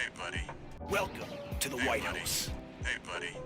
Hey, buddy. Welcome to the White House. Hey, buddy.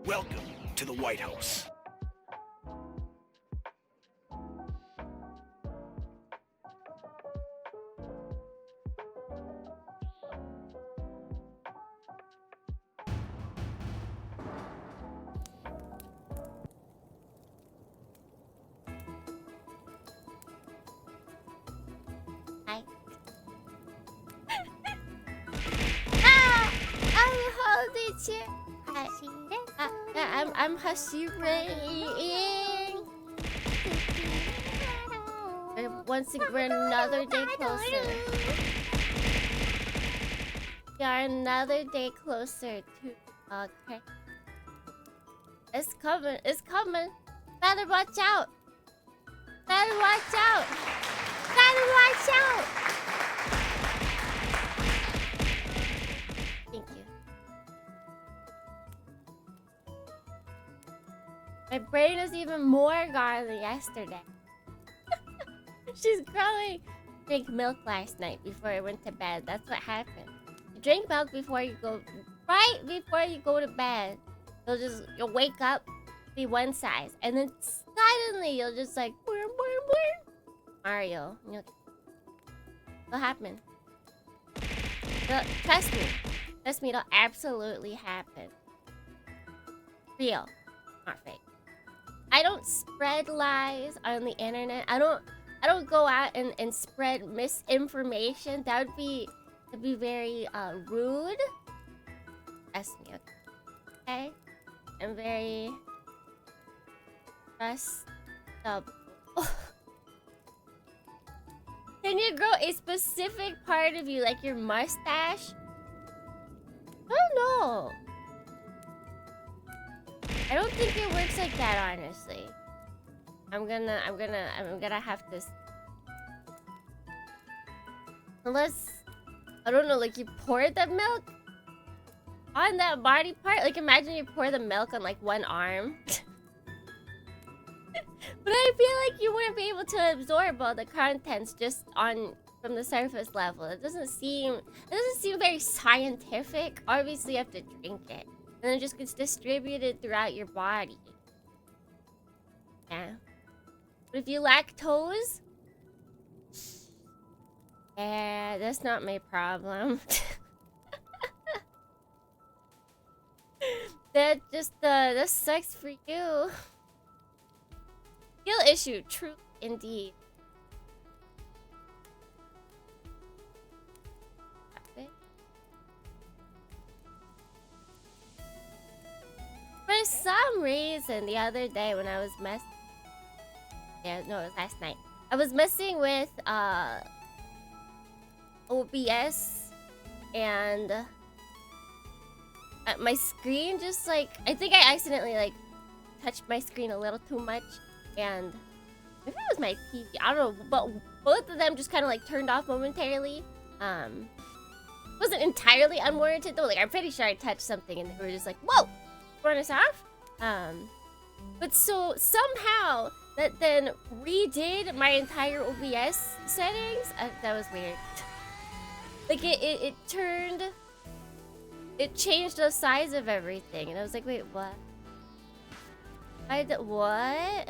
Welcome to the White House. Hi. Ah! I'm holding chair. I'm Hashiraing. We're another day closer. We are another day closer to. Okay. It's coming. It's coming. Better watch out. Better watch out. Better watch out. Thank you. My brain is even more gone than yesterday. She's growing. Drank milk last night before I went to bed. That's what happened. You drink milk before you go, right before you go to bed. You'll wake up, be one size, and then suddenly you'll just like Mario. It'll happen. Trust me, it'll absolutely happen. Real, not fake. I don't spread lies on the internet. I don't go out and spread misinformation. That'd be very rude. Trust me, okay? I'm very trustable. Can you grow a specific part of you, like your mustache? I don't know. I don't think it works like that, honestly. I'm gonna have to. Unless, I don't know, like you pour the milk on that body part. Like imagine you pour the milk on like one arm. But I feel like you wouldn't be able to absorb all the contents just from the surface level. It doesn't seem very scientific. Obviously you have to drink it. And it just gets distributed throughout your body. Yeah. But if you lactose, yeah, that's not my problem. That sucks for you. Skill issue, true indeed. For some reason, the other day when I was it was last night. I was messing with OBS and my screen just like, I think I accidentally like touched my screen a little too much, and maybe it was my TV, I don't know, but both of them just kind of like turned off momentarily. It wasn't entirely unwarranted though, like I'm pretty sure I touched something and they were just like, whoa, turn us off. But so somehow that then redid my entire OBS settings. That was weird. Like it changed the size of everything, and I was like, wait, what? What?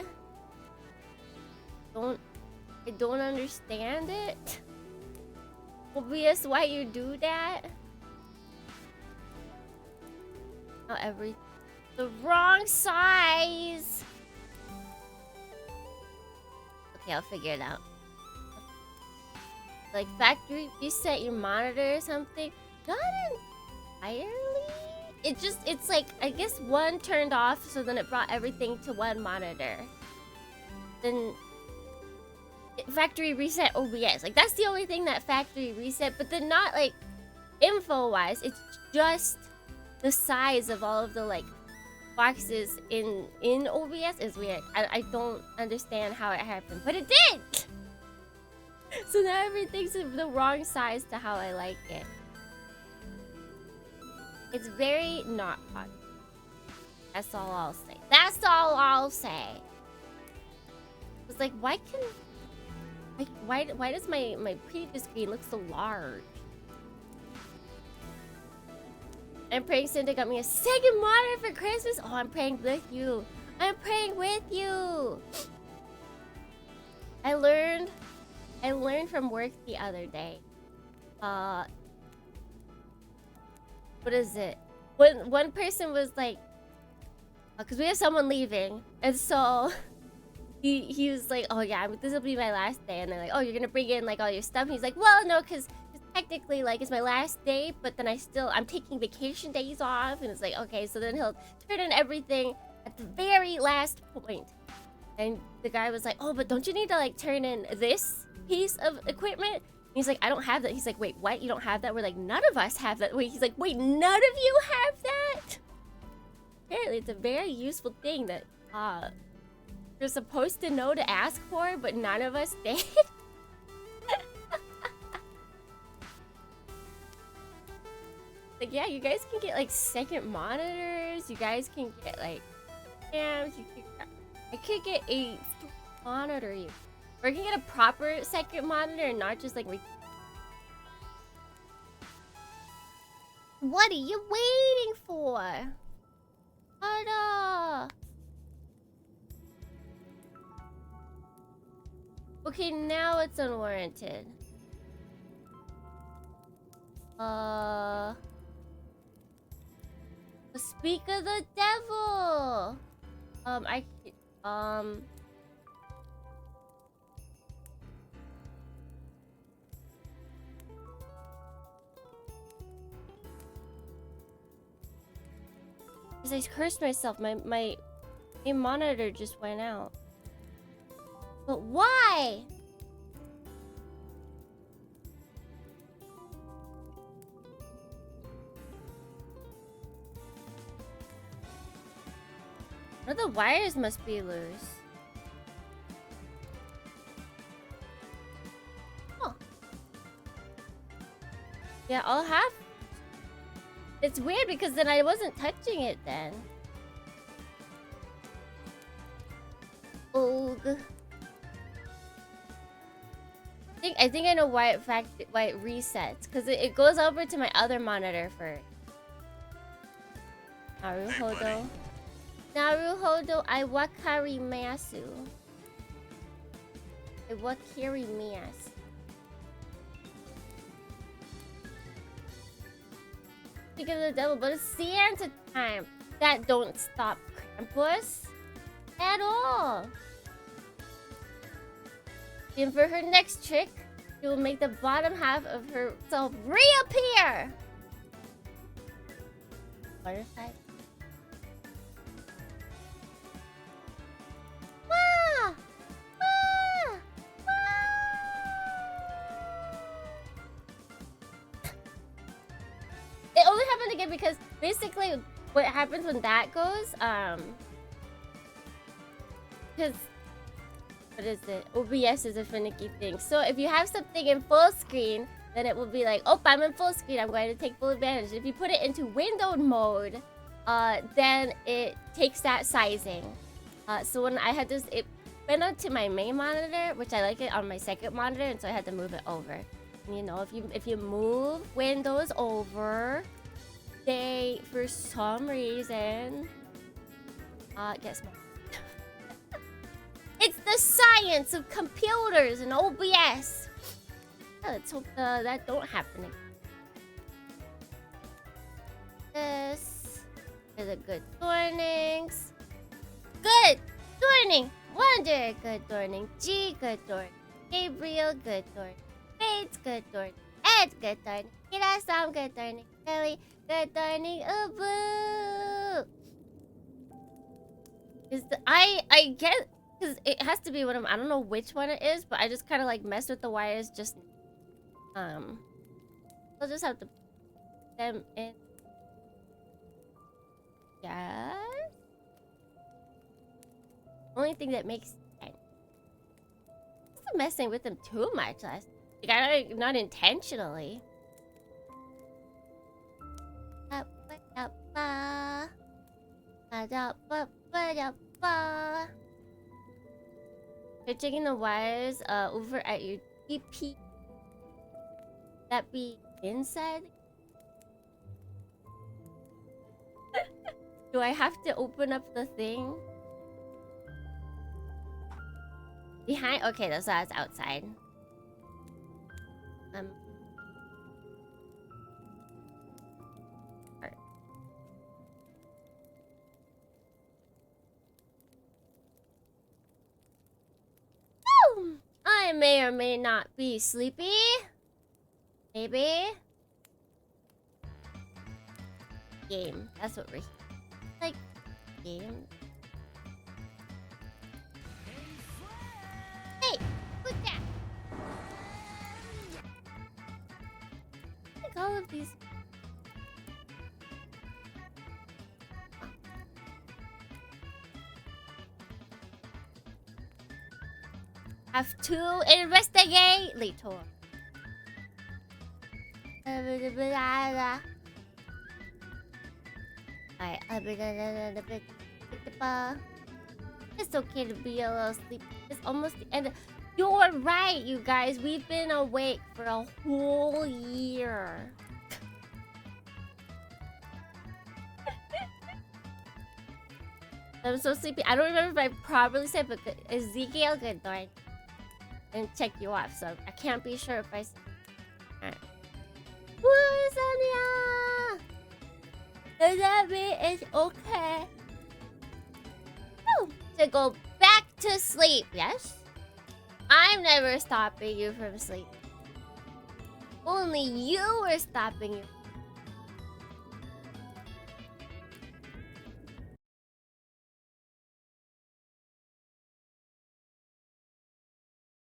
I don't understand it. OBS, why you do that? Not everything. The wrong size. Okay, I'll figure it out. Like factory reset your monitor or something. Not entirely. It's like, I guess one turned off, so then it brought everything to one monitor. Then factory reset OBS. Like that's the only thing that factory reset, but then not like info wise. It's just the size of all of the like boxes in OBS is weird. I don't understand how it happened, but it did. So now everything's the wrong size to how I like it. It's very not popular. That's all I'll say. That's all I'll say. It's like, why does my previous screen look so large? I'm praying Santa got me a second monitor for Christmas. Oh, I'm praying with you. I'm praying with you. I learned from work the other day. What is it? When one person was like, because we have someone leaving, and so he was like, oh yeah, this will be my last day, and they're like, oh, you're gonna bring in like all your stuff, and he's like, well, no, because technically like it's my last day, but then I'm taking vacation days off, and it's like, okay, so then he'll turn in everything at the very last point. And the guy was like, oh, but don't you need to like turn in this piece of equipment? And he's like, I don't have that. He's like, wait, what? You don't have that? We're like, none of us have that. Wait, he's like, wait, none of you have that? Apparently it's a very useful thing that you're supposed to know to ask for, but none of us did. Like, yeah, you guys can get like second monitors. You guys can get like Damn, I could get a monitor you. Or I can get a proper second monitor and not just like What are you waiting for? Tada! Okay, now it's unwarranted. Speak of the devil! Because I cursed myself. My monitor just went out. But why? Or the wires must be loose. Oh. Yeah, I'll have... It's weird because then I wasn't touching it then. Old. I think I know why it resets. Because it goes over to my other monitor first. Naruhodo. Naruhodo, I wakarimasu. I wakarimasu. Speak of the devil, but it's Santa time. That don't stop Krampus at all. And for her next trick, she will make the bottom half of herself reappear. Butterfly. Wah! Wah! It only happened again because basically what happens when that goes, because what is it? OBS is a finicky thing. So if you have something in full screen, then it will be like, oh, I'm in full screen. I'm going to take full advantage. If you put it into windowed mode, then it takes that sizing. So when I had this, it went onto my main monitor, which I like it on my second monitor, and so I had to move it over. And, you know, if you move windows over, they for some reason get smaller. It's the science of computers and OBS. Oh, let's hope that don't happen again. This is a good Dohrnings. Good Dohrning. Wonder, good Dohrning. G, good Dohrning. Gabriel, good Dohrning. Bates, good Dohrning. Ed, good Dohrning. Kirasam, good Dohrning. Kelly, good Dohrning. Ubu. Is the I get. Because it has to be one of them. I don't know which one it is, but I just kind of like messed with the wires just... I'll just have to put them in. Yes? Only thing that makes sense. I wasn't messing with them too much last... Like, not intentionally. You're checking the wires over at your TP. That be inside? Do I have to open up the thing? Behind? Okay, so that's outside. I may or may not be sleepy. Maybe. Game. That's what we're like. Game. Hey, who's that? I think all of these. Have to investigate later. Alright, It's okay to be a little sleepy. It's almost the end. You're right, you guys. We've been awake for a whole year. I'm so sleepy. I don't remember if I properly said, but Ezekiel, good Lord. And check you off, so I can't be sure if I. Alright. Woo, Sonia! Does that mean it's okay? Woo! To go back to sleep, yes? I'm never stopping you from sleeping. Only you were stopping you.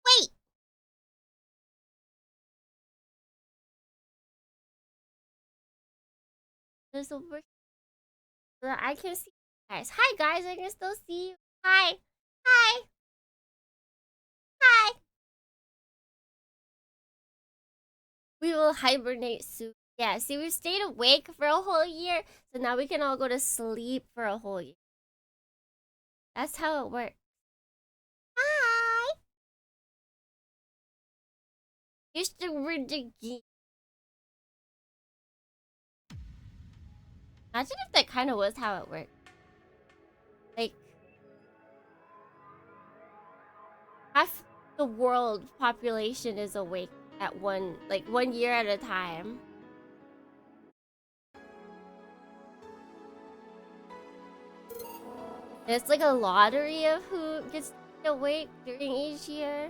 Wait! There's a work. I can see you guys. Hi, guys. I can still see you. Hi. Hi. Hi. We will hibernate soon. Yeah, see, we've stayed awake for a whole year, so now we can all go to sleep for a whole year. That's how it works. Hi! Used to read the game. Imagine if that kind of was how it worked. Like, half the world population is awake at one year at a time. And it's like a lottery of who gets awake during each year.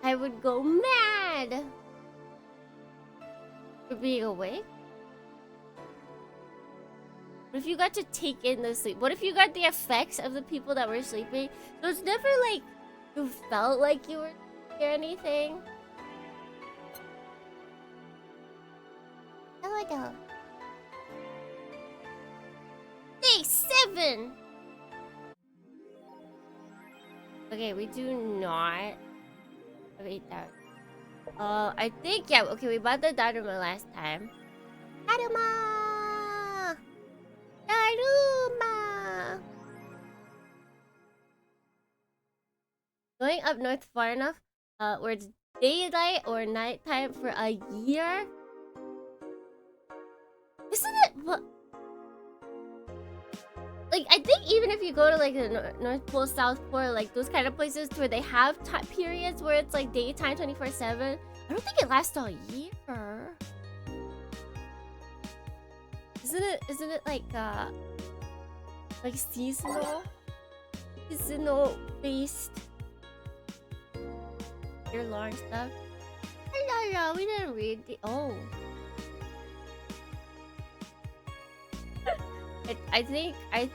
I would go mad for being awake. What if you got to take in the sleep? What if you got the effects of the people that were sleeping? So it's never like you felt like you were or anything. Hello. Day 7. Okay, we do not have 8 hours. I think, yeah, okay, we bought the Daruma last time. Daruma! Daruma! Going up north far enough, where it's daylight or nighttime for a year? Isn't it what? Like, I think even if you go to like the North Pole, South Pole, like those kind of places where they have periods where it's like daytime 24/7, I don't think it lasts all year. Isn't it like seasonal based year-long stuff? Hello, we didn't read the I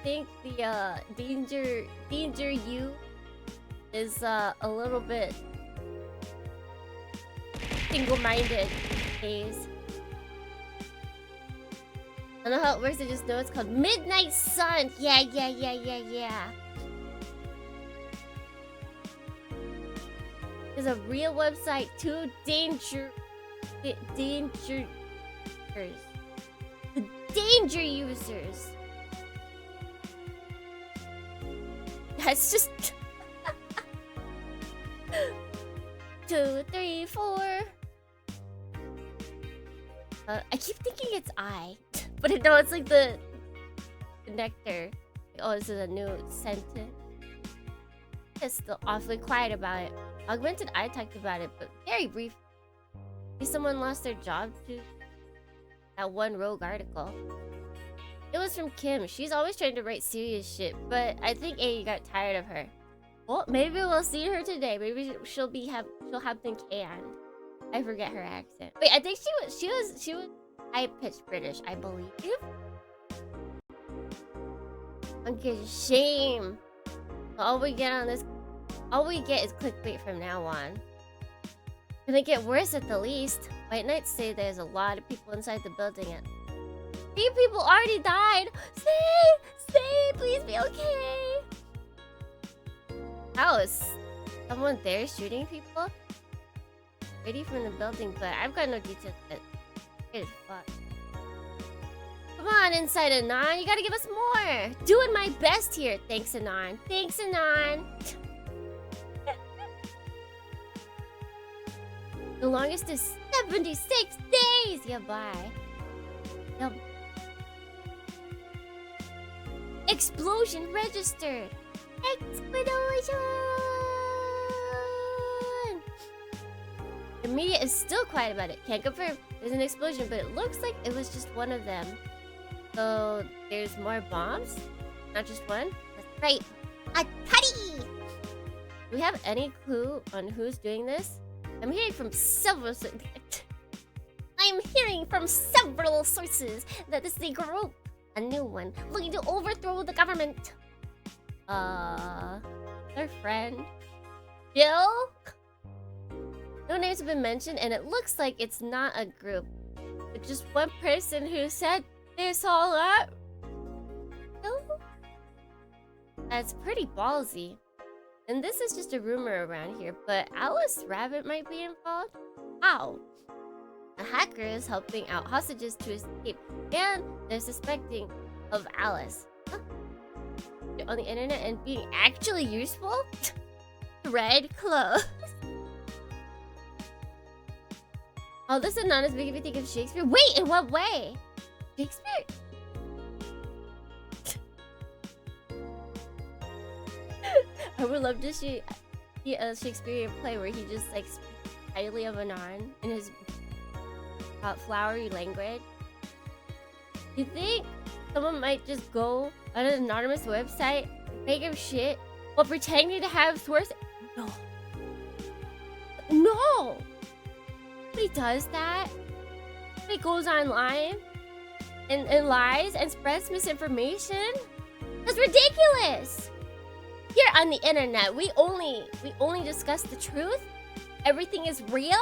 think the danger you is a little bit single-minded these days. I don't know how it works. I just know it's called Midnight Sun. Yeah. There's a real website too. Danger users. That's just 2, 3, 4. I keep thinking it's I, but no, it's like the connector. Oh, this is a new sentence. It's still awfully quiet about it. Augmented Eye talked about it, but very brief. Maybe someone lost their job to that one rogue article. It was from Kim. She's always trying to write serious shit, but I think A got tired of her. Well, maybe we'll see her today. Maybe she'll have been canned. I forget her accent. Wait, I think she was high-pitched British, I believe. Okay, shame. All we get is clickbait from now on. Gonna get worse at the least. White Knights say there's a lot of people inside the building. 3 people already died. Say, please be okay. How is someone there shooting people? Ready from the building, but I've got no details. It is fucked. Come on, Inside Anon. You gotta give us more. Doing my best here. Thanks, Anon. Thanks, Anon. The longest is 76 days. Yeah, bye. Yep. Explosion registered. Explosion. The media is still quiet about it. Can't confirm there's an explosion, but it looks like it was just one of them. So there's more bombs? Not just one? That's right. A tutty! Do we have any clue on who's doing this? I'm hearing from several sources that this is a group. A new one. Looking to overthrow the government. Their friend. Jill? No names have been mentioned, and it looks like it's not a group. It's just one person who set this all up. Oh. That's pretty ballsy. And this is just a rumor around here, but Alice Rabbit might be involved? How? A hacker is helping out hostages to escape, and they're suspecting of Alice. Huh? On the internet and being actually useful? Red clothes. Oh, this is not as big if you think of Shakespeare. Wait, in what way? Shakespeare? I would love to see a Shakespearean play where he just like speaks highly of Anon in his flowery language. You think someone might just go on an anonymous website, make him shit, while pretending to have sources? No. No! Nobody does that. Nobody goes online and lies and spreads misinformation. That's ridiculous! Here on the internet, we only discuss the truth. Everything is real.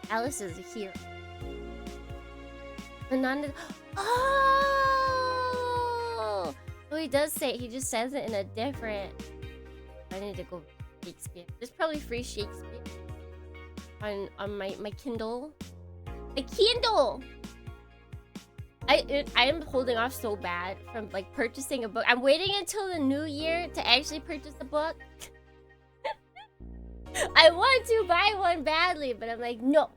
Alice is a hero. Ananda. Oh! So he does say, he just says it in a different. I need to go Shakespeare. There's probably free Shakespeare on my Kindle. The Kindle. I am holding off so bad from like purchasing a book. I'm waiting until the new year to actually purchase a book. I want to buy one badly, but I'm like, no.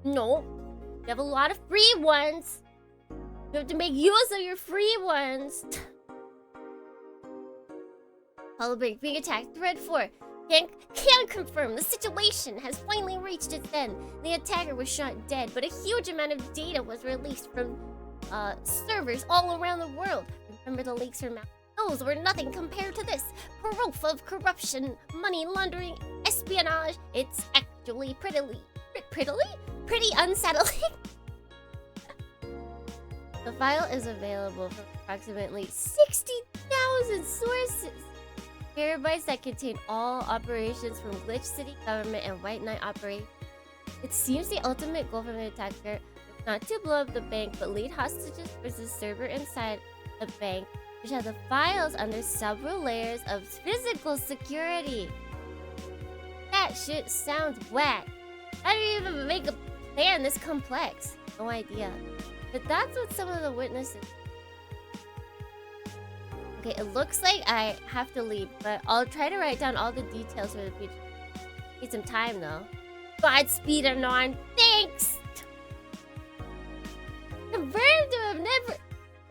You have a lot of free ones. You have to make use of your free ones. Holobreak being attacked. Thread 4. Can confirm the situation has finally reached its end. The attacker was shot dead, but a huge amount of data was released from servers all around the world. Remember the leaks from those were nothing compared to this. Proof of corruption, money laundering, espionage. It's actually pretty unsettling. The file is available from approximately 60,000 sources. Terabytes that contain all operations from Glitch City government and White Knight operations. It seems the ultimate goal from the attacker was not to blow up the bank, but lead hostages versus server inside the bank, which had the files under several layers of physical security. That shit sounds whack. How do you even make a plan this complex? No idea. But that's what some of the witnesses. Okay, it looks like I have to leave, but I'll try to write down all the details for the future. Need some time though. Godspeed, Anon. Thanks! Confirmed to have never...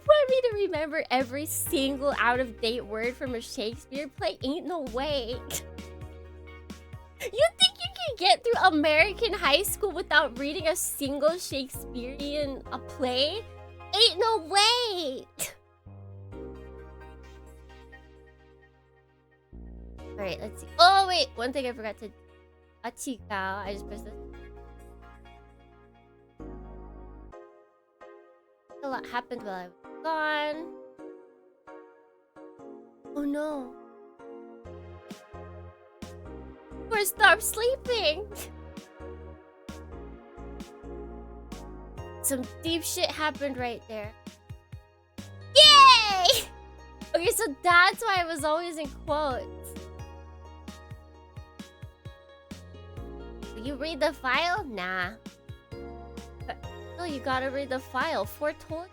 Want me to remember every single out-of-date word from a Shakespeare play? Ain't no way. You think you can get through American high school without reading a single Shakespearean play? Ain't no way! Alright, let's see. Oh, wait! One thing I forgot to... Achikao. I just pressed this. A lot happened while I was gone. Oh no. Or stop sleeping. Some deep shit happened right there. Yay! Okay, so that's why I was always in quotes. Will you read the file? Nah. Oh, you gotta read the file. 4 told.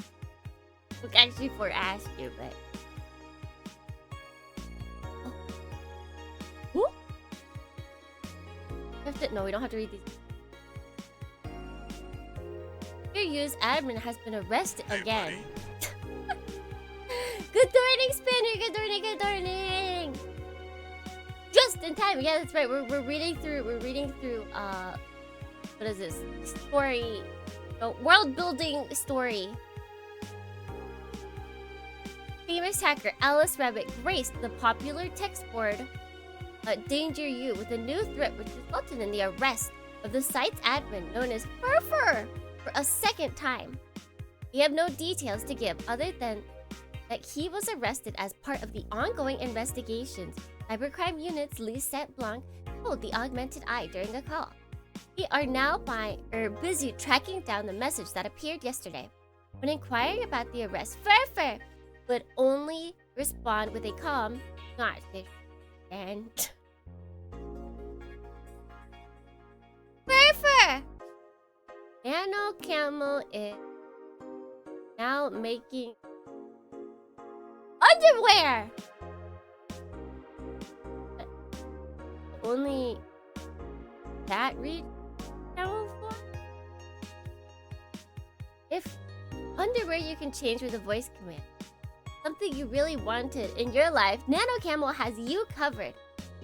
Look, actually, 4 asked you, but. Oh. Who? No, we don't have to read these. Your use admin has been arrested again. Good morning, Spinner. Good morning. Good morning. Just in time. Yeah, that's right. We're reading through. We're reading through. What is this story? World building story. Famous hacker Alice Rabbit graced the popular text board Danger You with a new threat which resulted in the arrest of the site's admin known as Furfur for a second time. We have no details to give other than that he was arrested as part of the ongoing investigations. Cybercrime units Lisette Blanc told the Augmented Eye during a call. We are now busy tracking down the message that appeared yesterday. When inquiring about the arrest, Furfur would only respond with a calm, not this, and Furfur! Nano Camel is now making underwear! Only that read camel for? If underwear you can change with a voice command, something you really wanted in your life, Nano Camel has you covered.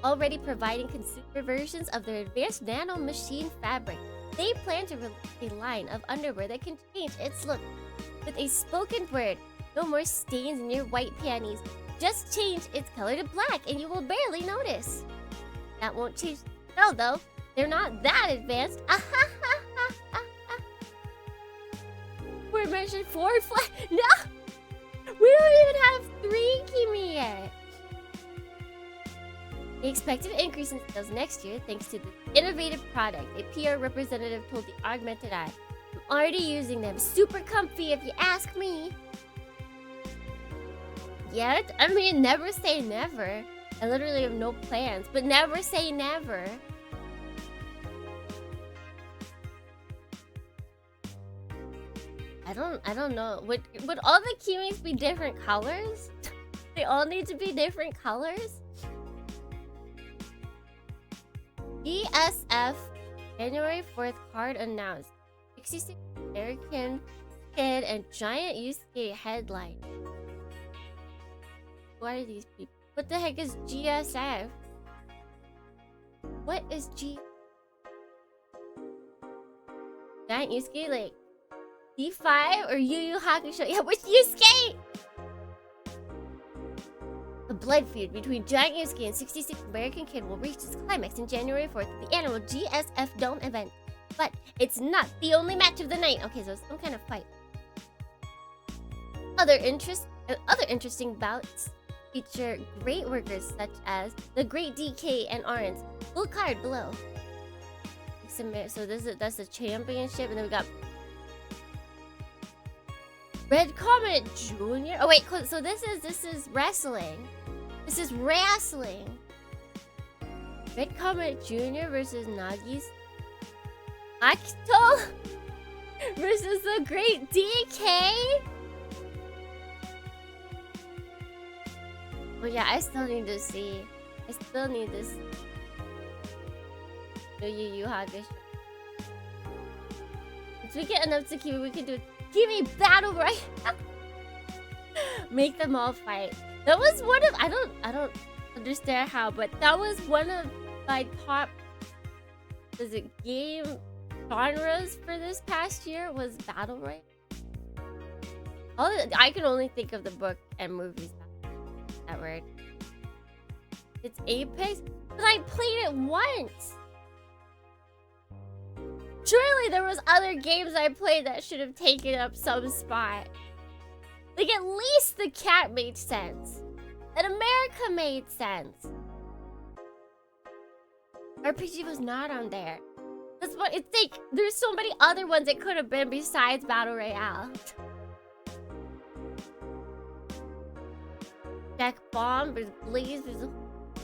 Already providing consumer versions of their advanced nano machine fabric, they plan to release a line of underwear that can change its look with a spoken word. No more stains in your white panties. Just change its color to black and you will barely notice. That won't change the smell though. They're not that advanced. We're measured 4 flat. No! We don't even have 3 Kimi yet. The expected increase in sales next year thanks to this innovative product, a PR representative told the Augmented Eye. I'm already using them. Super comfy if you ask me. Yeah, I mean, never say never. I literally have no plans, but never say never. I don't know. Would all the Kimis be different colors? They all need to be different colors? ESF January 4th card announced. 66 American kid and giant Yusuke headline. What are these people? What the heck is GSF? What is G? Giant Yusuke, like D5 or Yu Yu Hakusho? Yeah, which Yusuke? The blood feud between Giant Yusuke and 66 American Kid will reach its climax in January 4th at the annual GSF Dome event. But it's not the only match of the night. Okay, so it's some kind of fight. Other interesting bouts feature great workers such as the Great DK and Orange. Full card below. So that's the championship, and then we got Red Comet Jr. Oh wait, so this is wrestling. This is wrestling. Red Comet Jr. versus Nagi's Akito versus the Great DK. Oh yeah, I still need to see. I still need this. No Yu Yu Hakusho. Once we get enough Tsukimi, we can do Tsukimi battle right. Make them all fight. That was one of I don't understand how, but that was one of my top game genres for this past year was battle royale. I can only think of the book and movies. That word. It's Apex, but I played it once. Surely there was other games I played that should have taken up some spot. Like at least the cat made sense. And America made sense. RPG was not on there. That's what it's like. There's so many other ones it could have been besides Battle Royale. Jack Bomb versus Blaze versus...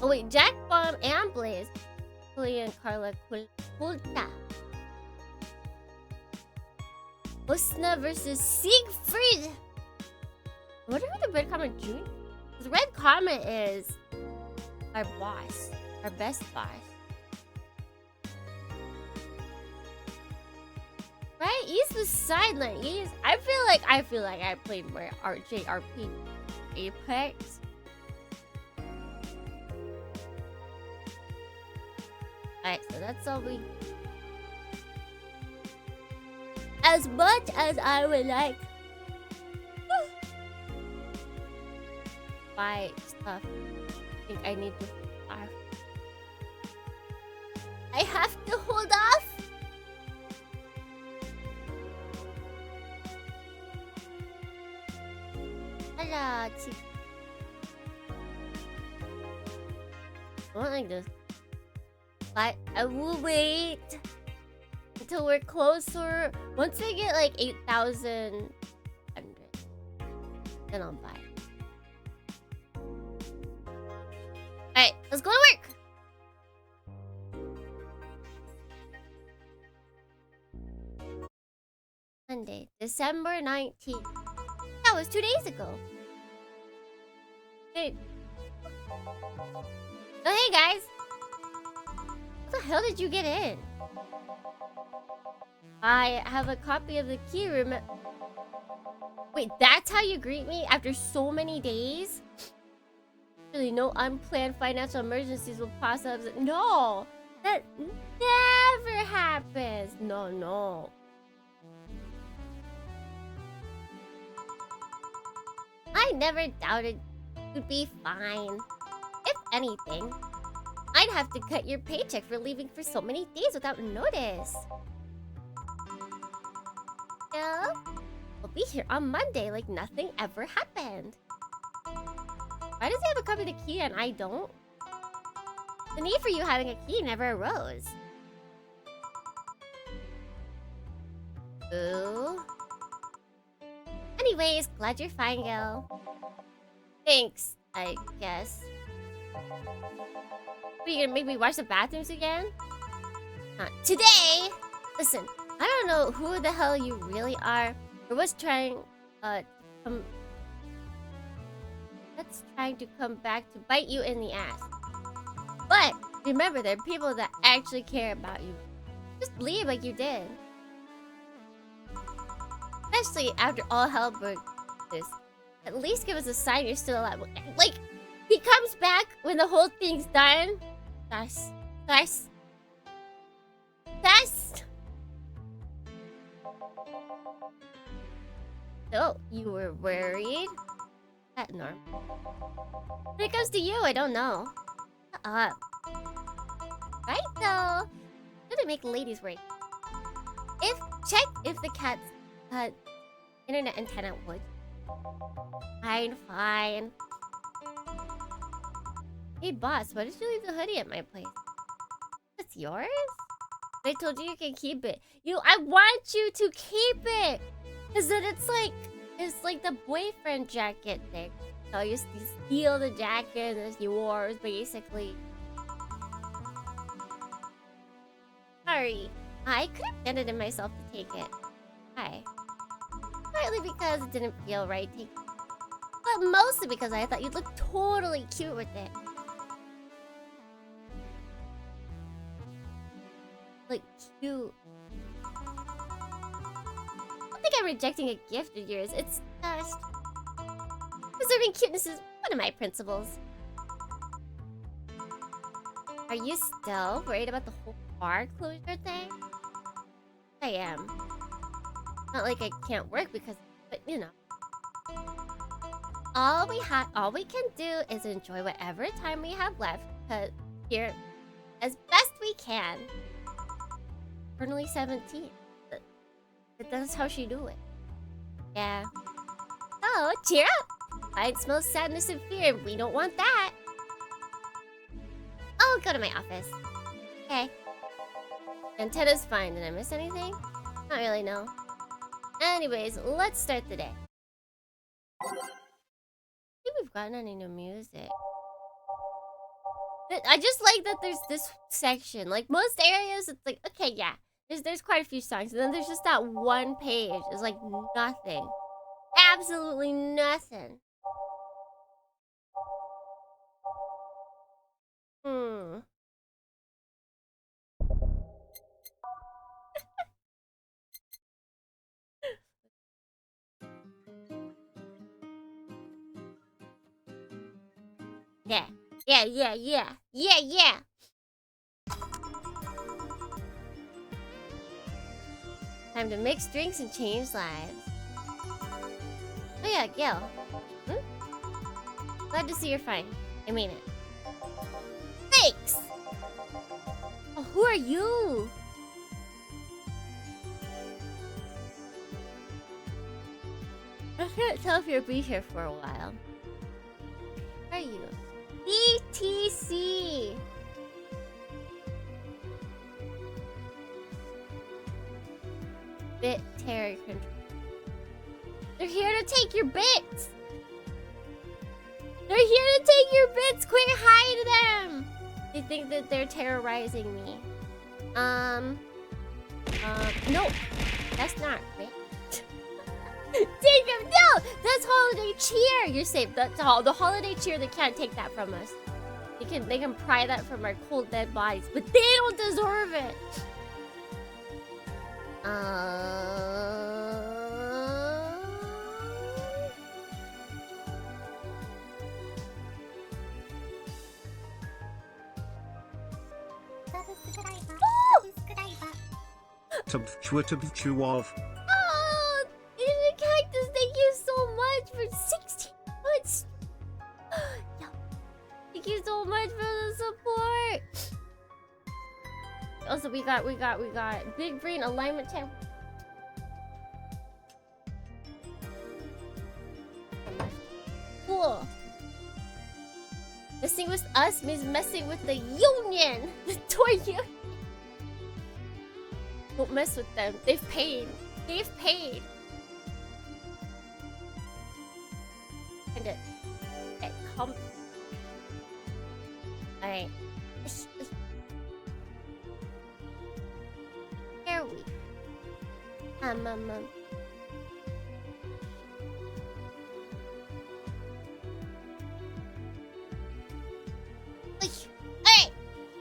Oh wait, Jack Bomb and Blaze. Julie and Carla Kulta. Usna versus Siegfried. I wonder who the Red Comet Junior. The Red Comet is our boss, our best boss. Right? He's the sideline. I feel like I played more JRP Apex. Alright, so that's all we. As much as I would like buy stuff, I think I need to I have to hold off. Hello, I don't like this. But I will wait until we're closer. Once I get like 8,100, then I'll buy it. Alright, let's go to work. Monday, December 19th. That was 2 days ago. Hey. Oh, hey guys. What the hell did you get in? I have a copy of the key room. Wait, that's how you greet me after so many days? Really, no unplanned financial emergencies will pop up. No, that never happens. No. I never doubted you'd be fine. If anything, I'd have to cut your paycheck for leaving for so many days without notice. Yeah, we'll be here on Monday like nothing ever happened. Why does he have a copy of the key and I don't? The need for you having a key never arose. Ooh. Anyways, glad you're fine, Gil. Thanks, I guess. Are you gonna make me wash the bathrooms again? Not today! Listen, I don't know who the hell you really are, or what's trying to come back to bite you in the ass. But remember, there are people that actually care about you. Just leave like you did. Especially after all hell broke loose. At least give us a sign you're still alive. Like, he comes back when the whole thing's done. That's. Oh, you were worried? That norm. When it comes to you, I don't know. Shut up. Right though. Gonna make ladies worry. Check if the cat's internet antenna would. Fine. Hey boss, why did you leave the hoodie at my place? It's yours? I told you can keep it. I want you to keep it! Cause then it's like the boyfriend jacket thing. So you steal the jacket and it's yours, basically. Sorry. I could have done it in myself to take it. Why? Partly because it didn't feel right taking it. But mostly because I thought you'd look totally cute with it. Like, cute. I don't think I'm rejecting a gift of yours. It's just... preserving cuteness is one of my principles. Are you still worried about the whole bar closure thing? I am. Not like I can't work because... but, you know. All we can do is enjoy whatever time we have left here as best we can. Dohrnii 17. But that's how she do it. Yeah. Oh, cheer up! I'd smell sadness and fear, and we don't want that. I'll go to my office. Okay. Antenna's fine. Did I miss anything? Not really, no. Anyways, let's start the day. I think we've gotten any new music. I just like that there's this section. Like most areas, it's like, okay, yeah. There's quite a few songs, and then there's just that one page. It's like nothing. Absolutely nothing. Hmm. Yeah. Yeah, yeah, yeah. Yeah, yeah. Time to mix drinks and change lives. Oh yeah, Gil. Glad to see you're fine. I mean it. Thanks! Oh, who are you? I can't tell if you'll be here for a while. Who are you? BTC! Bit terror control. They're here to take your bits! They're here to take your bits! Quick, hide them! They think that they're terrorizing me. No! That's not right. Take them! No! That's holiday cheer! You're safe. That's all. The holiday cheer, they can't take that from us. They can pry that from our cold dead bodies, but they don't deserve it! Of. Oh, Asian Cactus, thank you so much for 16 months. Yeah. Thank you so much for the support. Also, we got Big Brain Alignment Check. Cool. Messing with us means messing with the union. The toy union. Don't mess with them. They've paid. They've paid. And it. Okay, come. Alright. There we. Alright.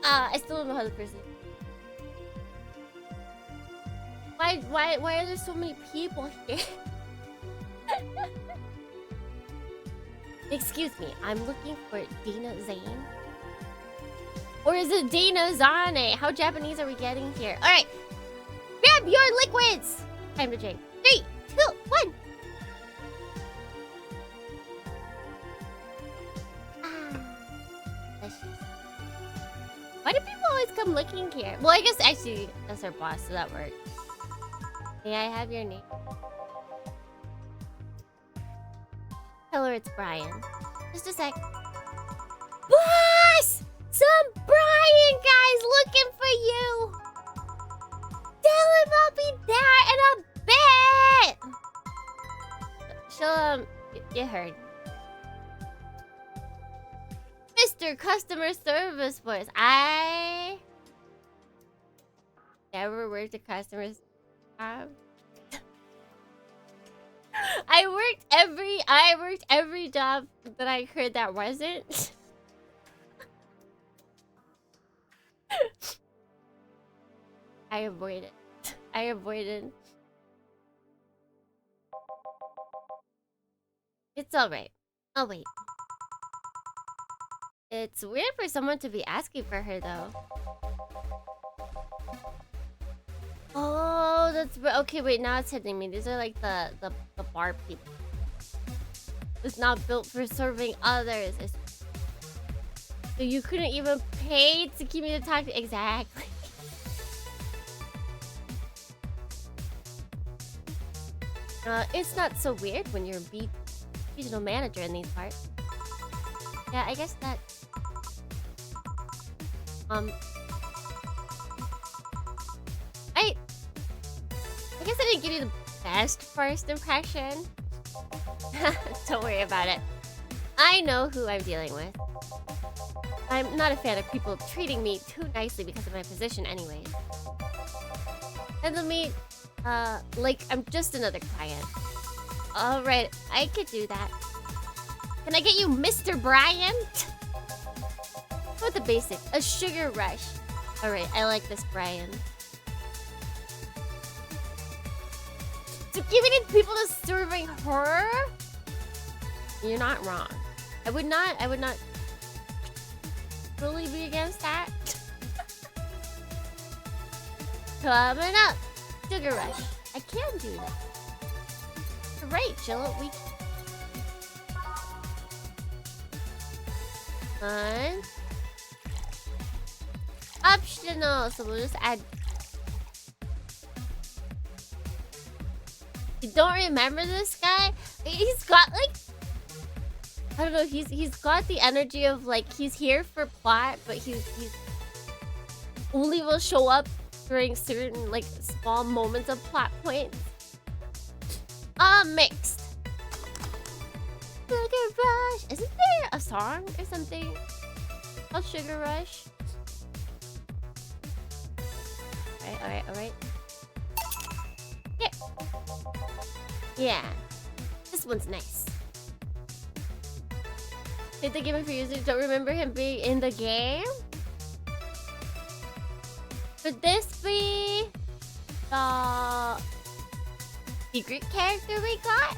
I still don't know how to proceed. Why are there so many people here? Excuse me, I'm looking for Dina Zane. Or is it Dina Zane? How Japanese are we getting here? Alright. Grab your liquids! Time to drink. 3, 2, 1. Why do people always come looking here? Well, I guess actually that's our boss, so that works. May I have your name? Tell her it's Brian. Just a sec. Boss! Some Brian guy's looking for you! Tell him I'll be there in a bit! She'll, you heard. Mr. Customer Service Voice. I never worked a customer service. I worked every job that I heard that wasn't. I avoided. It's alright. I'll wait. It's weird for someone to be asking for her though. Oh, that's okay. Wait, now it's hitting me. These are like the bar people. It's not built for serving others. So you couldn't even pay Tsukimi to talk to. Exactly. It's not so weird when you're a regional manager in these parts. Yeah, I guess that. I guess I didn't give you the best first impression. Don't worry about it. I know who I'm dealing with. I'm not a fan of people treating me too nicely because of my position anyways. Handle me, like I'm just another client. Alright, I could do that. Can I get you Mr. Bryant? With the basic, a sugar rush. Alright, I like this Brian. So giving it people to serving her? You're not wrong. I would not really be against that. Coming up, sugar rush. I can do that. Right, Jill. We. Fun. Optional. So we'll just add. You don't remember this guy? He's got like. I don't know. He's got the energy of like he's here for plot, but he's only will show up during certain like small moments of plot points. Mixed. Sugar Rush. Isn't there a song or something called Sugar Rush? Alright. Yeah. Yeah. This one's nice. Hit the game for users who don't remember him being in the game. Could this be the secret character we got?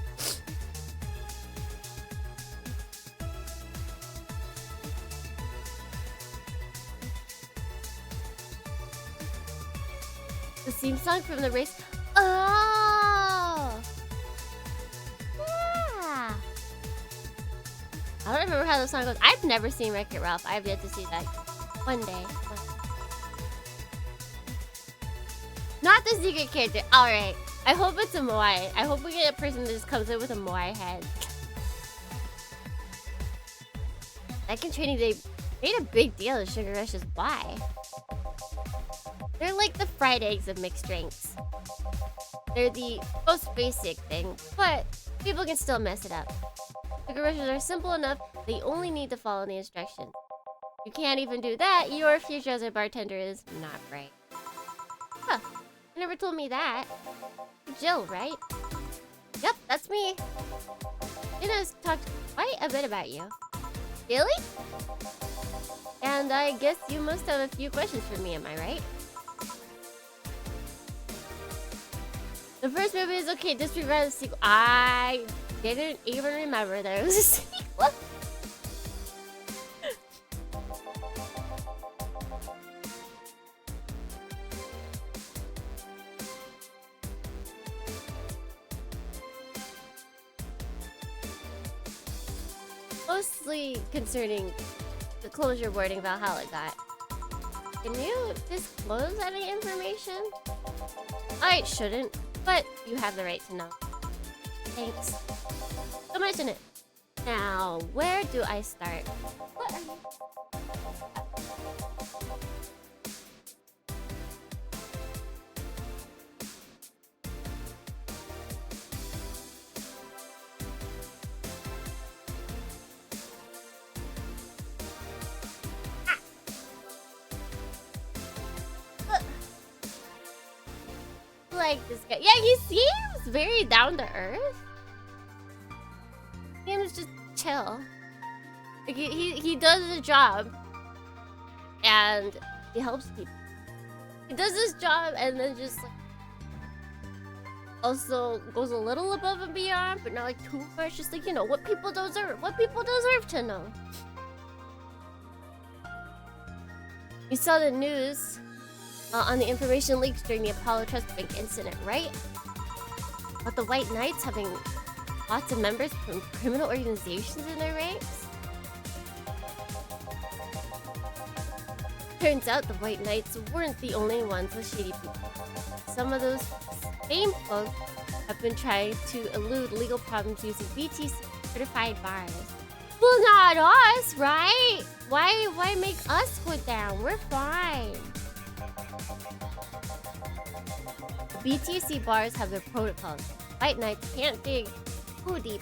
The theme song from the race. Oh! Yeah! I don't remember how the song goes. I've never seen Wreck-It Ralph. I have yet to see that. One day. Not the secret character. Alright. I hope it's a Moai. I hope we get a person that just comes in with a Moai head. Second training, they made a big deal of Sugar Rush's why. They're like the fried eggs of mixed drinks. They're the most basic thing, but people can still mess it up. Sugar Rushes are simple enough, they only need to follow the instructions. You can't even do that, your future as a bartender is not bright. Huh, you never told me that. Jill, right? Yep, that's me. Ina's talked quite a bit about you. Really? And I guess you must have a few questions for me, am I right? The first movie is okay, disregard the sequel. I didn't even remember there was a sequel. Mostly concerning the closure warning Valhalla got. Can you disclose any information? I shouldn't, but you have the right to know. Thanks. So mention it. Now, where do I start? What are you? Like this guy. Yeah, he seems very down to earth. He seems just chill. Like he does the job and he helps people. He does this job and then just like also goes a little above and beyond, but not like too much. Just like, you know, what people deserve to know. You saw the news on the information leaks during the Apollo Trust Bank incident, right? About the White Knights having lots of members from criminal organizations in their ranks? Turns out the White Knights weren't the only ones with shady people. Some of those same folks have been trying to elude legal problems using BTC certified bars. Well, not us, right? Why make us go down? We're fine. BTC bars have their protocols. White Knights can't dig too deep.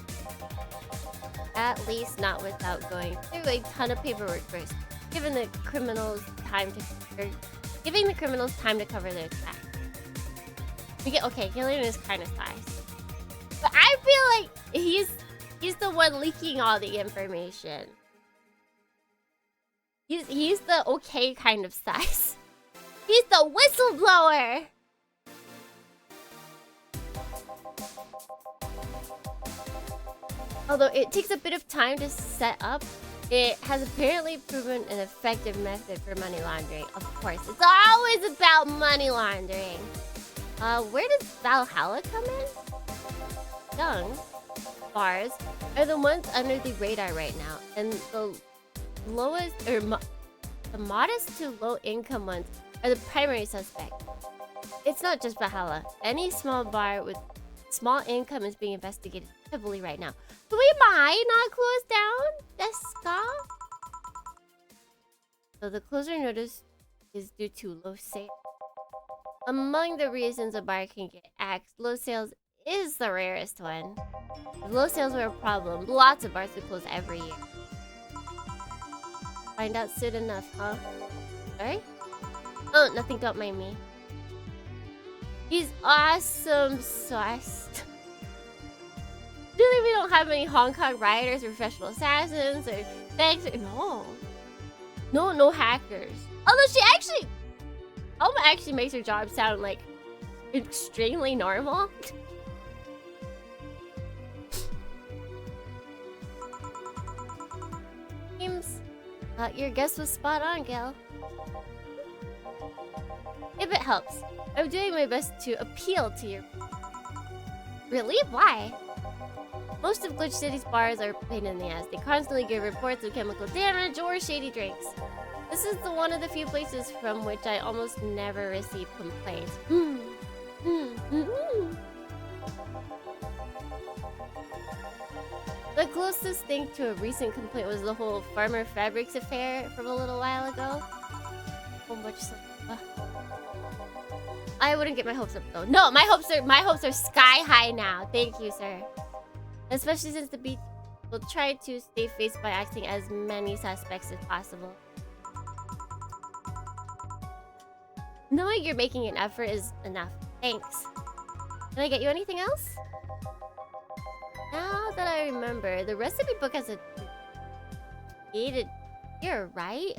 At least not without going through a ton of paperwork first, giving the criminals time to cover their tracks. Okay, Gillian is kind of nice. But I feel like he's the one leaking all the information. He's the okay kind of size. He's the whistleblower. Although it takes a bit of time to set up, it has apparently proven an effective method for money laundering. Of course, it's always about money laundering. Where does Valhalla come in? Young bars are the ones under the radar right now, and the lowest or the modest to low income ones are the primary suspect. It's not just Valhalla. Any small bar with small income is being investigated heavily right now. So we might not close down Deska. So the closure notice is due to low sales. Among the reasons a bar can get axed, low sales is the rarest one. If low sales were a problem, lots of bars would close every year. Find out soon enough, huh? Sorry? Oh, nothing, don't mind me. He's awesome sauce. Really, we don't have any Hong Kong rioters or professional assassins or thanks. No hackers. Although she actually, Alma actually makes her job sound like extremely normal. Seems your guess was spot on, Gil. If it helps, I'm doing my best to appeal to your. Really? Why? Most of Glitch City's bars are a pain in the ass. They constantly give reports of chemical damage or shady drinks. This is one of the few places from which I almost never receive complaints. The closest thing to a recent complaint was the whole Farmer Fabrics affair from a little while ago. So much so. I wouldn't get my hopes up though. No, my hopes are sky high now. Thank you, sir. Especially since the beat will try to stay faced by acting as many suspects as possible. Knowing you're making an effort is enough. Thanks. Can I get you anything else? Now that I remember, the recipe book has a dated here, right?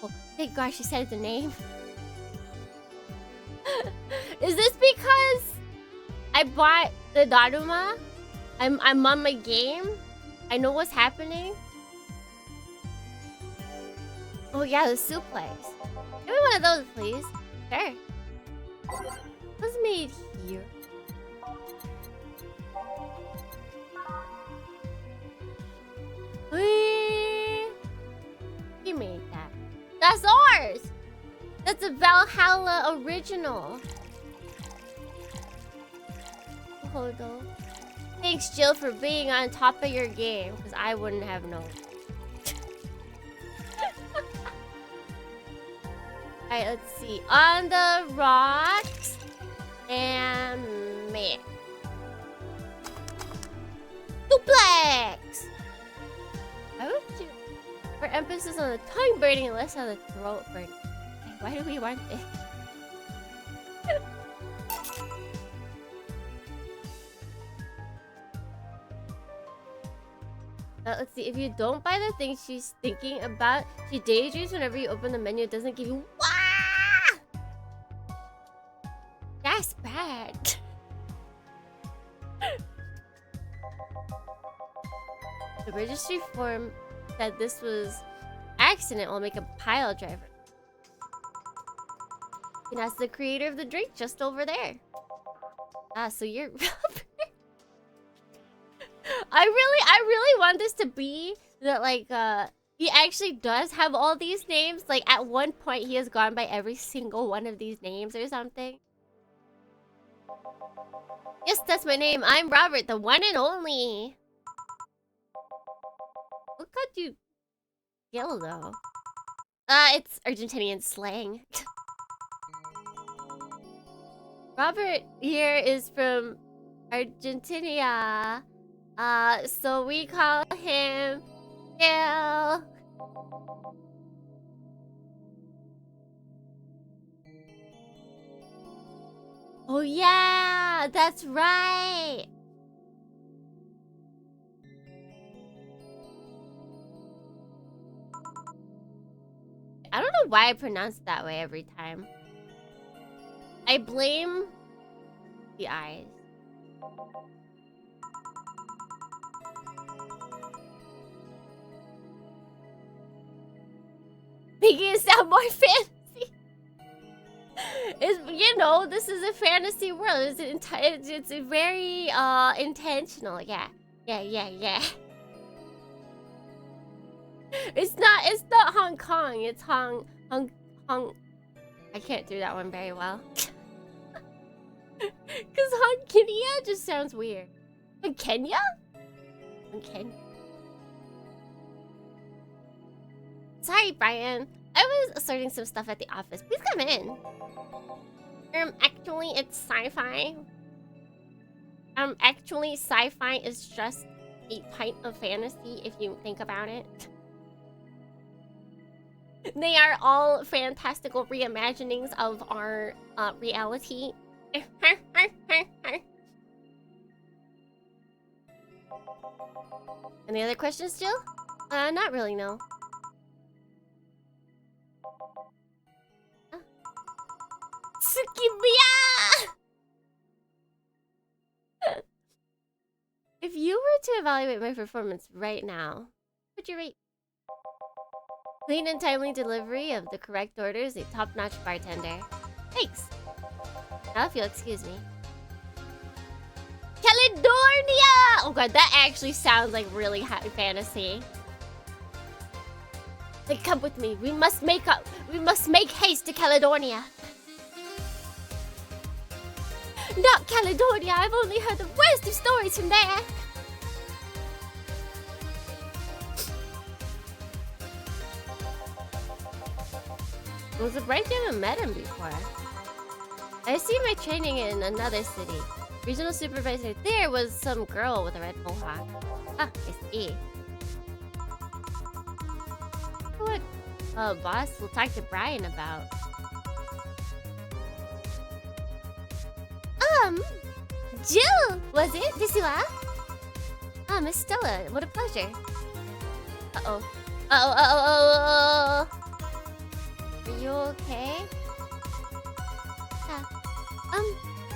Oh, thank gosh, she said the name. Is this because I bought the Daruma? I'm on my game. I know what's happening. Oh yeah, the soup place. Give me one of those, please. Sure. What's made here? He made that. That's ours! That's a Valhalla original. Hold on. Thanks, Jill, for being on top of your game, because I wouldn't have known. Alright, let's see. On the rocks and me. Duplex! Why would you? For emphasis on the tongue burning and less on the throat burning. Okay, why do we want this? Let's see. If you don't buy the thing she's thinking about, she daydreams whenever you open the menu. It doesn't give you. Wah! That's bad. The registry form said this was accident will make a pile driver. And that's the creator of the drink just over there. Ah, so you're. I really want this to be that, like, he actually does have all these names. Like, at one point, he has gone by every single one of these names or something. Yes, that's my name. I'm Robert, the one and only. What got you Gil, though? It's Argentinian slang. Robert here is from Argentina. So we call him Gil. Oh yeah, that's right. I don't know why I pronounce it that way every time. I blame the eyes. Making it sound more fantasy. You know, this is a fantasy world. It's very intentional. Yeah. It's not Hong Kong. It's Hong. I can't do that one very well. Cause Hong Kenya just sounds weird. Hong Kenya? Hong Kenya. Sorry, Brian. I was sorting some stuff at the office. Please come in. Actually, it's sci-fi. Actually, sci-fi is just a type of fantasy if you think about it. They are all fantastical reimaginings of our reality. Any other questions, Jill? Not really, no. Tsukimi B! If you were to evaluate my performance right now, what would you rate? Clean and timely delivery of the correct orders, a top-notch bartender. Thanks. Now if you'll excuse me. Caledonia! Oh god, that actually sounds like really high fantasy. Like, come with me. We must make haste to Caledonia. Not Caledonia. I've only heard the worst of stories from there. I was surprised you haven't met him before. I see my training in another city. Regional supervisor there was some girl with a red mohawk. Ah, I see. What boss will talk to Brian about? Jill, was it? Desuwa? Ah, Miss Stella, what a pleasure. Uh-oh. Uh-oh. Are you okay?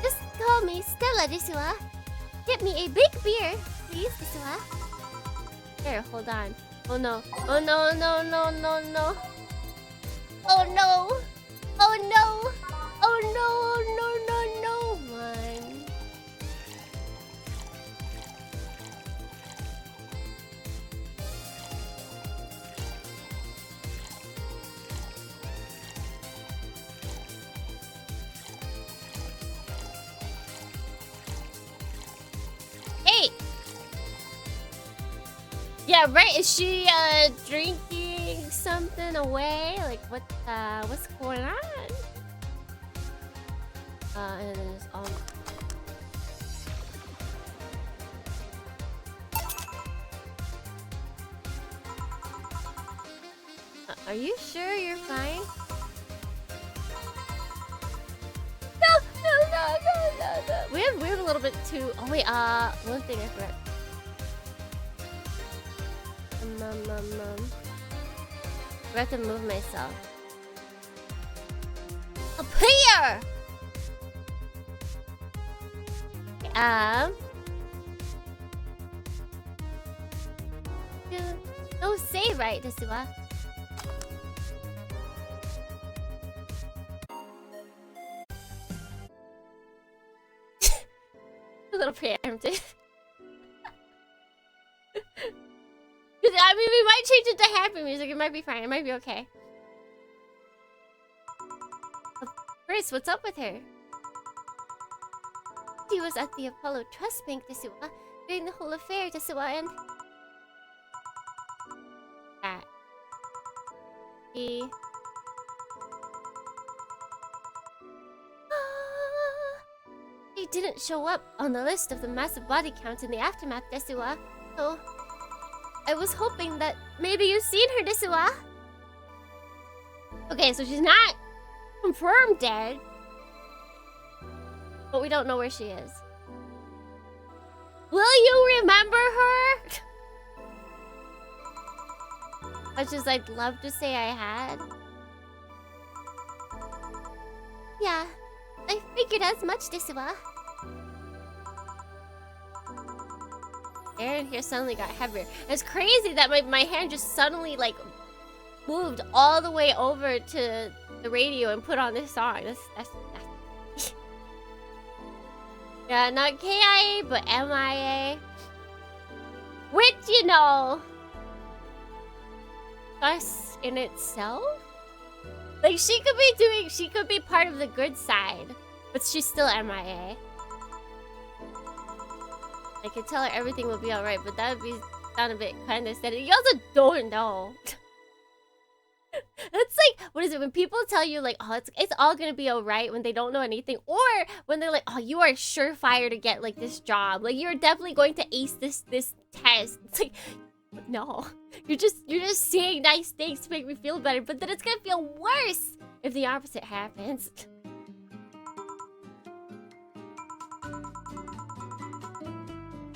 Just call me Stella, Desuwa. Get me a big beer, please, Desuwa. Here, hold on. Oh no. Oh no, no, no, no, no. Oh no. Oh no. Oh no, no, no, no, man. Hey! Yeah, right, is she drinking something away? Like what's going on? And then there's are you sure you're fine? No. We have a little bit too. Oh wait, one thing I forgot. I have to move myself. Up here! No save right, Desuwa. A little preemptive. I mean, we might change it to happy music. It might be fine. It might be okay. Grace, what's up with her? She was at the Apollo Trust Bank, Desuwa, during the whole affair, Desuwa, and... that. He didn't show up on the list of the massive body count in the aftermath, Desuwa. So... I was hoping that maybe you've seen her, Desuwa. Okay, so she's not confirmed dead. but we don't know where she is. Will you remember her? Much as I'd love to say I had. Yeah, I figured as much, desu wa. Air in here suddenly got heavier. It's crazy that my hand just suddenly like moved all the way over to the radio and put on this song. That's yeah, not KIA, but MIA. Which, you know, us in itself? Like, she could be part of the good side, but she's still MIA. I could tell her everything will be alright, but that would sound a bit condescending. You also don't know. That's like, what is it, when people tell you like, oh, it's all gonna be alright when they don't know anything, or when they're like, oh, you are surefire to get like this job, like you're definitely going to ace this test. It's like, no, you're just saying nice things to make me feel better, but then it's gonna feel worse if the opposite happens.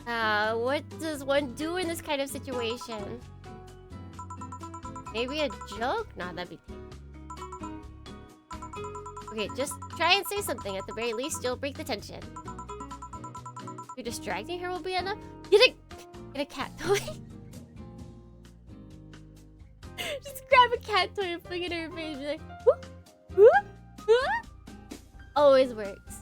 What does one do in this kind of situation? Maybe a joke? Nah, that'd be tame. Okay, just try and say something. At the very least, you'll break the tension. You're distracting her will be enough? Get a cat toy. Just grab a cat toy and fling it in her face and be like, whoop, whoop, whoop. Always works.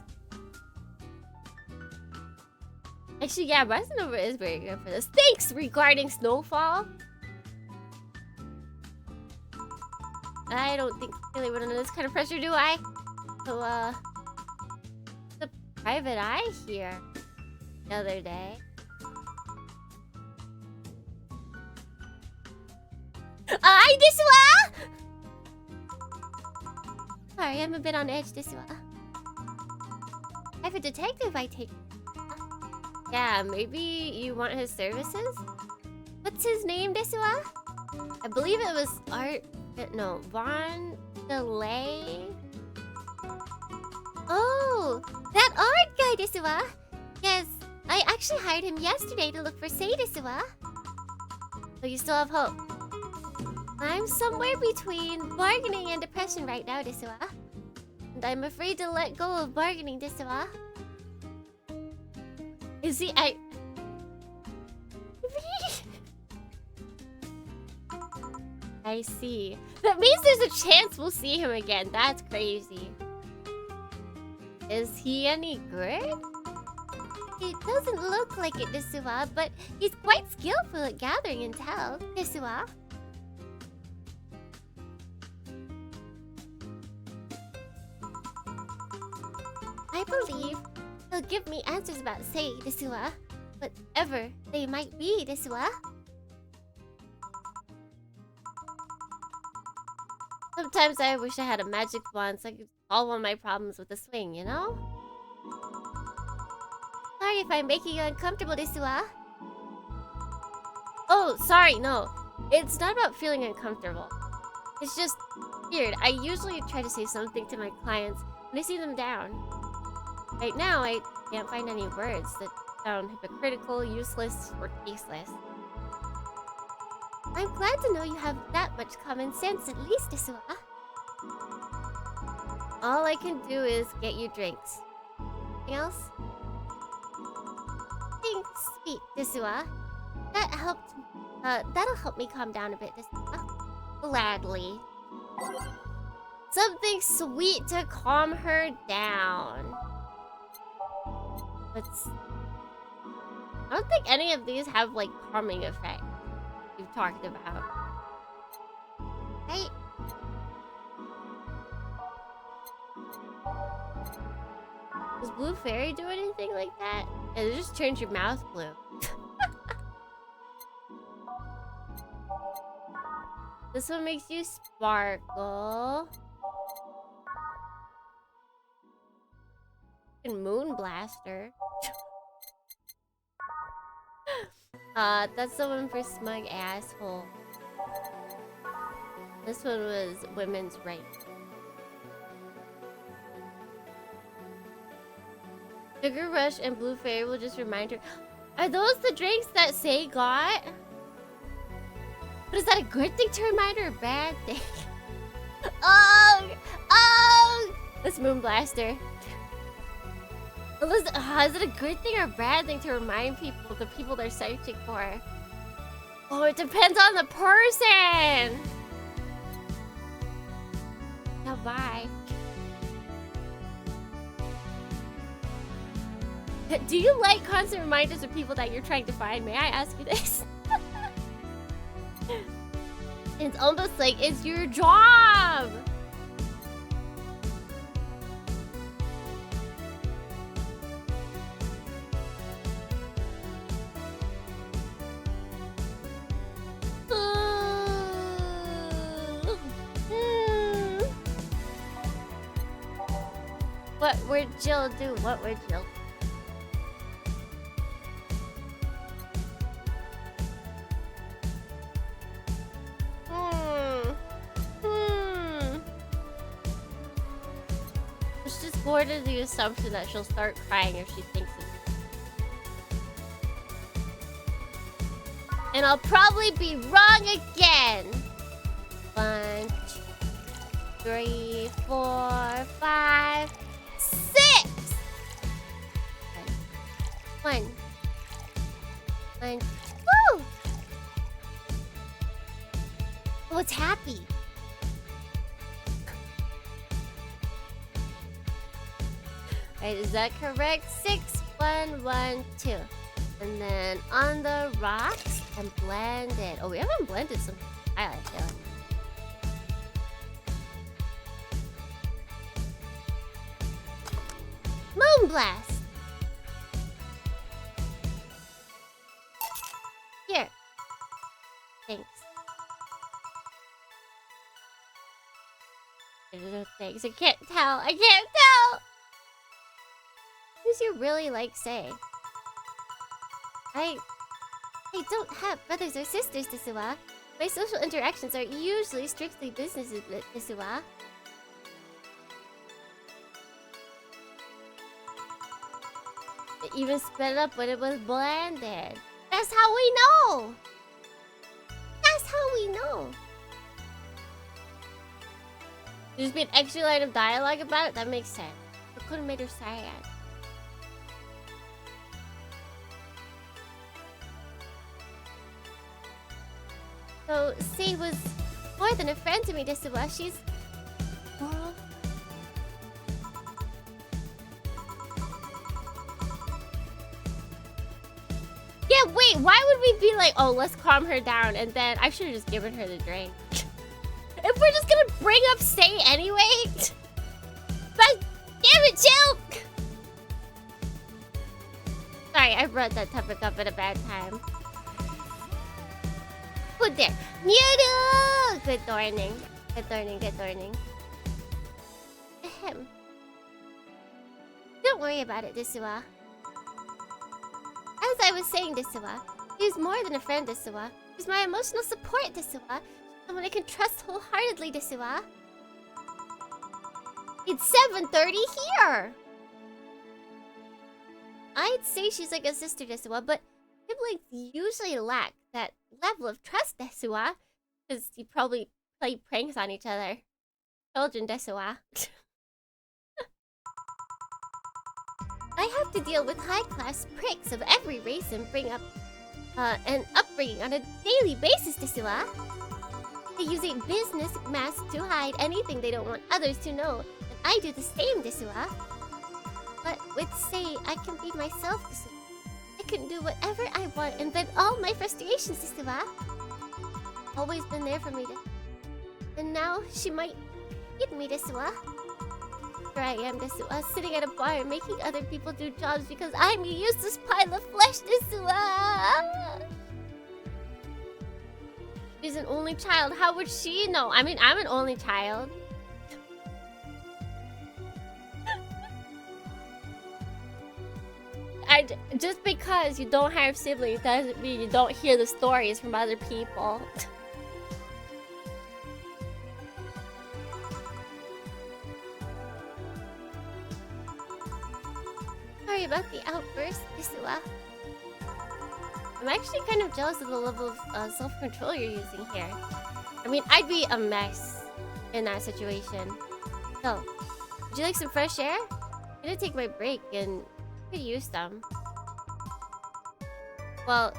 Actually, yeah, Nova is very good for this. Thanks regarding snowfall. I don't think Haley would under this kind of pressure, do I? So, the private eye here the other day. Ay, desu wa! Sorry, I'm a bit on edge, desu wa. I have a detective I take. Yeah, maybe you want his services? What's his name, desu wa? I believe it was Art... No, Von Delay. Oh, that art guy, desu wa? Yes, I actually hired him yesterday to look for Sei, desu wa. So you still have hope. I'm somewhere between bargaining and depression right now, desu wa. And I'm afraid to let go of bargaining, desu wa. Is he... I see. That means there's a chance we'll see him again. That's crazy. Is he any good? He doesn't look like it, desu wa, but he's quite skillful at gathering intel, desu wa. I believe he'll give me answers about Sei, desu wa. Whatever they might be, desu wa. Sometimes I wish I had a magic wand so I could solve all my problems with a swing, you know? Sorry if I'm making you uncomfortable, desu wa. Oh, sorry, no. It's not about feeling uncomfortable. It's just weird. I usually try to say something to my clients when I see them down. Right now, I can't find any words that sound hypocritical, useless, or tasteless. I'm glad to know you have that much common sense, at least, desu wa. All I can do is get you drinks. Anything else? Thanks, sweet, desu wa. That'll help me calm down a bit, desu wa. Gladly. Something sweet to calm her down. I don't think any of these have, like, calming effect. We've talked about. Right? Does Blue Fairy do anything like that? Yeah, it just turns your mouth blue. This one makes you sparkle. And Moon Blaster. That's the one for smug asshole. This one was women's rights. Sugar Rush and Blue Fairy will just remind her. Are those the drinks that Say got? But is that a good thing to remind her or a bad thing? Oh! Oh! That's Moonblaster. Is it a good thing or a bad thing to remind people of the people they're searching for? Oh, it depends on the person! Now, bye. Do you like constant reminders of people that you're trying to find? May I ask you this? It's almost like it's your job! What would Jill do? What would Jill do? Let's just go to the assumption that she'll start crying if she thinks of it. And I'll probably be wrong again. 1, 2, 3, 4, 5, 6. 1. Woo! Oh, it's happy. Right, is that correct? 6, 1, 1, 2. And then on the rocks and blended. Oh, we haven't blended some highlight yet. Moonblast. Here. Thanks. Thanks. I can't tell. I can't tell. Who's you really like say? I don't have brothers or sisters, Desuwa. My social interactions are usually strictly business, Desuwa. It even sped up when it was blended. That's how we know! That's how we know! There's been an extra line of dialogue about it? That makes sense. It could have made her sad. So, Sei was more than a friend to me, Desuwa. She's... Well... Yeah, wait, why would we be like, oh, let's calm her down, and then I should have just given her the drink. If we're just gonna bring up Sei anyway... But, damn it, chill! Sorry, I brought that topic up at a bad time. Put there. Mewtwo! Good Dohrnii. Good Dohrnii, good Dohrnii. Ahem. Don't worry about it, Desuwa. As I was saying, Desuwa, he's more than a friend, Desuwa. He's my emotional support, Desuwa. Someone I can trust wholeheartedly, Desuwa. It's 7:30 here! I'd say she's like a sister, Desuwa, but siblings usually lack that level of trust, Desuwa. Because you probably play pranks on each other. Children, Desuwa. I have to deal with high-class pricks of every race and bring up an upbringing on a daily basis, Desuwa. They use a business mask to hide anything they don't want others to know. And I do the same, Desuwa. But with Sei, I can be myself, Desuwa. I can do whatever I want and vent all my frustrations, Desuwa. Always been there for me, and now she might hit me, Desuwa. Here I am, Desuwa, sitting at a bar making other people do jobs because I'm a useless pile of flesh, Desuwa. She's an only child. How would she know? I mean, I'm an only child. Just because you don't have siblings doesn't mean you don't hear the stories from other people. about the outburst, Isua. I'm actually kind of jealous of the level of self-control you're using here. I mean, I'd be a mess in that situation. So, would you like some fresh air? I'm gonna take my break and could use some. Well,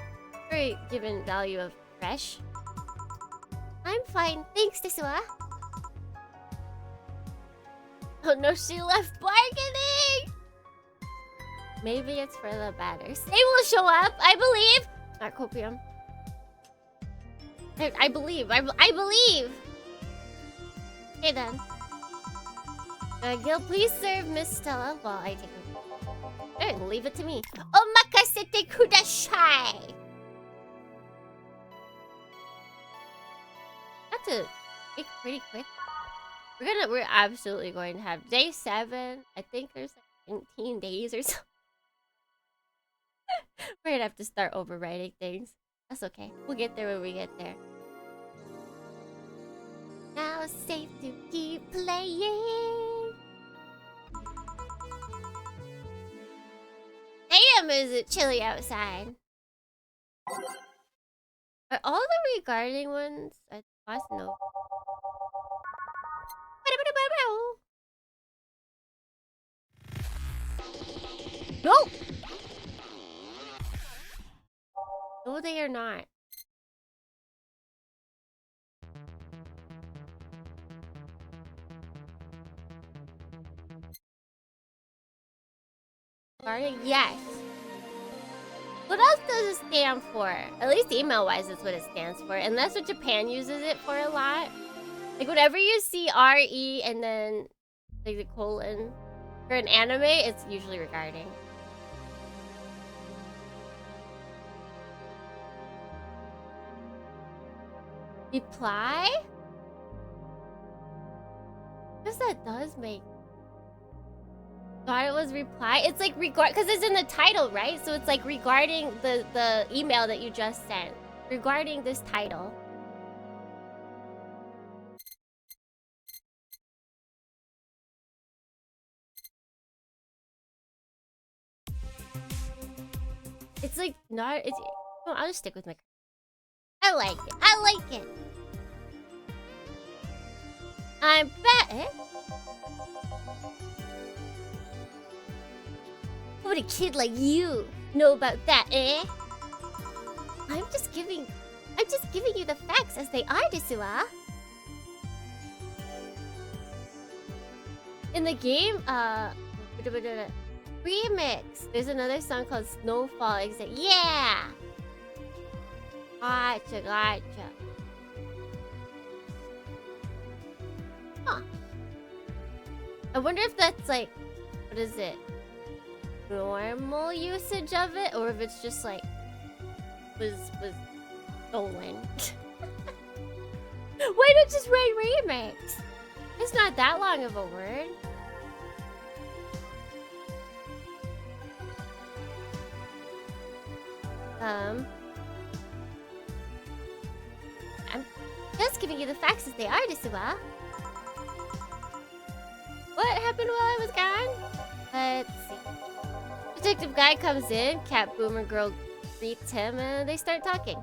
very given value of fresh. I'm fine, thanks, Isua. Oh no, she left bargaining! Maybe it's for the better. They will show up, I believe! Not copium. I believe, I believe! Okay then. Gil, please serve Miss Stella while I take a... Hey, leave it to me. Omakasete kudashai! Have to make pretty quick. We're absolutely going to have day 7. I think there's like 19 days or so. We're gonna have to start overwriting things. That's okay. We'll get there when we get there. Now it's safe to keep playing. Damn, is it chilly outside? Are all the regarding ones? I must know. No! No, they are not. Regarding, yes. What else does it stand for? At least email-wise, that's what it stands for. And that's what Japan uses it for a lot. Like, whenever you see RE and then, like, the colon for an anime, it's usually regarding. Reply? Because that does make... Thought it was reply? It's like regard... Because it's in the title, right? So it's like regarding the email that you just sent. Regarding this title. It's like not... It's... No, I'll just stick with my... I like it. I like it. I bet. What would a kid like you know about that, eh? I'm just giving you the facts as they are, Desua. In the game, remix. There's another song called Snowfall. It's like, yeah. Gotcha, gotcha. Huh. I wonder if that's like, what is it? Normal usage of it, or if it's just like was stolen. Why not just write remix? It's not that long of a word. I'm just giving you the facts as they are, Desua. What happened while I was gone? Let's see. Detective guy comes in, cat boomer girl greets him, and they start talking.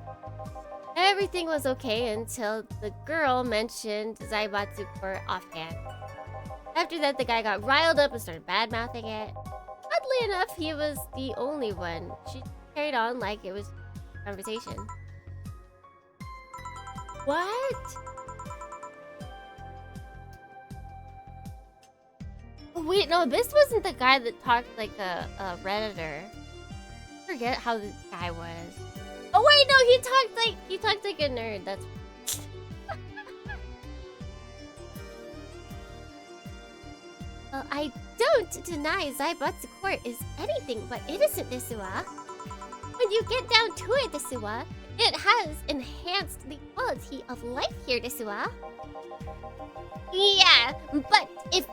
Everything was okay until the girl mentioned Zaibatsu for offhand. After that, the guy got riled up and started bad-mouthing it. Oddly enough, he was the only one. She carried on like it was a conversation. What? Wait, no, this wasn't the guy that talked like a Redditor. I forget how this guy was. Oh wait, no, he talked like a nerd. That's well, I don't deny Zaibatsu Court is anything but innocent, Desua. When you get down to it, Desua, it has enhanced the quality of life here, Desua. Yeah, but if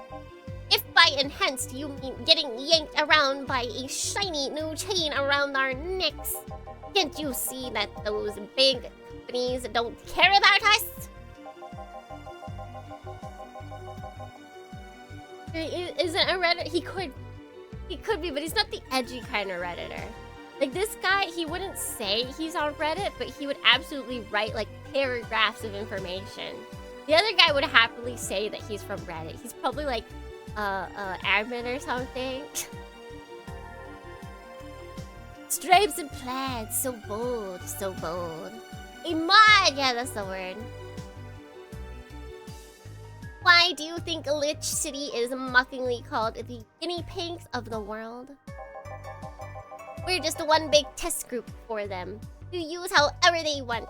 by enhanced you mean getting yanked around by a shiny new chain around our necks, can't you see that those big companies don't care about us? Isn't a Redditor? He could be, but he's not the edgy kind of Redditor. Like, this guy, he wouldn't say he's on Reddit, but he would absolutely write, like, paragraphs of information. The other guy would happily say that he's from Reddit. He's probably, like, admin or something. Stripes and plaids, so bold, so bold. Imad, yeah, that's the word. Why do you think Lich City is mockingly called the guinea pigs of the world? We're just one big test group for them, to use however they want.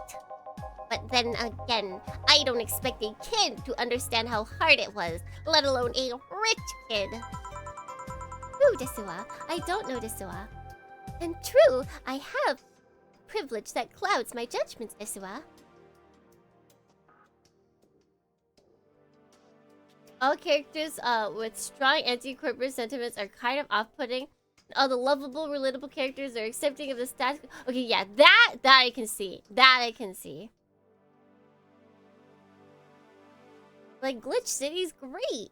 But then again, I don't expect a kid to understand how hard it was, let alone a rich kid. True, Desua. I don't know Desua. And true, I have privilege that clouds my judgments, Desua. All characters with strong anti-corporate sentiments are kind of off-putting. All the lovable, relatable characters are accepting of the stats. Okay, yeah, that I can see. That I can see. Like, Glitch City's great.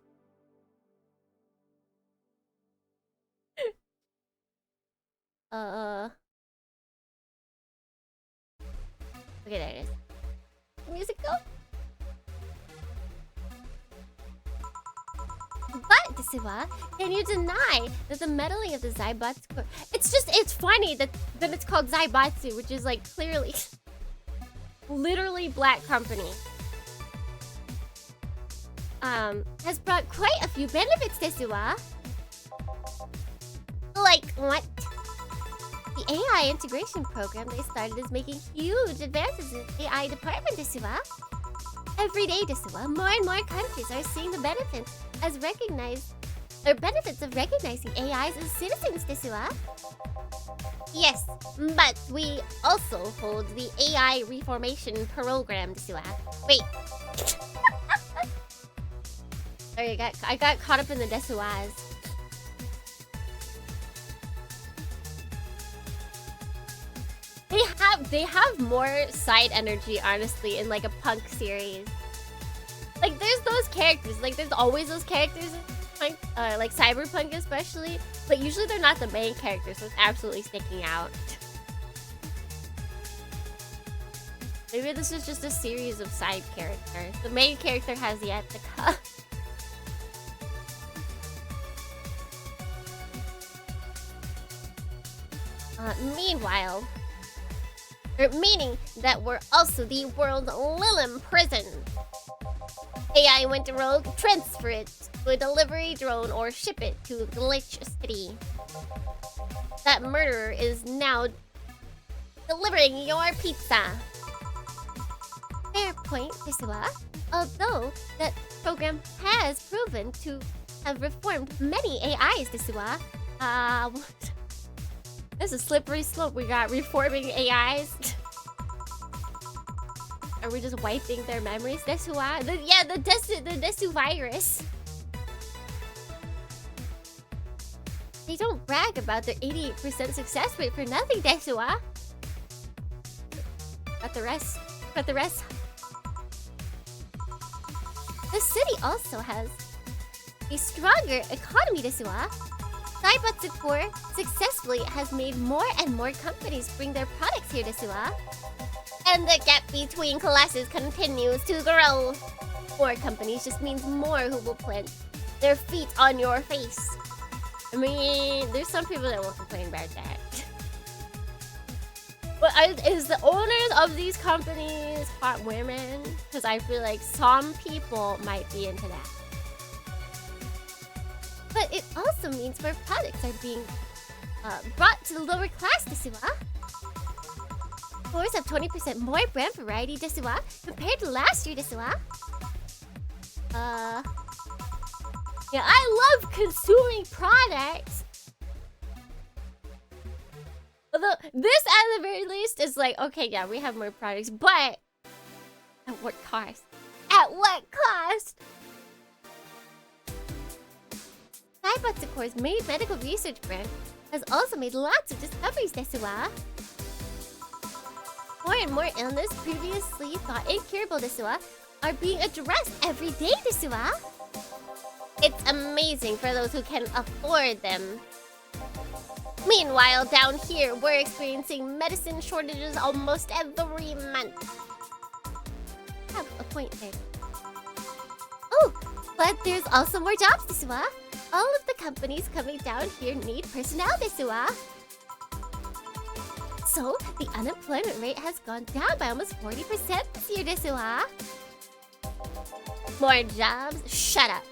Okay, there it is. The music go? But, Desua, can you deny that the meddling of the Zaibatsu... It's funny that it's called Zaibatsu, which is, like, clearly... literally black company. Has brought quite a few benefits, Desua. Like, what? The AI integration program they started is making huge advances in the AI department, Desua. Every day, Desua, more and more countries are seeing the benefits of recognizing AIs as citizens, Desua. Yes, but we also hold the AI reformation program, Desua. Wait. Sorry, I got caught up in the Desuas. They have more side energy, honestly, in like a punk series. Like, there's those characters. Like, there's always those characters in punk, like Cyberpunk especially. But usually they're not the main characters, so it's absolutely sticking out. Maybe this is just a series of side characters. The main character has yet to come. Meanwhile, meaning that we're also the world's Lilim prison. AI went rogue, transfer it to a delivery drone or ship it to Glitch City. That murderer is now delivering your pizza. Fair point, Desua. Although that program has proven to have reformed many AIs, Desua. What? This is a slippery slope. We got reforming AIs. Are we just wiping their memories? Desua? The Desu virus. They don't brag about their 88% success rate for nothing, Desua. But the rest. The city also has a stronger economy, Desua. Zaibatsu Core successfully has made more and more companies bring their products here, Desua. And the gap between classes continues to grow. More companies just means more who will plant their feet on your face. I mean, there's some people that won't complain about that. But is the owners of these companies hot women? Because I feel like some people might be into that. But it also means more products are being brought to the lower class, Desua. Stores have 20% more brand variety, Desua, compared to last year, Desua. Yeah, I love consuming products. Although, this at the very least is like, okay, yeah, we have more products, but at what cost? At what cost? Zaibatsu Core's main medical research brand has also made lots of discoveries, Desua. More and more illness previously thought incurable, Desua, are being addressed every day, Desua. It's amazing for those who can afford them. Meanwhile, down here, we're experiencing medicine shortages almost every month. Have a point there. Oh, but there's also more jobs, desu wa. All of the companies coming down here need personnel, desu wa. So, the unemployment rate has gone down by almost 40% this year, desu wa. More jobs? Shut up.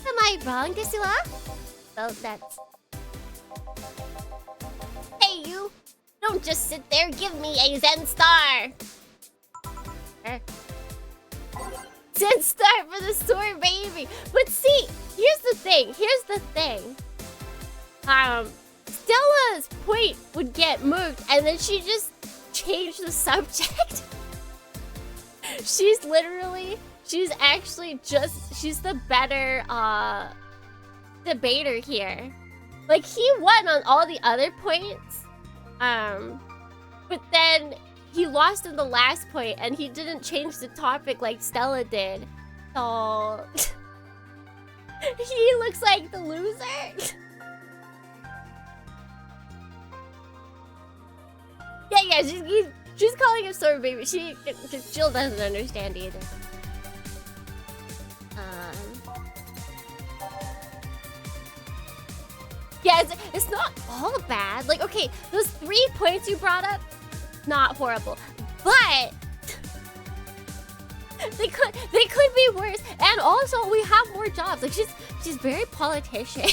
Am I wrong, desu wa? Well, that's... Hey, you! Don't just sit there, give me a Zen star! Zen star for the store, baby! But see, here's the thing, Stella's point would get moved, and then she just changed the subject. She's the better, debater here. Like, he won on all the other points, but then he lost in the last point, and he didn't change the topic like Stella did. So... he looks like the loser. Yeah, she's calling him Sword Baby. She Jill doesn't understand either. Yeah, it's not all bad. Like, okay, those 3 points you brought up, not horrible, but they could be worse. And also, we have more jobs. Like, she's very politician.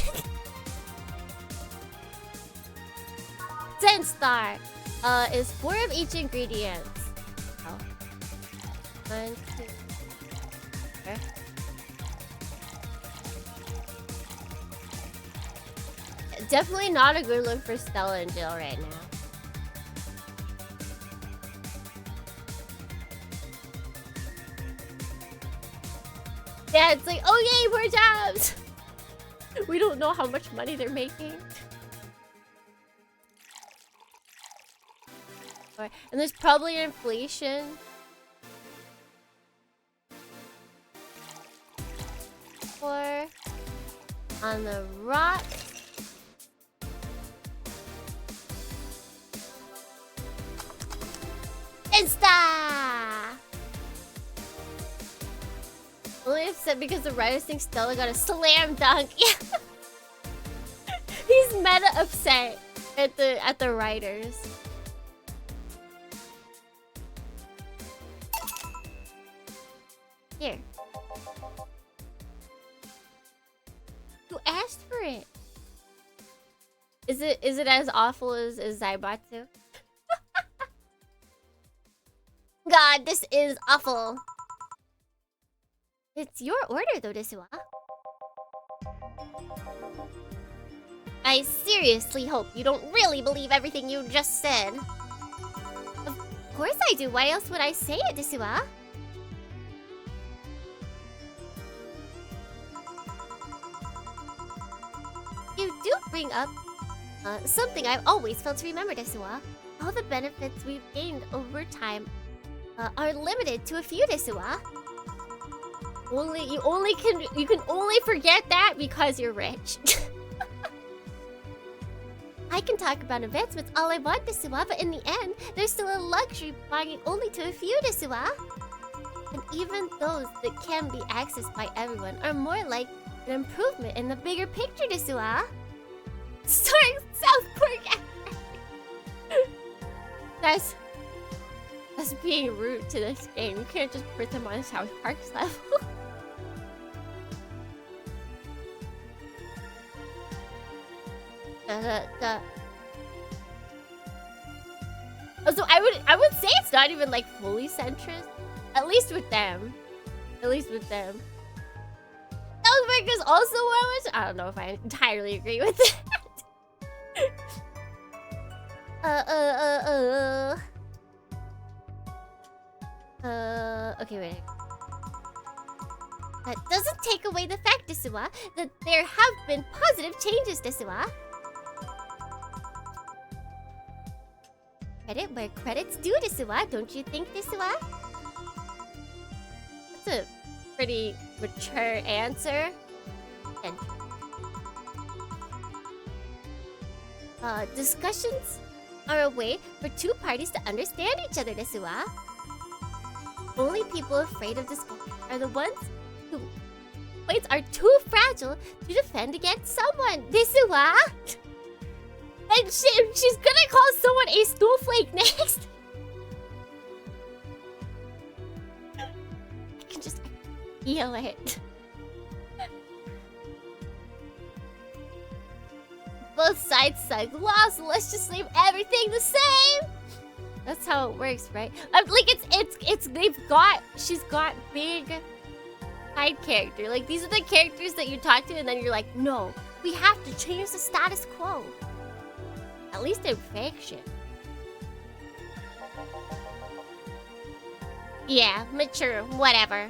Zen Star is 4 of each ingredient. Oh. 1, 2. Okay. Definitely not a good look for Stella and Jill right now. Yeah, it's like, oh yay, more jobs! We don't know how much money they're making. And there's probably inflation. Or on the rock. Insta! Only upset because the writers think Stella got a slam dunk. Yeah. He's meta upset at the writers. Here. You asked for it. Is it as awful as Zaibatsu? God, this is awful. It's your order though, desu wa. I seriously hope you don't really believe everything you just said. Of course I do. Why else would I say it, desu wa? You do bring up something I've always felt to remember, desu wa. All the benefits we've gained over time are limited to a few, desu wa. You can only forget that because you're rich. I can talk about advancements all I want, desu wa, but in the end, there's still a luxury belonging only to a few, desu wa. And even those that can be accessed by everyone are more like an improvement in the bigger picture, desu wa. Starring South Park. That's being rude to this game. You can't just put them on South Park's level. So I would say it's not even like fully centrist. At least with them. South Park is also one. I don't know if I entirely agree with that. Okay, wait. That doesn't take away the fact, desu wa, that there have been positive changes, desu wa. Credit where credit's due, desu wa, don't you think, desu wa? That's a pretty mature answer. And discussions are a way for two parties to understand each other, desu wa. Only people afraid of discussion are the ones who points are too fragile to defend against someone, desu wa. And she's gonna call someone a snowflake next. I can just feel it. Both sides suck. Lost. Let's just leave everything the same. That's how it works, right? Like she's got big side character. Like these are the characters that you talk to, and then you're like, no, we have to change the status quo. At least in fiction. Yeah, mature, whatever.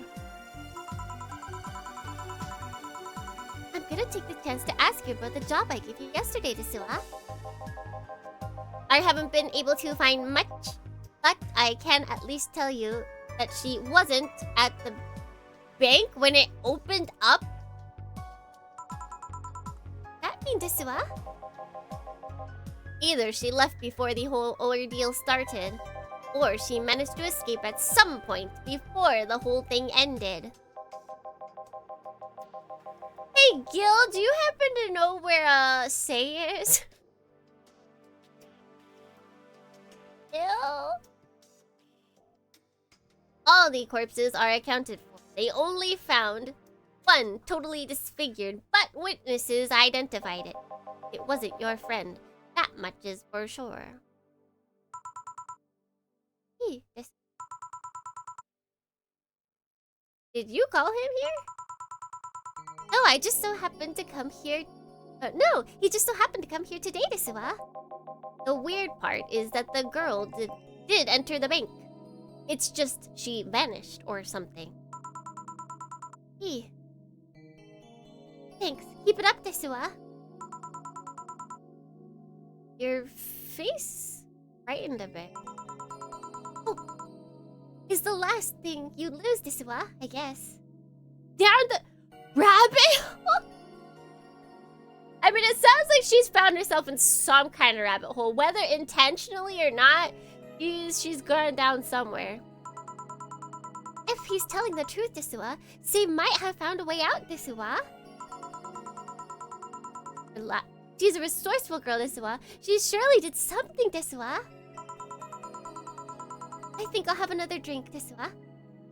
I'm gonna take the chance to ask you about the job I gave you yesterday, desu wa. I haven't been able to find much, but I can at least tell you that she wasn't at the bank when it opened up. That mean, desu wa? Either she left before the whole ordeal started, or she managed to escape at some point before the whole thing ended. Hey Gil, do you happen to know where Sei is? Gil? All the corpses are accounted for. They only found one totally disfigured, but witnesses identified it. It wasn't your friend. That much is for sure. Hey, did you call him here? No, I just so happened to come here. No, he just so happened to come here today, desu wa. The weird part is that the girl did enter the bank. It's just she vanished or something. Hey. Thanks. Keep it up, desu wa. Your face frightened a bit. Oh, is the last thing you lose, desu wa, I guess. Down the rabbit hole? I mean, it sounds like she's found herself in some kind of rabbit hole. Whether intentionally or not, she's gone down somewhere. If he's telling the truth, desu wa, Sei might have found a way out, desu wa. She's a resourceful girl, desu wa. She surely did something, desu wa. I think I'll have another drink, desu wa.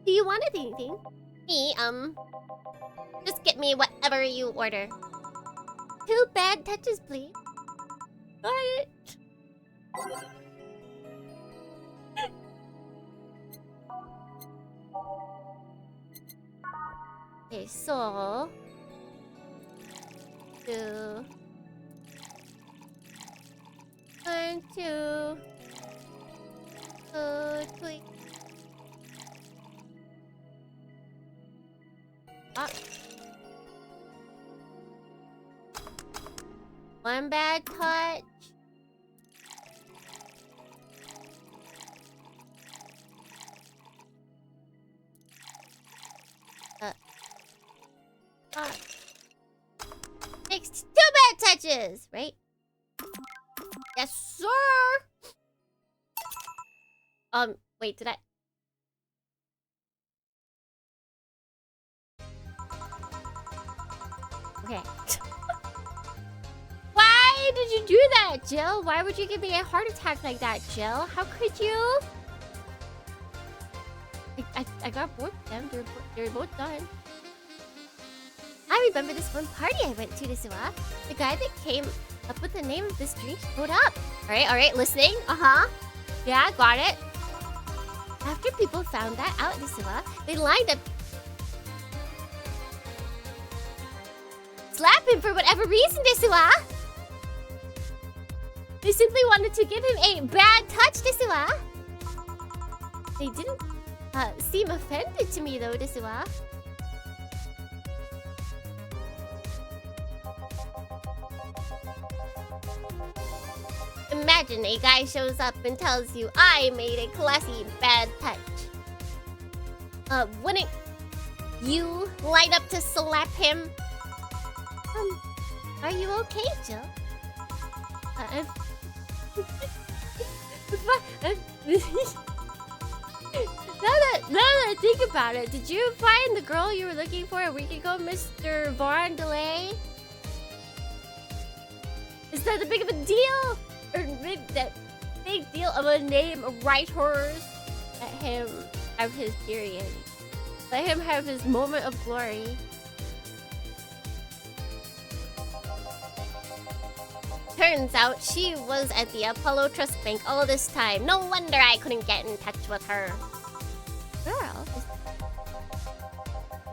Do you want anything? Me, just get me whatever you order. 2 bad touches, please. Got it. Okay, so 2. 1, 2. 3. Ah. 1 bad touch. Next, 2 bad touches, right? Yes, sir. Wait, did I? Okay. Why did you do that, Jill? Why would you give me a heart attack like that, Jill? How could you? I got both of them. They're both done. I remember this one party I went to, desu wa. The guy that came up with the name of this drink showed up. Alright, listening. Yeah, got it. After people found that out, desu wa, they lined up. Slap him for whatever reason, desu wa. They simply wanted to give him a bad touch, desu wa. They didn't seem offended to me though, desu wa. Imagine a guy shows up and tells you, I made a classy bad touch. Wouldn't you line up to slap him? Are you okay, Jill? I'm... now that I think about it, did you find the girl you were looking for a week ago, Mr. Dohrnii? Is that the big of a deal? Or that big deal of a name of writers? Let him have his period. Let him have his moment of glory. Turns out she was at the Apollo Trust Bank all this time. No wonder I couldn't get in touch with her. Girl.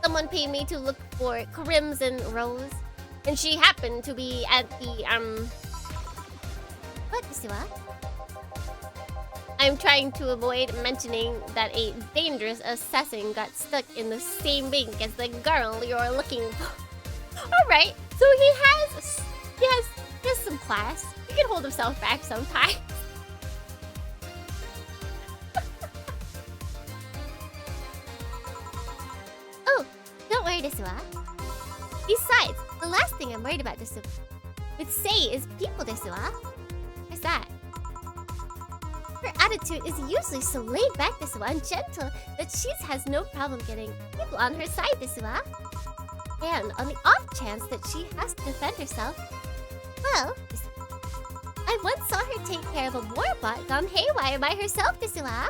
Someone paid me to look for Crimson Rose. And she happened to be at the, What, Siwa? I'm trying to avoid mentioning that a dangerous assassin got stuck in the same bank as the girl you're looking for. Alright, so he has some class. He can hold himself back sometimes. Oh, don't worry, Desuwa. Besides, the last thing I'm worried about Desuwa would say is people, Desuwa. What's that? Her attitude is usually so laid back, Desuwa, and gentle that she has no problem getting people on her side, Desuwa. And on the off chance that she has to defend herself, well, I once saw her take care of a warbot gone haywire by herself, Desuwa.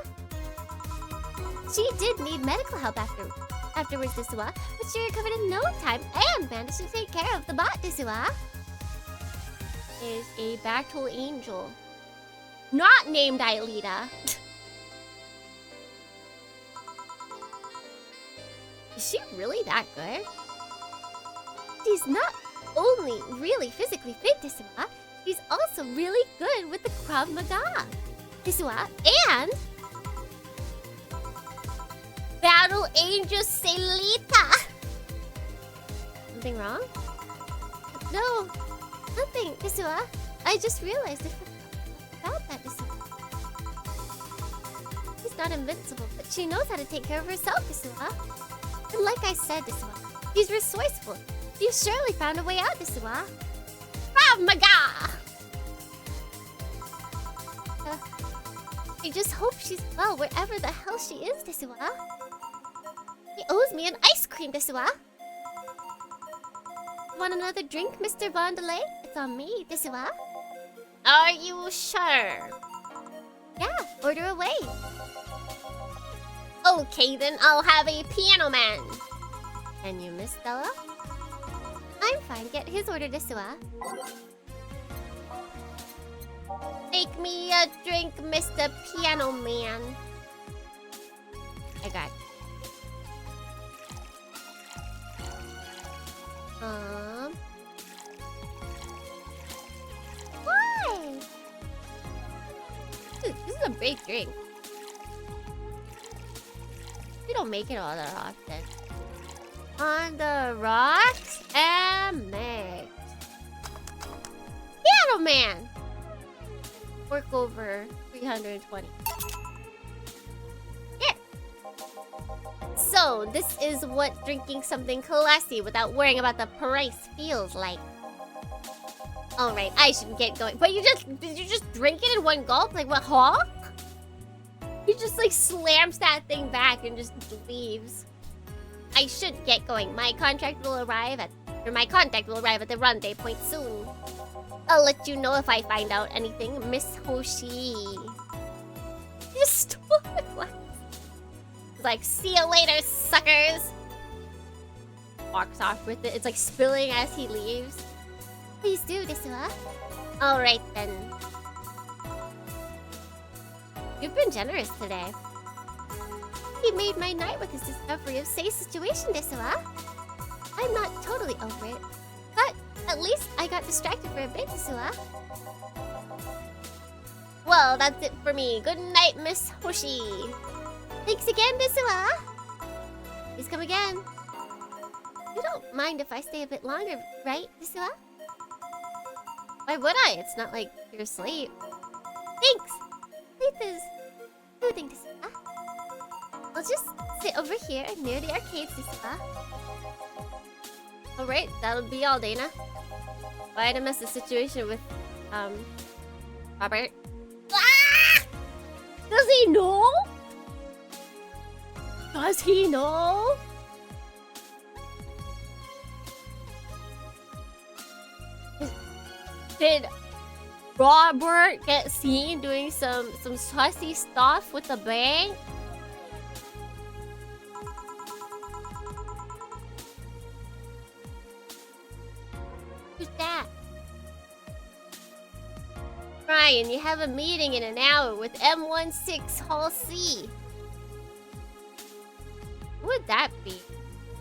She did need medical help afterwards, Desuwa, but she recovered in no time and managed to take care of the bot, Desuwa. Is a battle angel. Not named Aelita. Is she really that good? She's not only really physically fit, Desuwa, she's also really good with the Krav Maga. Desuwa, and Battle Angel Celita. Something wrong? No, nothing, Desuwa. I just realized about that, Desuwa. She's not invincible, but she knows how to take care of herself, Desuwa. And like I said, Desuwa, she's resourceful. You surely found a way out, Desuwa. Krav Maga! I just hope she's well wherever the hell she is, Desuwa. He owes me an ice cream, Desuwa. Want another drink, Mr. Dohrnii? It's on me, Desuwa. Are you sure? Yeah, order away. Okay, then I'll have a piano man. And you, Miss Stella? I'm fine. Get his order, Desuwa. Make me a drink, Mr. Piano Man. I got it. Why? Dude, this is a big drink. We don't make it all that often. On the rocks and mix. Piano Man! Work over 320. Here! So, this is what drinking something classy without worrying about the price feels like. Alright, I should get going. But did you just drink it in one gulp? Like, what, huh? He just, like, slams that thing back and just leaves. I should get going. My contact will arrive at the rendezvous point soon. I'll let you know if I find out anything, Miss Hoshi. You stole it. What? It's like, see you later, suckers. Walks off with it. It's like spilling as he leaves. Please do, Desuwa. Alright then. You've been generous today. He made my night with his discovery of Sei's situation, Desuwa. I'm not totally over it, but at least I got distracted for a bit, Desuwa. Well, that's it for me. Good night, Miss Hoshi. Thanks again, Desuwa. Please come again. You don't mind if I stay a bit longer, right, Desuwa? Why would I? It's not like you're asleep. Thanks. Sleep is soothing, Desuwa. I'll just sit over here near the arcades, Desuwa. Alright, that'll be all, Dana. Why'd I mess the situation with Robert. Ah! Does he know? Does he know? Did Robert get seen doing some saucy stuff with the bank? Who's that? Ryan, you have a meeting in an hour with M16 Hall C. Who would that be?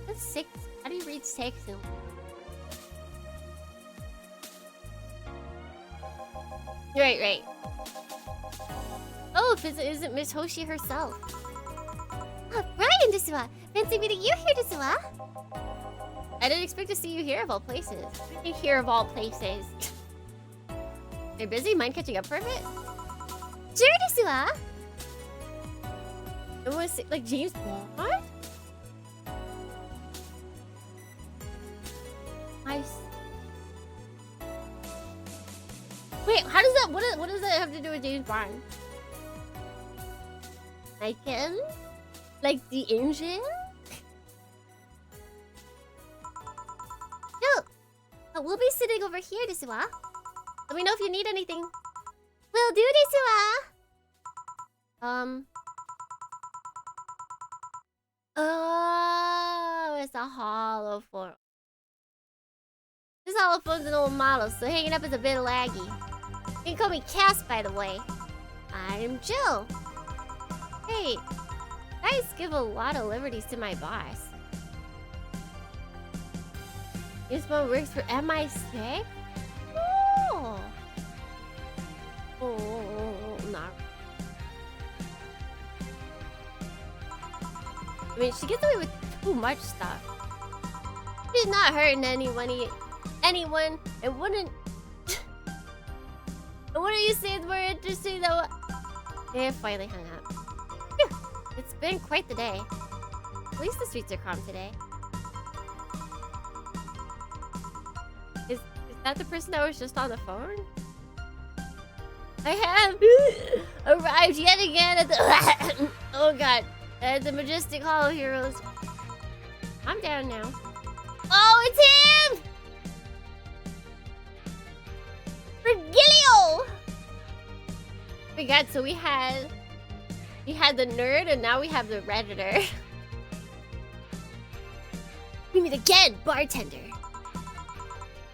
What's 6? How do you read 6? Right. Oh, if it isn't Miss Hoshi herself. Oh, Ryan desu wa. Fancy meeting you here desu wa. I didn't expect to see you here of all places. You here of all places. You're busy? Mind catching up for a bit? Sure desu wa. I want to say, like, James Bond? Wait, how does that? What does that have to do with James Bond? Michael, like the engine? No, we'll be sitting over here, desu wa. Let me know if you need anything. Will do, desu wa. Oh, it's a hollow phone. This hollow phone's an old model, so hanging up is a bit laggy. You can call me Cass, by the way. I'm Jill. Hey, guys give a lot of liberties to my boss. This one works for MI6? Oh. Oh, not. I mean, she gets away with too much stuff. She's not hurting anyone. It wouldn't. What do you say is more interesting though? They finally hung up. Phew. It's been quite the day. At least the streets are calm today. Is that the person that was just on the phone? I have arrived yet again at the oh god, at the Majestic Hollow Heroes. I'm down now. Oh, it's him! Virgilio! We got, so we had the nerd and now we have the redditor. We meet again, bartender.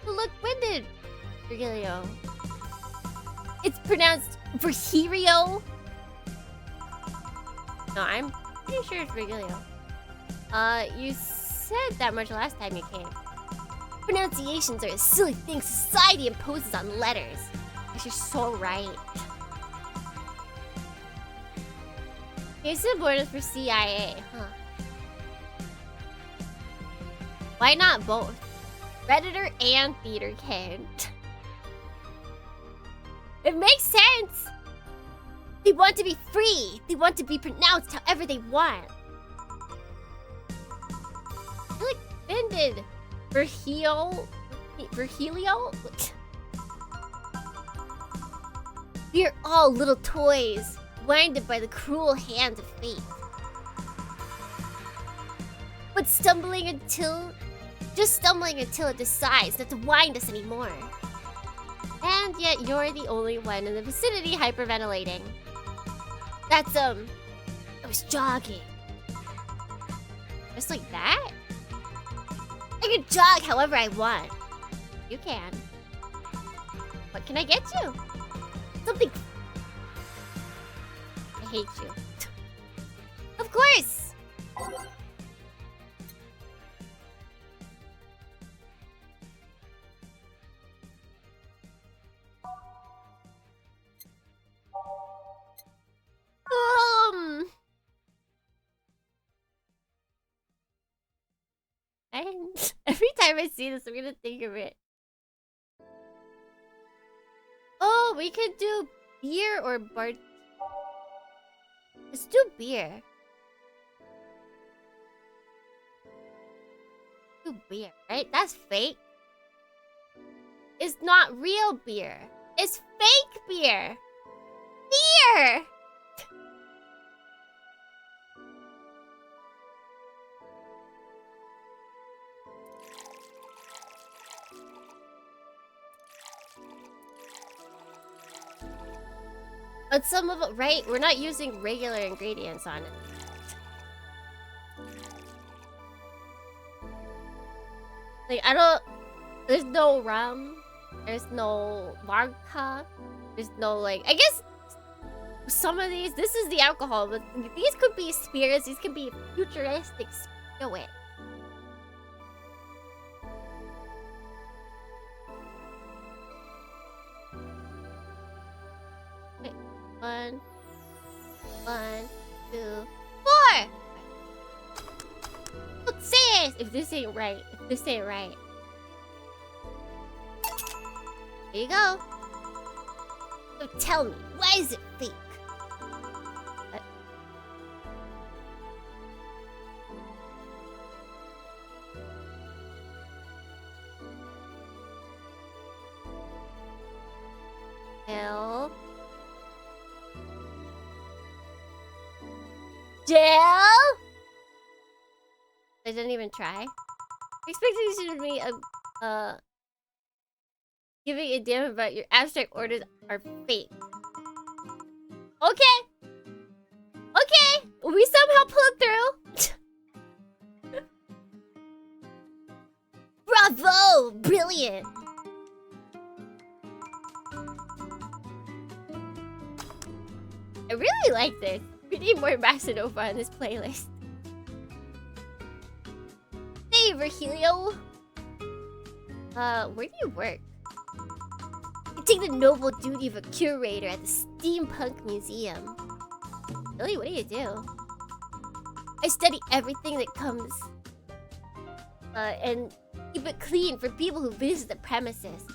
Look, when did Virgilio? It's pronounced Virgilio. No, I'm pretty sure it's Virgilio. You said that much last time you came. Pronunciations are a silly thing society imposes on letters. You're so right. You said born us for CIA, huh? Why not both? Redditor and theater kid. It makes sense! They want to be free! They want to be pronounced however they want. I feel like offended. Virgilio? We are all little toys, winded by the cruel hands of fate. But stumbling until it decides not to wind us anymore. And yet you're the only one in the vicinity hyperventilating. That's, I was jogging. Just like that? I can jog however I want. You can. What can I get you? Something. I hate you. Of course! Every time I see this, I'm gonna think of it. Oh, we could do beer or bar. Let's do beer. Do beer, right? That's fake. It's not real beer. It's fake beer. Beer. But some of it, right? We're not using regular ingredients on it. Like, I don't... There's no rum. There's no vodka. There's no, like... I guess some of these... This is the alcohol, but these could be spirits. These could be futuristic spirit. Okay. 1, 2, 4! Look, serious! If this ain't right. If this ain't right. Here you go. So tell me, why is it fake? What? Gel. Gel? I didn't even try. Expectations of me giving a damn about your abstract orders are fake. Okay. Okay. We somehow pulled through. Bravo! Brilliant. I really like this. We need more Masanova on this playlist. Hey, Virgilio. Where do you work? I take the noble duty of a curator at the Steampunk Museum. Really? What do you do? I study everything that comes and keep it clean for people who visit the premises.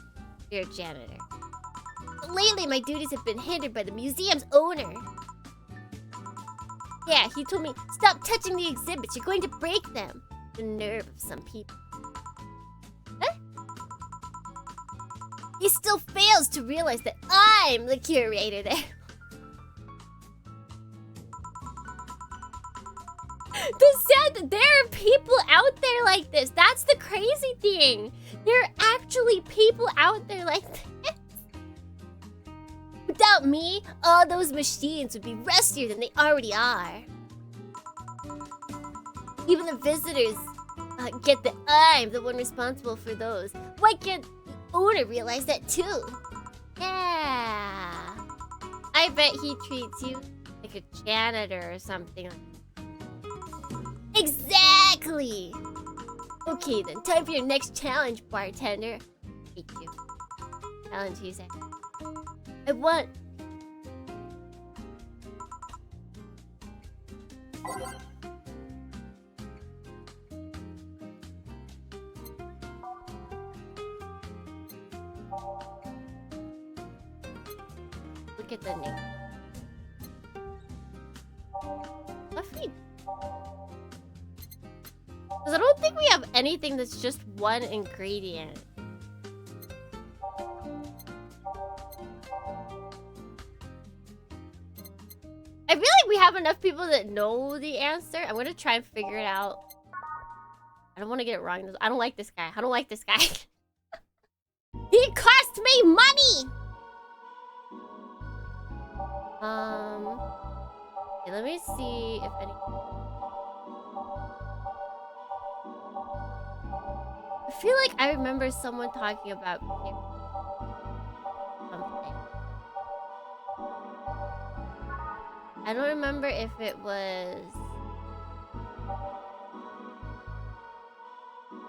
You're a janitor. But lately, my duties have been hindered by the museum's owner. Yeah, he told me, stop touching the exhibits. You're going to break them. The nerve of some people. Huh? He still fails to realize that I'm the curator there. The sad that there are people out there like this. That's the crazy thing. There are actually people out there like this. Without me, all those machines would be rustier than they already are. Even the visitors get that I'm the one responsible for those. Why can't the owner realize that too? Yeah. I bet he treats you like a janitor or something. Exactly! Okay then, time for your next challenge, bartender. Hate you. Challenge, he said. I want... Look at the name. Lovely. Because I don't think we have anything that's just one ingredient. I feel like we have enough people that know the answer. I'm gonna try and figure it out. I don't want to get it wrong. I don't like this guy. I don't like this guy. He cost me money! Okay, let me see if any... I feel like I remember someone talking about something. I don't remember if it was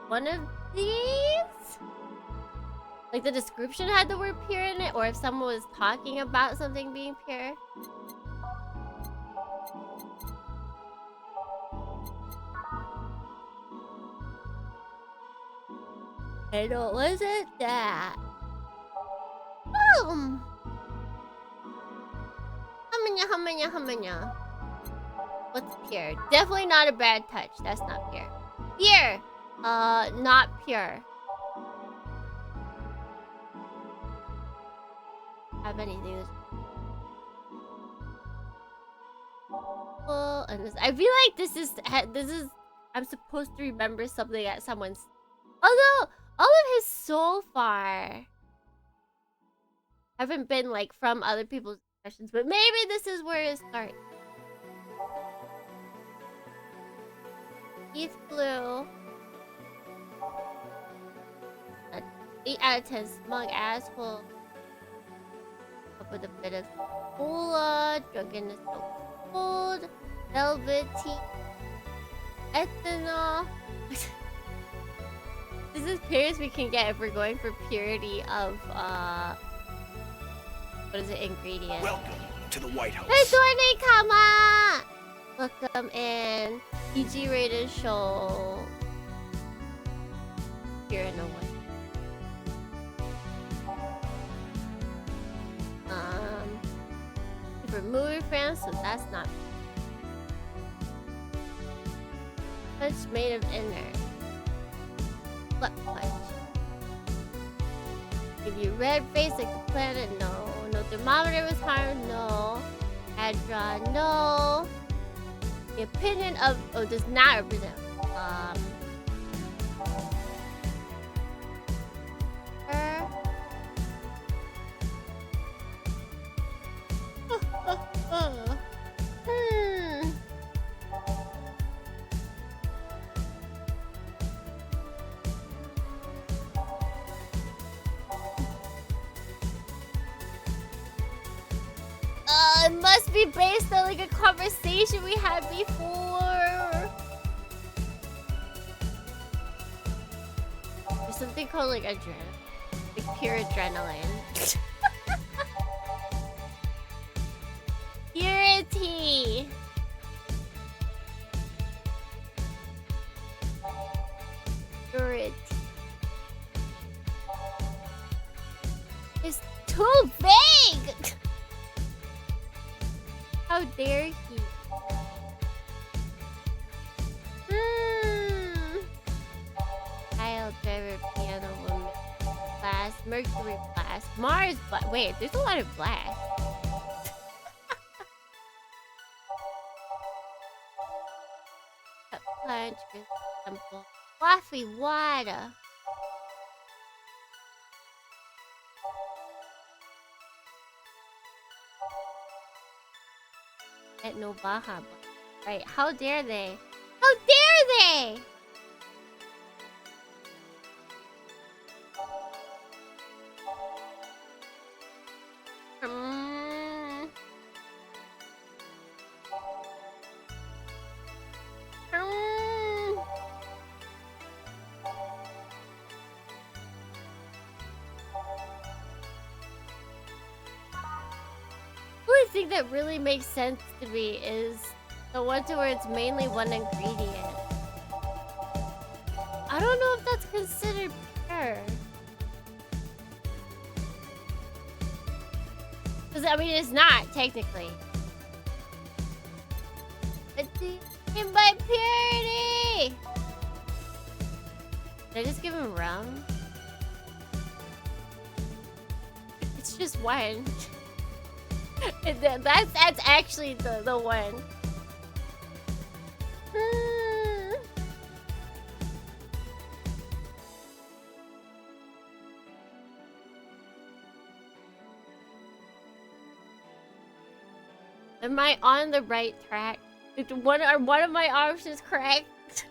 one of these? Like the description had the word pure in it, or if someone was talking about something being pure. I know, wasn't that? Hamanya. What's pure? Definitely not a bad touch. That's not pure. Pure! Not pure. have anything that's well, and this, I feel like this is I'm supposed to remember something at someone's. Although all of his so far haven't been like from other people's questions, but maybe this is where it starts. Heath Blue. 8 out of 10 smug asshole. Up with a bit of cola, drunkenness so cold, velvety, ethanol. This is purest we can get if we're going for purity of what is it, ingredient? Welcome to the White House. Hey, Dohrnii, kama! Welcome in. PG rated show. Here in a way. For movie fans, so that's not. Punch made of inner. Butt punch. Give you red face like the planet, no. No thermometer was harmed, no. Hadron, no. The opinion of does not represent. Her. It must be based on like a conversation we had before. There's something called like adrenaline, like pure adrenaline. Purity. Purity. It's too vague. How dare he? Kyle driver, piano woman, blast, Mercury blast, Mars blast. Wait, there's a lot of blast. Cup punch, temple, coffee, water. At no Baja. Right, how dare they? How dare they? That really makes sense to me is the one to where it's mainly one ingredient. I don't know if that's considered pure. Because I mean it's not technically. But in by purity. Did I just give him rum? It's just one. That's actually the one. Am I on the right track? Are one of my options correct?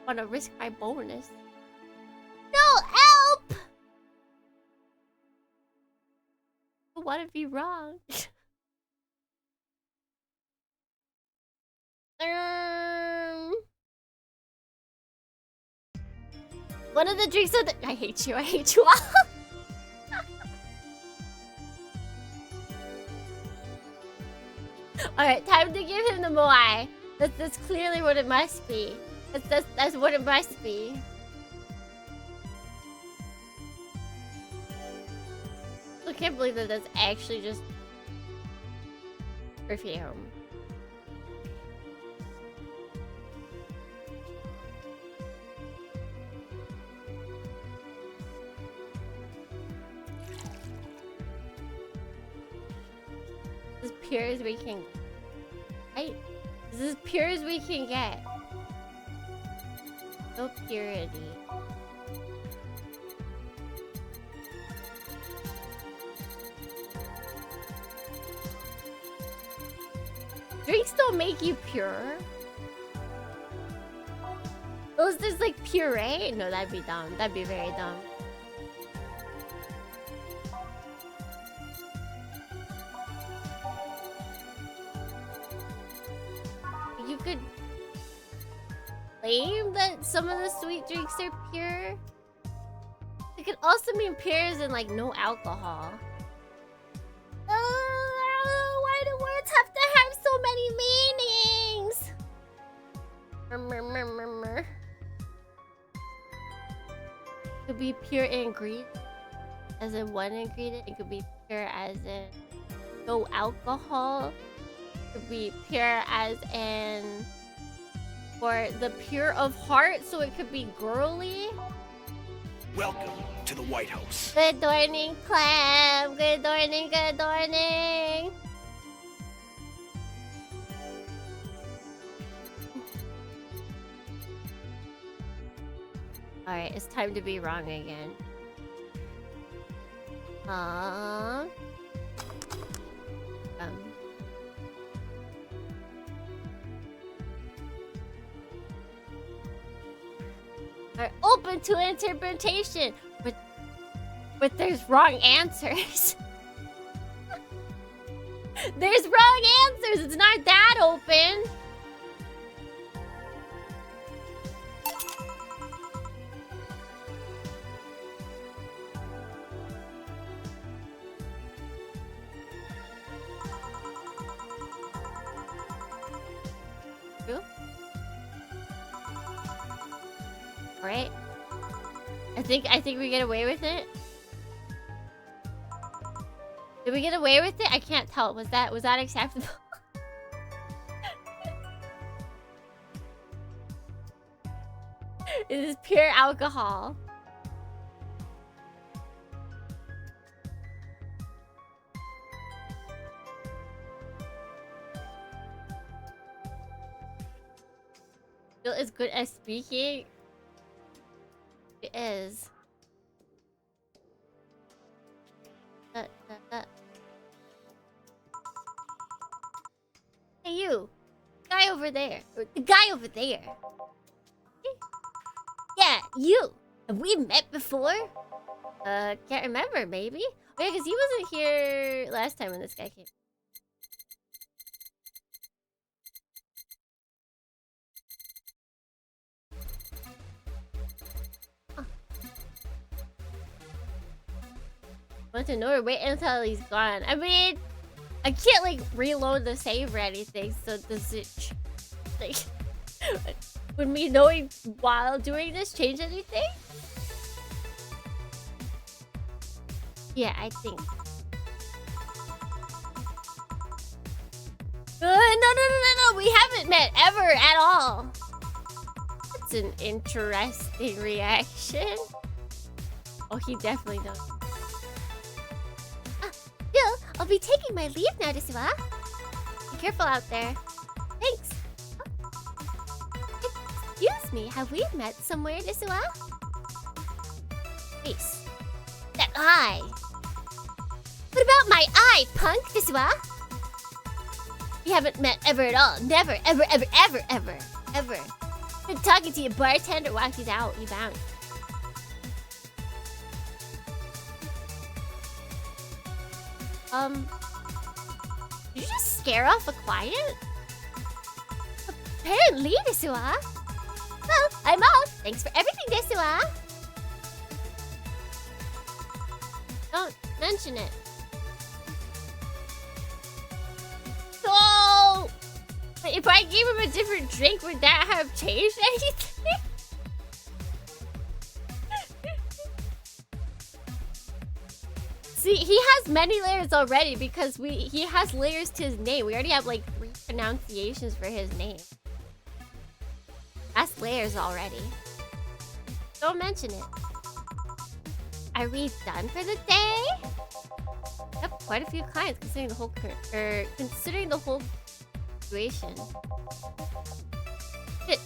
Wanna risk my bonus? No help! I wanna be wrong. One of the drinks of the— I hate you all. Alright, time to give him the moai. That's clearly what it must be. That's what it must be. I can't believe that that's actually just perfume. As pure as we can. Right? This is as pure as we can get. No purity. Drinks don't make you pure. Those just like puree? No, that'd be dumb. That'd be very dumb. You could claim that some of the sweet drinks are pure. It could also mean pure as in like no alcohol. Why do words have to have so many meanings? It could be pure ingredient, as in one ingredient. It could be pure as in no alcohol. It could be pure as in for the pure of heart, so it could be girly. Welcome to the White House. Good morning, Clam. Good morning, good morning. Alright, it's time to be wrong again. Are open to interpretation, but there's wrong answers. There's wrong answers. It's not that open. True? All right. I think we get away with it. Did we get away with it? I can't tell. Was that acceptable? It is pure alcohol. Still as good as speaking. It is. Hey you! Guy over there. Or the guy over there. Yeah, you! Have we met before? Can't remember, maybe? Oh yeah, because he wasn't here last time when this guy came. Want to know or wait until he's gone? I mean, I can't like reload the save or anything, so does it like would me knowing while doing this change anything? Yeah, I think. No, we haven't met ever at all. That's an interesting reaction. Oh, he definitely does. I'll be taking my leave now, Desuwa. Be careful out there. Thanks. Oh. Excuse me, have we met somewhere, Desuwa? Face. That eye. What about my eye, punk, Desuwa? We haven't met ever at all. Never, ever. I'm talking to you, bartender. Wow, he's out. He bounced. Did you just scare off a client? Apparently, Desuwa. Well, I'm off. Thanks for everything, Desuwa. Don't mention it. So, if I gave him a different drink, would that have changed anything? See, he has many layers already because he has layers to his name. We already have like 3 pronunciations for his name. That's layers already. Don't mention it. Are we done for the day? Yep, quite a few clients considering the whole situation. Shit,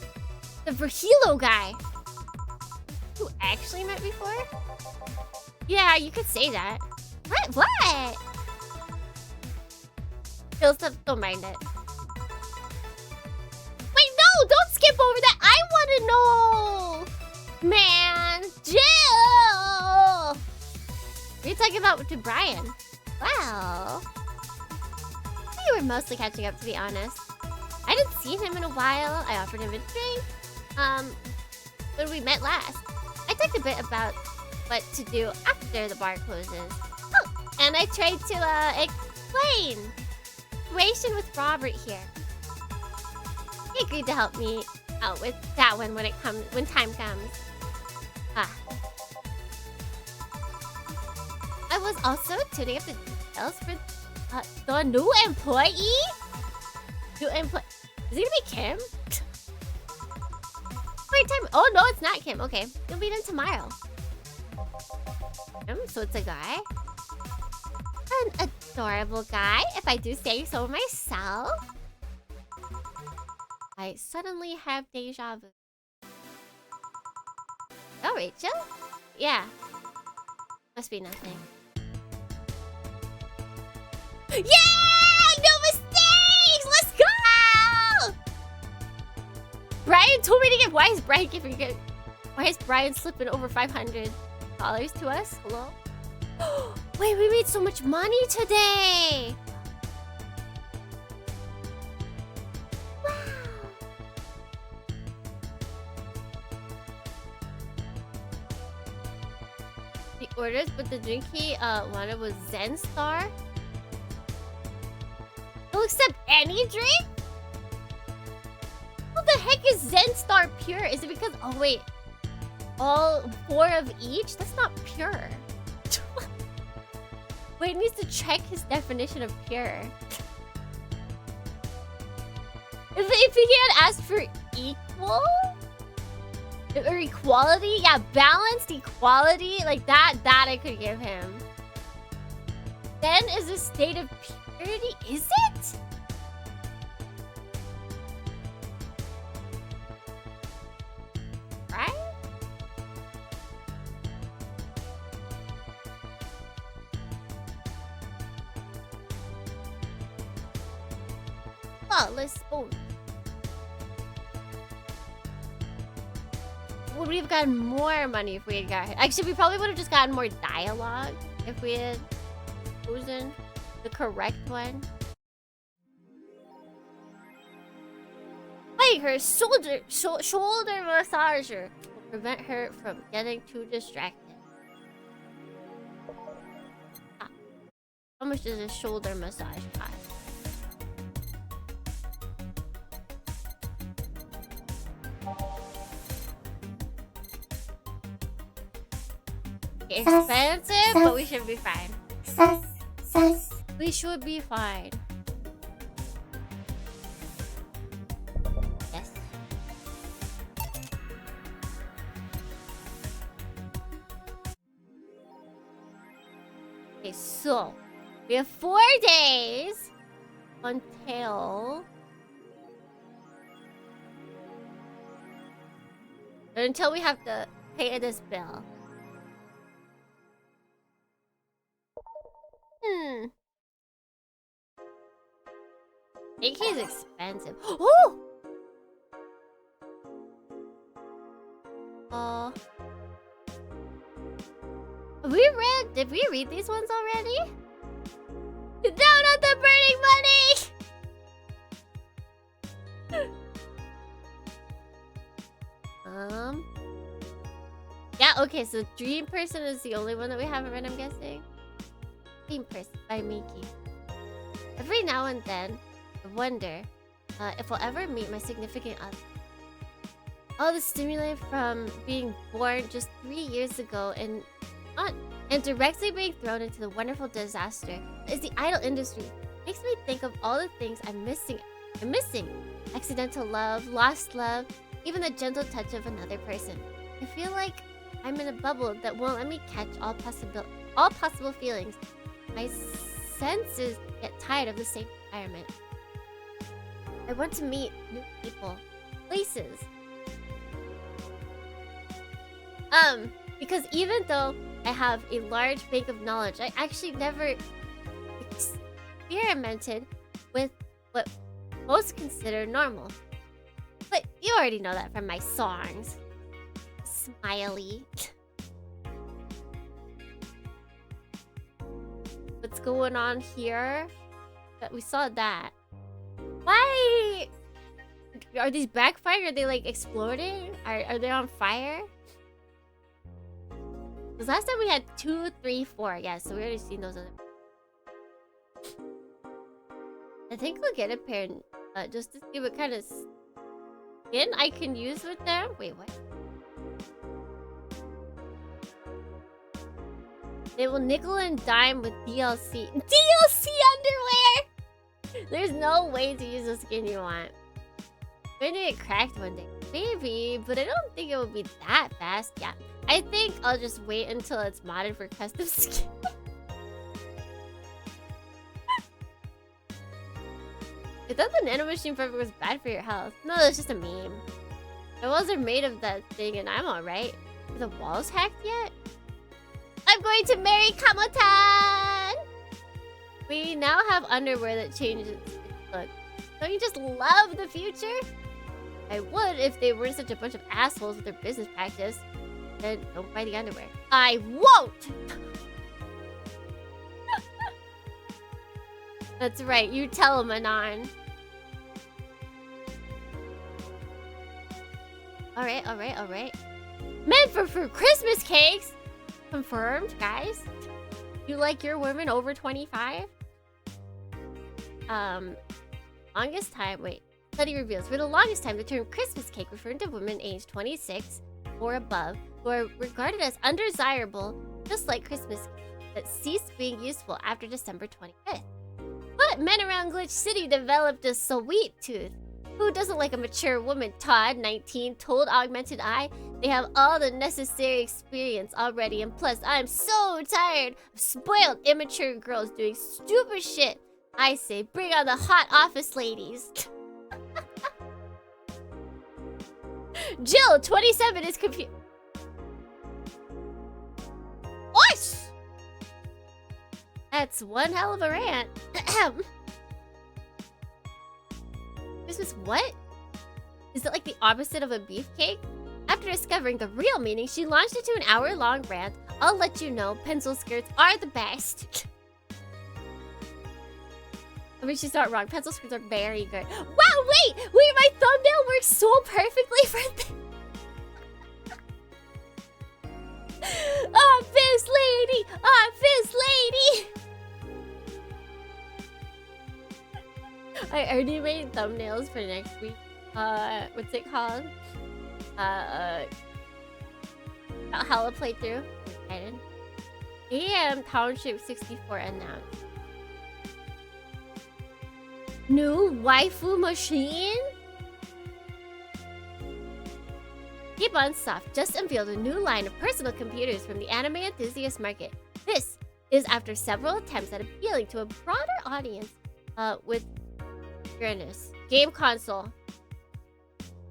the Verhilo guy. You actually met before? Yeah, you could say that. What? What? Don't mind it. Wait, no! Don't skip over that! I want to know! Man! Jill! What are you talking about to Brian? Well... we were mostly catching up, to be honest. I hadn't seen him in a while. I offered him a drink. When we met last. I talked a bit about what to do after the bar closes. Oh, and I tried to, explain the situation with Robert here. He agreed to help me out with that one when time comes. I was also tuning up the details for the new employee? Is it gonna be Kim? Wait, time. Oh no, it's not Kim. Okay, you'll meet him tomorrow. So it's a guy. An adorable guy, if I do say so myself. I suddenly have deja vu. Oh, Rachel? Yeah. Must be nothing. Yay! No mistakes! Let's go! Brian told me to give. Why is Brian slipping over $500 to us? Hello? Wait, we made so much money today! Wow! The orders, but the drink he wanted was Zen Star. He'll accept any drink? What the heck is Zen Star pure? Is it because... oh wait. All 4 of each? That's not pure. Wait, he needs to check his definition of pure. If he had asked for equal? Or equality? Yeah, balanced equality. Like that I could give him. Then is a state of purity? Is it? Right? Flawless spoon. Would we have gotten more money if we had gotten... actually, we probably would have just gotten more dialogue if we had chosen the correct one. Wait, her shoulder massager will prevent her from getting too distracted. How much does a shoulder massage cost? Expensive, but we should be fine. We should be fine. Yes. Okay, so we have 4 days until we have to pay this bill. AK is expensive. Oh! Did we read these ones already? No, not the burning money! Yeah, okay, so Dream Person is the only one that we haven't read, I'm guessing. Dream Person by Miki. Every now and then, I wonder if we'll ever meet my significant other. All the stimuli from being born just 3 years ago and directly being thrown into the wonderful disaster is the idol industry. Makes me think of all the things I'm missing. Accidental love, lost love, even the gentle touch of another person. I feel like I'm in a bubble that won't let me catch all possible feelings. My senses get tired of the same environment. I want to meet new people, places. Because even though I have a large bank of knowledge, I actually never experimented with what most consider normal. But you already know that from my songs. Smiley. What's going on here? We saw that. Why? Are these backfiring? Are they like exploding? Are they on fire? Because last time we had 2, 3, 4. Yeah, so we already seen those other. I think we'll get a pair just to see what kind of skin I can use with them. Wait, what? They will nickel and dime with DLC. DLC underwear! There's no way to use the skin you want. Maybe it cracked one day. Maybe, but I don't think it will be that fast. Yeah, I think I'll just wait until it's modded for custom skin. I thought the nanomachine fabric was bad for your health. No, it's just a meme. The walls are made of that thing and I'm alright. Are the walls hacked yet? I'm going to marry Kamotan! We now have underwear that changes its look. Don't you just love the future? I would if they weren't such a bunch of assholes with their business practice. Then don't buy the underwear. I won't! That's right, you tell him, Anon. Alright. Meant for Christmas cakes! Confirmed, guys? You like your women over 25? Longest time, wait. Study reveals, for the longest time, the term Christmas cake referred to women aged 26 or above who are regarded as undesirable, just like Christmas cake, that ceased being useful after December 25th. But men around Glitch City developed a sweet tooth. Who doesn't like a mature woman? Todd, 19, told Augmented Eye. They have all the necessary experience already, and plus, I'm so tired of spoiled, immature girls doing stupid shit. I say, bring on the hot office ladies. Jill, 27, is confused. Oish! That's one hell of a rant. Christmas what? Is it like the opposite of a beefcake? After discovering the real meaning, she launched into an hour-long rant. I'll let you know, pencil skirts are the best. I mean, she's not wrong. Pencil skirts are very good. Wow, wait! My thumbnail works so perfectly for this. Office lady! Office lady! I already made thumbnails for next week. What's it called? Hella playthrough. AM Township 64 announced. New waifu machine? Gibbonsoft just unveiled a new line of personal computers from the anime enthusiast market. This is after several attempts at appealing to a broader audience with game console.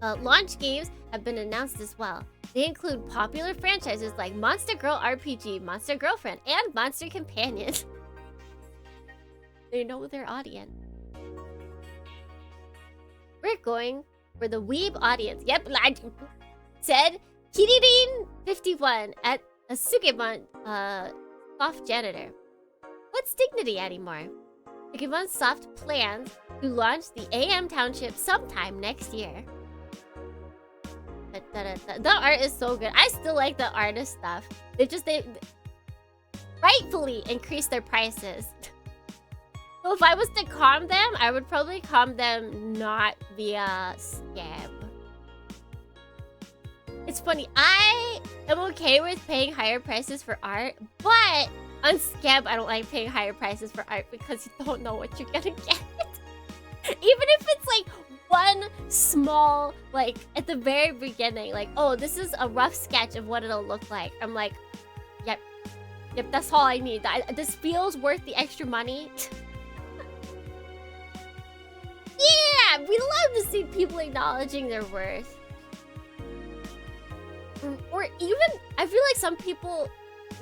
Launch games have been announced as well. They include popular franchises like Monster Girl RPG, Monster Girlfriend, and Monster Companion. They know their audience. We're going for the weeb audience. Yep, said Kiririn51 at a Sukemon soft janitor. What's dignity anymore? Sukemon Soft plans to launch the AM Township sometime next year. The art is so good. I still like the artist stuff. They rightfully increased their prices. So if I was to calm them, I would probably calm them not via scam. It's funny, I am okay with paying higher prices for art, but on scam, I don't like paying higher prices for art because you don't know what you're gonna get. Even if it's like one small, like, at the very beginning, like, oh, this is a rough sketch of what it'll look like. I'm like, yep, that's all I need. This feels worth the extra money. Yeah, we love to see people acknowledging their worth. Or even, I feel like some people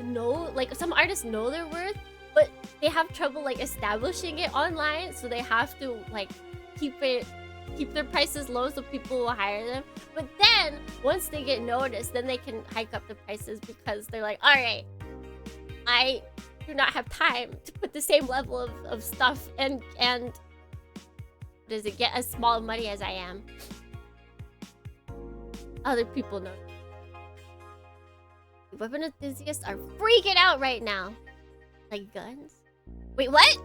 know, like, some artists know their worth, but they have trouble, like, establishing it online, so they have to, like, keep their prices low so people will hire them. But then, once they get noticed, then they can hike up the prices because they're like, alright, I do not have time to put the same level of stuff and does it get as small money as I am. Other people know. Weapon enthusiasts are freaking out right now. Like guns? Wait, what?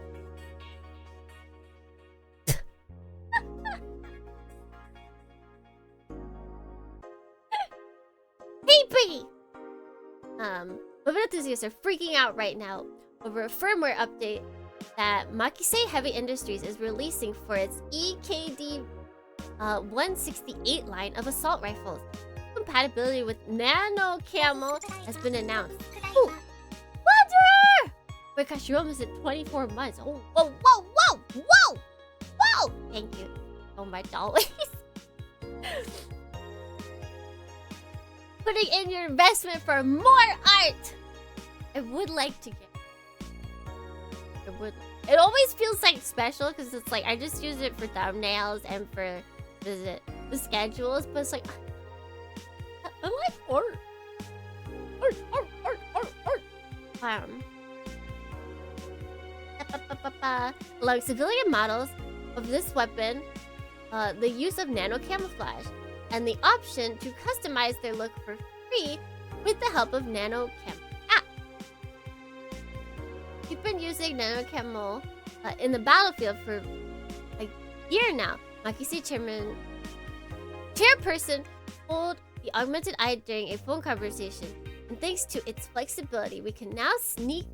Hey, Piggy! Weapon enthusiasts are freaking out right now over a firmware update that Makise Heavy Industries is releasing for its EKD 168 line of assault rifles. Compatibility with Nano Camo has been announced. Ooh! Wonder! Wait, gosh, you're almost at 24 months. Oh, whoa, whoa, whoa, whoa! Whoa! Thank you so much, always. Putting in your investment for more art! I would like to get... It always feels like special because it's like I just use it for thumbnails and for the schedules, but it's like I like art. Art. Along civilian models of this weapon, the use of nano camouflage and the option to customize their look for free with the help of Nano Camo app. We've been using Nano Camo in the battlefield for a year now. Makise chairperson told the augmented eye during a phone conversation, and thanks to its flexibility, we can now sneak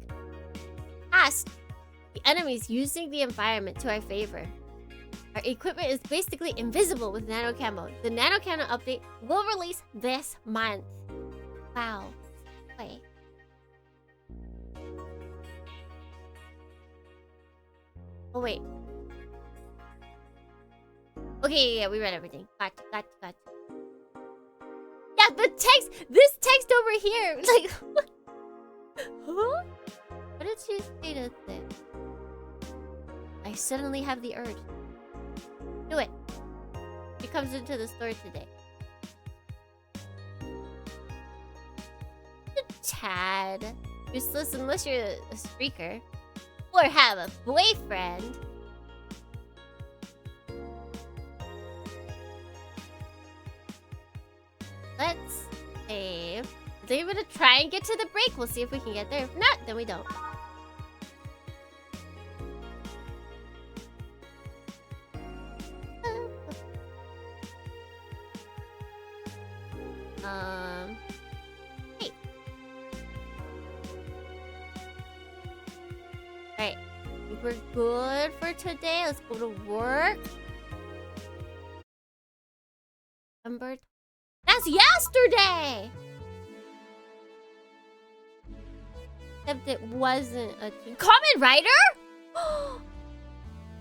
past the enemies using the environment to our favor. Our equipment is basically invisible with Nano Camo. The Nano Camo update will release this month. Wow. Wait. Oh, wait. Okay, yeah, we read everything. Gotcha. Yeah, this text over here. Like, huh? What did she say to this? I suddenly have the urge. Do it. She comes into the store today. Chad. Useless unless you're a streaker. Or have a boyfriend. Let's save. I think I'm gonna try and get to the break. We'll see if we can get there. If not, then we don't. Hey. Alright. We're good for today. Let's go to work. That's yesterday! Except it wasn't a... Kamen Rider?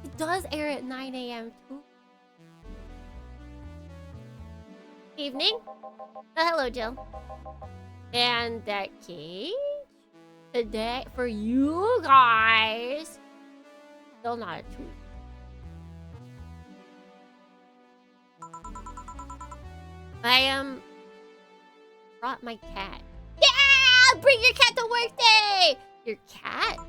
It does air at 9 AM too. Evening. Oh, hello, Jill. And that cage today for you guys. Still not a 2. I brought my cat. Yeah! Bring your cat to work day! Your cat?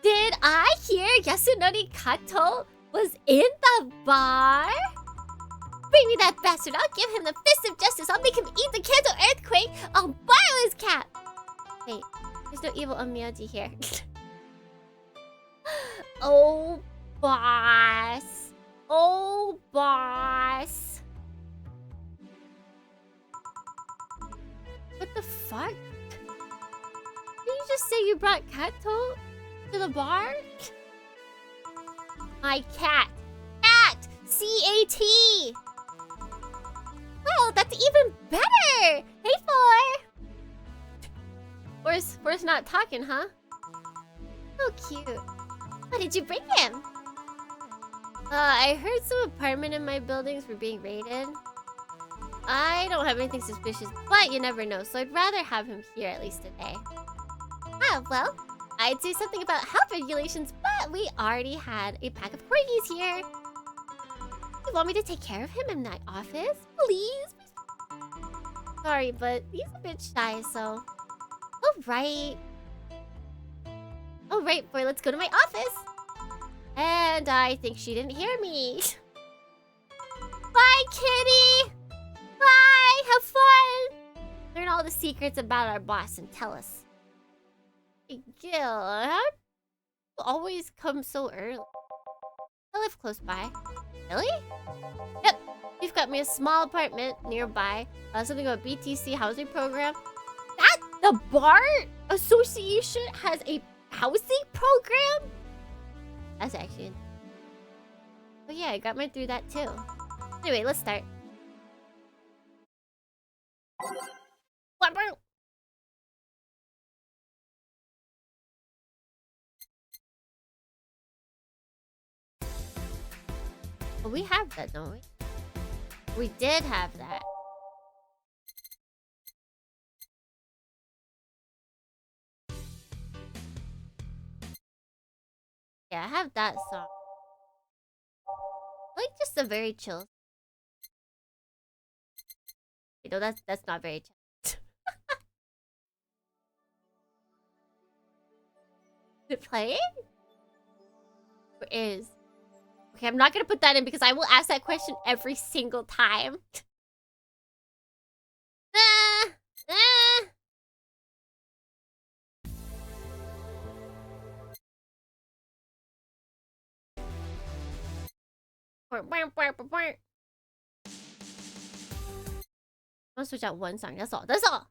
Did I hear Yasunori Kato was in the bar? Bring me that bastard. I'll give him the fist of justice. I'll make him eat the Kanto earthquake. I'll boil his cat. Wait, there's no evil Onmyoji here. Oh, boss. Oh, boss. What the fuck? Did you just say you brought Kato to the bar? My cat. Cat! C-A-T! Well, that's even better! Hey, Four's not talking, huh? So cute. What did you bring him? I heard some apartment in my buildings were being raided. I don't have anything suspicious, but you never know, so I'd rather have him here at least today. Ah, well, I'd say something about health regulations, but we already had a pack of corgis here. You want me to take care of him in my office? Please? Sorry, but he's a bit shy, so... Alright. Alright, boy, let's go to my office. And I think she didn't hear me. Bye, kitty! Bye! Have fun! Learn all the secrets about our boss and tell us. Hey, Gil, how do you always come so early? I live close by. Really? Yep. You've got me a small apartment nearby. Something about BTC housing program. That the Bar Association has a housing program? That's actually... Oh yeah, I got mine through that too. Anyway, let's start. Well, we have that, don't we? We did have that. Yeah, I have that song. Like just a very chill. You know, that's not very chill. Is it playing? Or is? Okay, I'm not gonna put that in because I will ask that question every single time. I'll switch out one song. That's all. That's all.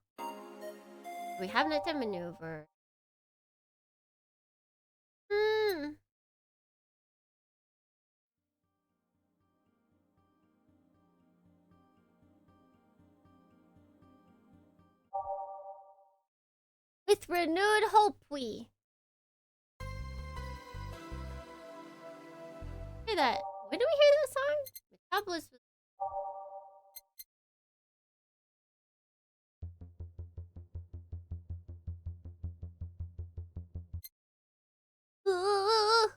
We have nighttime maneuver. With renewed hope, we. Hear that? When do we hear that song? Metropolis was... Ooh.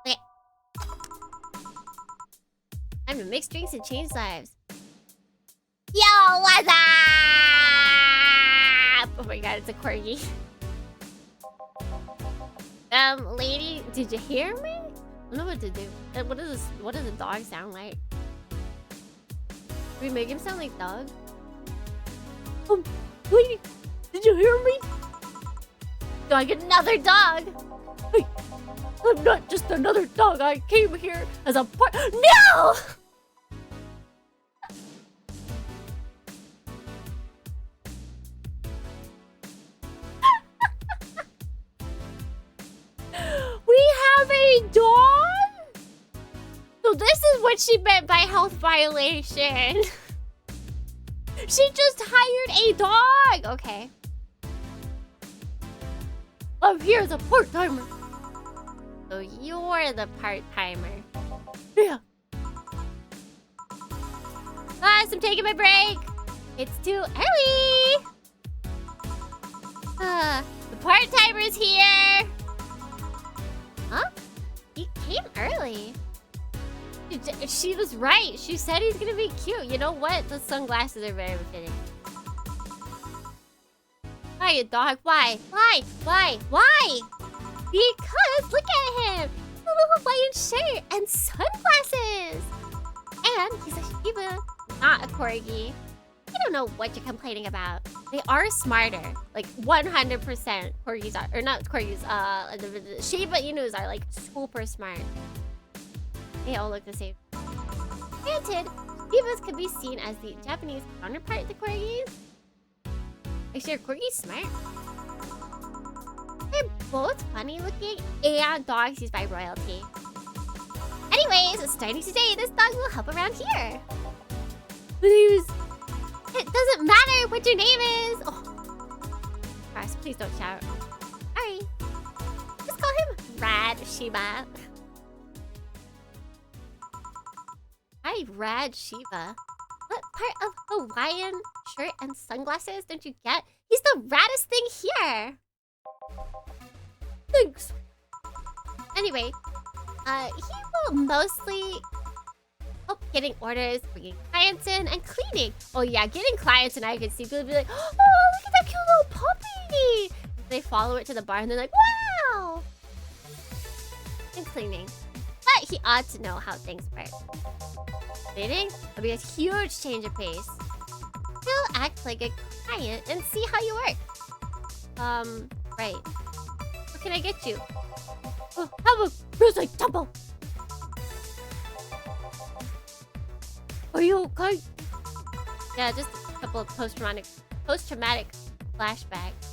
Okay. Time to mix drinks and change lives. Yo, what's up? Oh my god, it's a corgi. Lady, did you hear me? I don't know what to do. What does a dog sound like? Can we make him sound like dog? Lady, did you hear me? Dog, another dog! Hey, I'm not just another dog. I came here as a part. No! We have a dog? So this is what she meant by health violation. She just hired a dog. Okay. I'm here as a part-timer. So you're the part-timer. Yeah. Guys, I'm taking my break. It's too early. The part-timer's here. Huh? He came early. She was right. She said he's gonna be cute. You know what? The sunglasses are very fitting. Why, dog? Why? Why? Why? Why? Because look at him. A little Hawaiian shirt and sunglasses. And he's a Shiba, not a corgi. I don't know what you're complaining about. They are smarter. Like 100% corgis are, or not corgis, the Shiba Inus are like super smart. They all look the same. Granted, Shibas could be seen as the Japanese counterpart to corgis. Actually, Corgi's smart. They're both funny looking and dogs used by royalty. Anyways, starting today, this dog will help around here. It doesn't matter what your name is. Oh. Gosh, please don't shout. Sorry. Just call him Rad Shiba. Hi, Rad Shiba. What part of Hawaiian shirt and sunglasses don't you get? He's the raddest thing here. Thanks. Anyway, he will mostly help getting orders, bringing clients in, and cleaning. Oh yeah, getting clients in, I can see people be like, oh, look at that cute little puppy. They follow it to the bar and they're like, wow. And cleaning. But he ought to know how things work. Cleaning will be a huge change of pace. He'll act like a client and see how you work. Right. What can I get you? Oh, have a grizzly temple. Are you okay? Yeah, just a couple of post-traumatic flashbacks.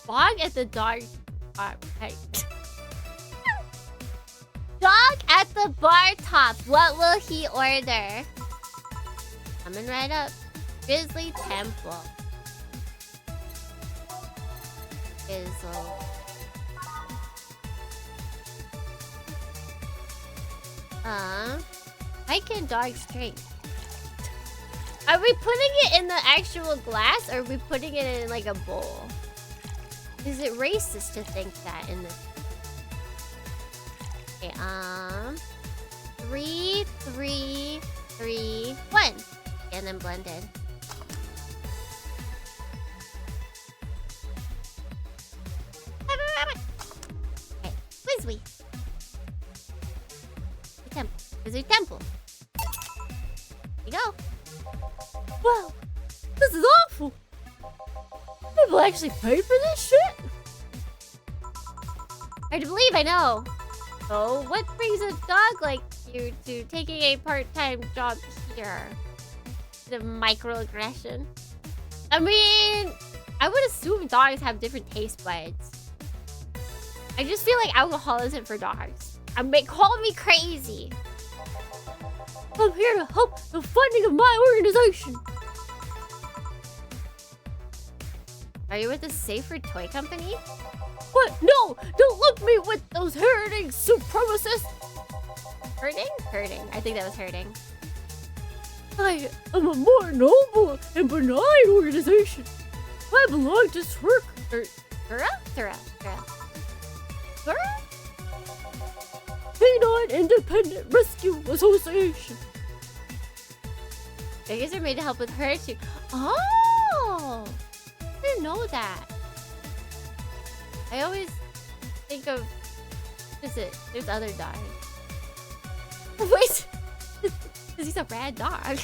Bog at the dog. Hey. Dog at the bar top. What will he order? Coming right up. Grizzly temple. Grizzle. Mike and dog strength. Are we putting it in the actual glass or are we putting it in like a bowl? Is it racist to think that in this? Okay, 3, 3, 3, 1. And then blended. Okay, Wizzy. The temple. Wizard temple. Here you go. Wow, this is awful. People actually pay for this shit? Hard to believe, I know. So, what brings a dog like you to taking a part-time job here? The microaggression. I mean, I would assume dogs have different taste buds. I just feel like alcohol isn't for dogs. Call me crazy. I'm here to help the funding of my organization. Are you with the Safer Toy Company? What? No! Don't look me with those herding supremacists! Herding? Herding. I think that was herding. I am a more noble and benign organization. I belong to Canine Independent Rescue Association. Babies are made to help with herding. Oh! I didn't know that. I always think of... What is it? There's other dogs. Wait! Because he's a rad dog.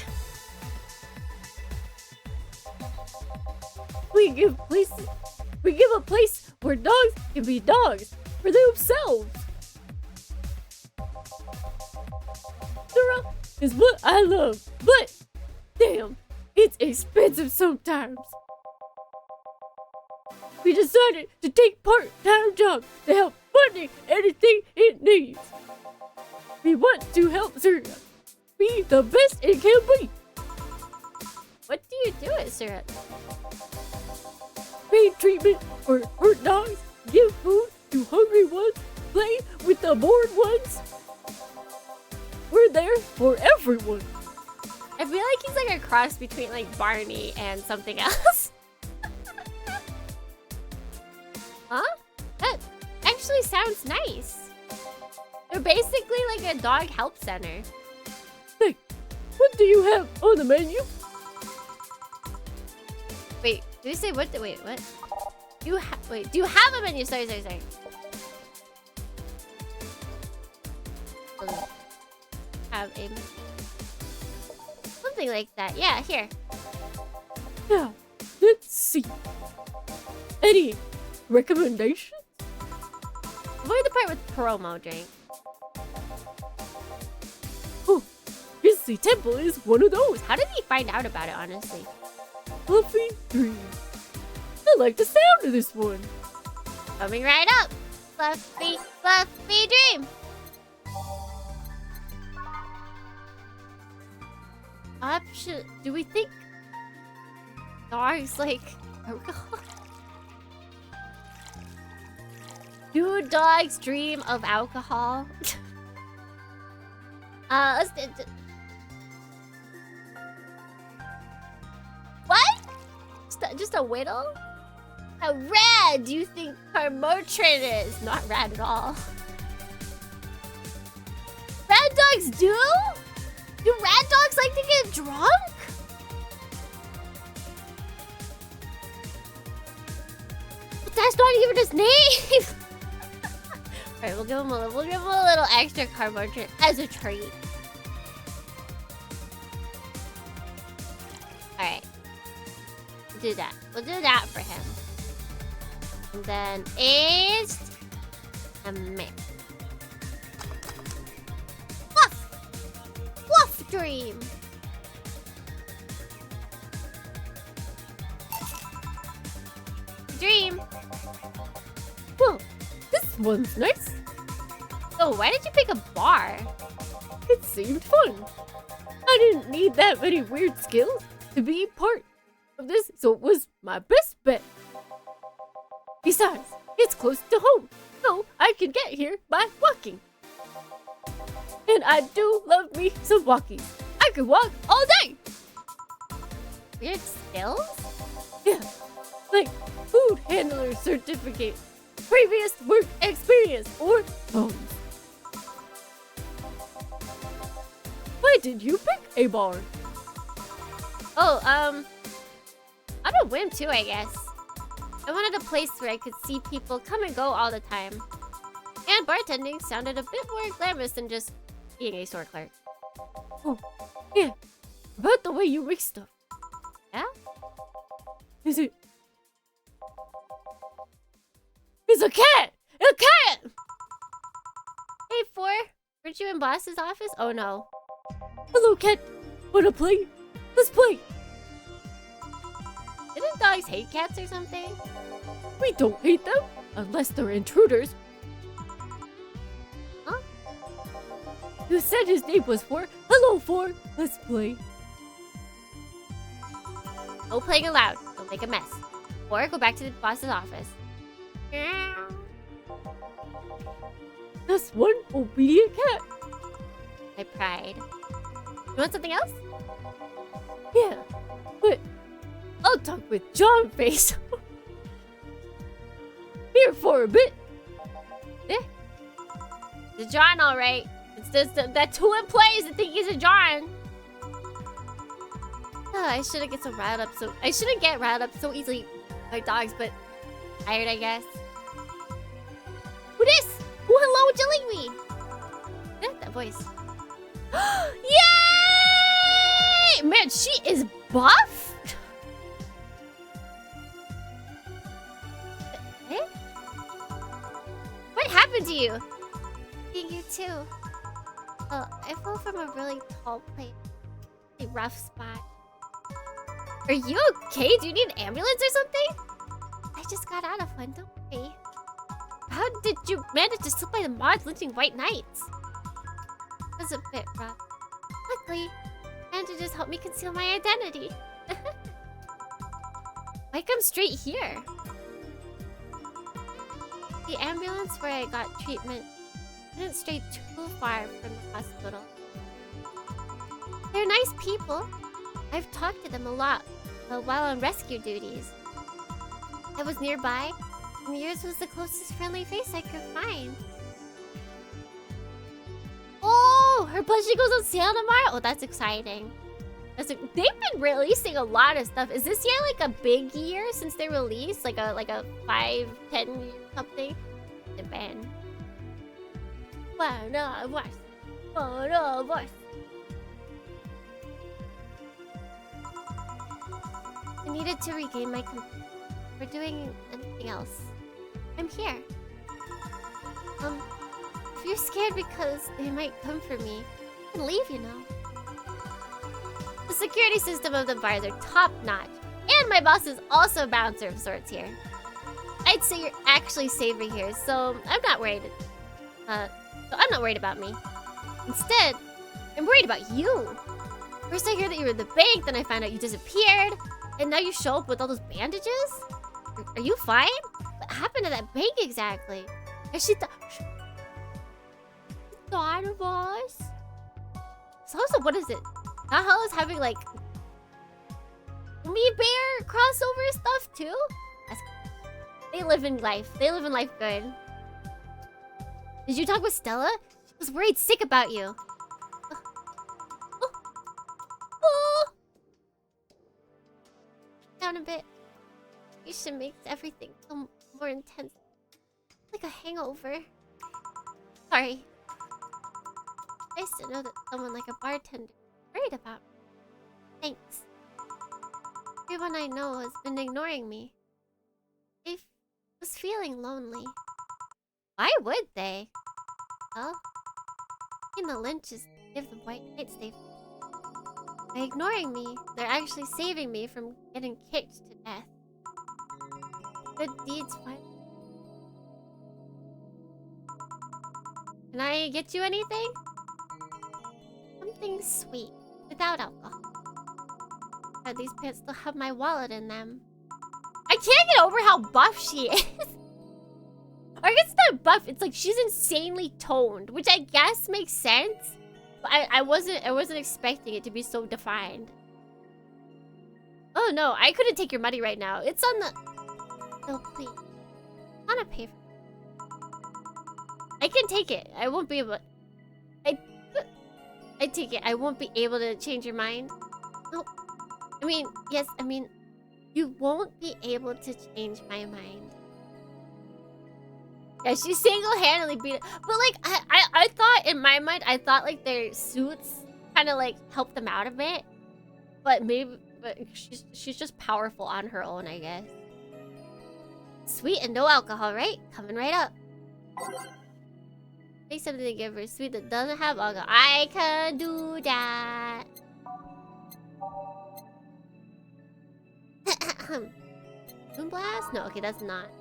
We give a place where dogs can be dogs for themselves. Sarah is what I love, but damn, it's expensive sometimes. We decided to take part-time jobs to help funding anything it needs. We want to help Sarah be the best it can be. What do you do at Syrup? Paid treatment for hurt dogs, give food to hungry ones, play with the bored ones. We're there for everyone. I feel like he's like a cross between like Barney and something else. Huh? That actually sounds nice. They're basically like a dog help center. Hey, what do you have on the menu? Wait, did you say what? Wait, what? Do you have a menu? Sorry. Have a menu. Something like that. Yeah, here. Now, let's see. Any recommendations? Avoid the part with promo drink. Oh, Grizzly Temple is one of those. How did he find out about it, honestly? fluffy dream. I like the sound of this one. Coming right up. Fluffy, fluffy dream. Option. Do we think dogs like alcohol? Do dogs dream of alcohol? Let's what? Just a whittle? How rad do you think Carmotrin is? Not rad at all. Rad dogs do? Do rad dogs like to get drunk? But that's not even his name. Alright, we'll give him a little extra Carmotrin as a treat. Alright. We'll do that. We'll do that for him. And then aged and mix. Fluff! Fluff dream! Dream! Well, this one's nice. Oh, why did you pick a bar? It seemed fun. I didn't need that many weird skills to be part of this, so it was my best bet. Besides, it's close to home, so I can get here by walking. And I do love me some walkies. I could walk all day. Weird skills? Yeah, like food handler certificate, previous work experience, or bones. Why did you pick a bar? Oh, I'm a whim too, I guess. I wanted a place where I could see people come and go all the time. And bartending sounded a bit more glamorous than just being a store clerk. Oh, yeah. About the way you make stuff. Yeah? Is it... It's a cat! A cat! Hey, Four. Weren't you in boss's office? Oh, no. Hello, cat. Wanna play? Let's play. Didn't dogs hate cats or something? We don't hate them, unless they're intruders. Huh? You said his name was Four. Hello, Four. Let's play. No playing allowed. Don't make a mess. Or go back to the boss's office. That's one obedient cat. My pride. You want something else? Yeah, but I'll talk with John Face. Here for a bit. Eh? The John, all right. It's just that two employees that think he's a John. Oh, I shouldn't get riled up so easily by dogs, but tired, I guess. Who this? Oh, hello, Jellyfish. Eh, that voice. Yay! Man, she is buff. Eh? What happened to you? You too. I fell from a really tall place. A rough spot. Are you okay? Do you need an ambulance or something? I just got out of one, don't worry. How did you manage to slip by the mods lynching white knights? It was a bit rough. Luckily, Andrew just helped me conceal my identity. Why come straight here? The ambulance where I got treatment didn't stray too far from the hospital. They're nice people. I've talked to them a lot while on rescue duties. I was nearby, and yours was the closest friendly face I could find. Oh, her plushie goes on sale tomorrow? Oh, that's exciting. They've been releasing a lot of stuff. Is this year like a big year since they released? Like a 5, 10 year something? The band. One of us. One of us. I needed to regain my composure. We're doing anything else. I'm here. If you're scared because they might come for me, you can leave, you know. The security system of the bars are top-notch. And my boss is also a bouncer of sorts here. I'd say you're actually safer here, so I'm not worried. So I'm not worried about me. Instead, I'm worried about you. First I hear that you were at the bank, then I find out you disappeared, and now you show up with all those bandages? Are you fine? What happened to that bank exactly? And she thought of us? So also, what is it? Nahal is having like me bear crossover stuff too? They live in life. They live in life good. Did you talk with Stella? She was worried sick about you. Down a bit. You should make everything so more intense. Like a hangover. Sorry. Nice to know that someone like a bartender is worried about me. Thanks. Everyone I know has been ignoring me. I was feeling lonely. Why would they? Well, the Lynches give the White Knights they... By ignoring me, they're actually saving me from getting kicked to death. Good deeds find... Can I get you anything? Something sweet, without alcohol. But these pants still have my wallet in them. I can't get over how buff she is. Or I guess it's not buff, it's like she's insanely toned, which I guess makes sense. But I wasn't expecting it to be so defined. Oh no, I couldn't take your money right now. It's on the... Oh please. I wanna pay for it. I can take it. I won't be able... I take it. I won't be able to change your mind. Nope. I mean, yes, I mean... You won't be able to change my mind. Yeah, she single-handedly beat it. But like, I thought, in my mind, I thought like their suits kind of like helped them out a bit. But maybe, but she's just powerful on her own, I guess. Sweet and no alcohol, right? Coming right up. Make something to give her sweet that doesn't have alcohol. I can do that. Moonblast? No, okay, that's not.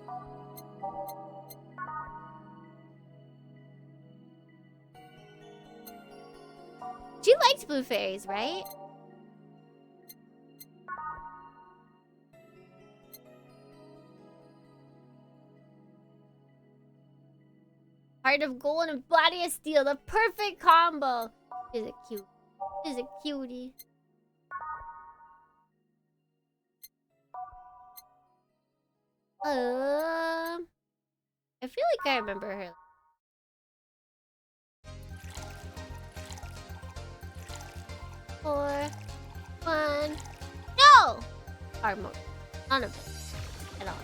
She likes blue fairies, right? Heart of gold and body of steel, the perfect combo. She's a cute. She's a cutie. I feel like I remember her. Four, one, no! Armor. None of it. At all.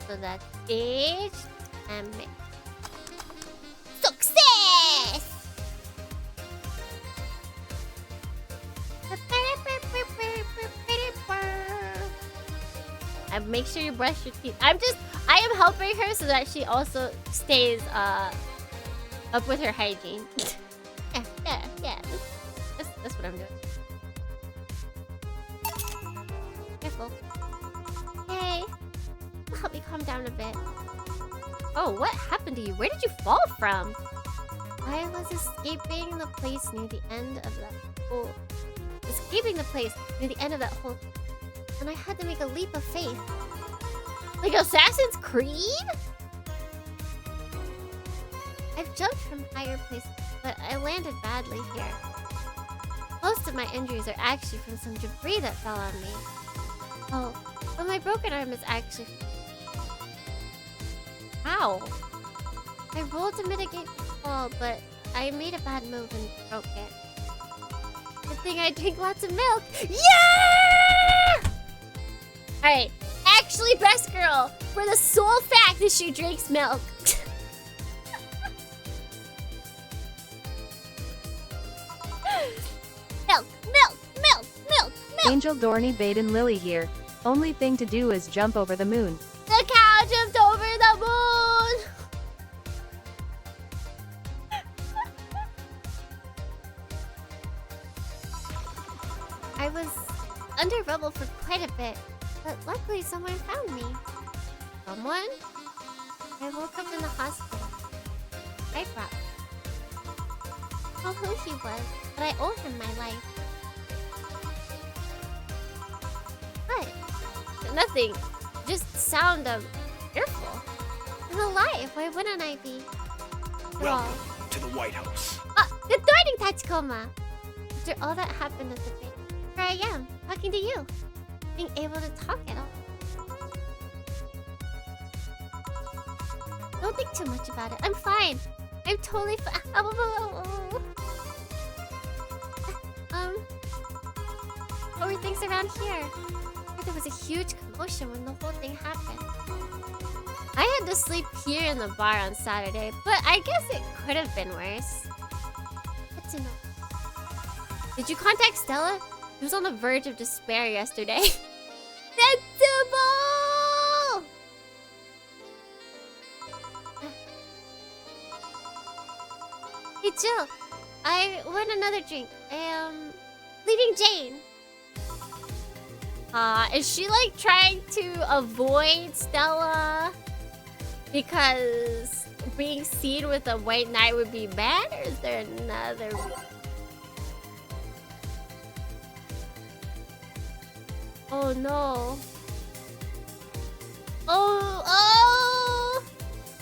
So that's age and mix. Success! And make sure you brush your teeth. I am helping her so that she also stays up with her hygiene. Yeah. That's what I'm doing. Careful. Hey, help me calm down a bit. Oh, what happened to you? Where did you fall from? I was escaping the place near the end of that hole. And I had to make a leap of faith. Like Assassin's Creed? I've jumped from higher places, but I landed badly here. Most of my injuries are actually from some debris that fell on me. Oh, but my broken arm is actually... How? I rolled to mitigate the fall, but I made a bad move and broke it. Good thing I drink lots of milk. Yeah! Alright, actually best girl for the sole fact that she drinks milk. Milk. Angel Dohrnii Baden Lily here. Only thing to do is jump over the moon. The cow jumped over the moon. I under rubble for quite a bit, but luckily someone found me. Someone? I woke up in the hospital. I brought. I don't know who he was, but I owe him my life. What? Nothing. Just sound fearful. I'm alive. Why wouldn't I be? Welcome to the White House. Good morning, Tachikoma. After all that happened at the bank, here I am, talking to you. Being able to talk at all. Don't think too much about it. I'm fine. I'm totally fine. What were things around here? There was a huge commotion when the whole thing happened. I had to sleep here in the bar on Saturday, but I guess it could have been worse. Good to know. Did you contact Stella? He was on the verge of despair yesterday. Sensible! Hey Jill, I want another drink. Leading Jane. Is she like trying to avoid Stella because being seen with a white knight would be bad, or is there another reason? Oh no. Oh!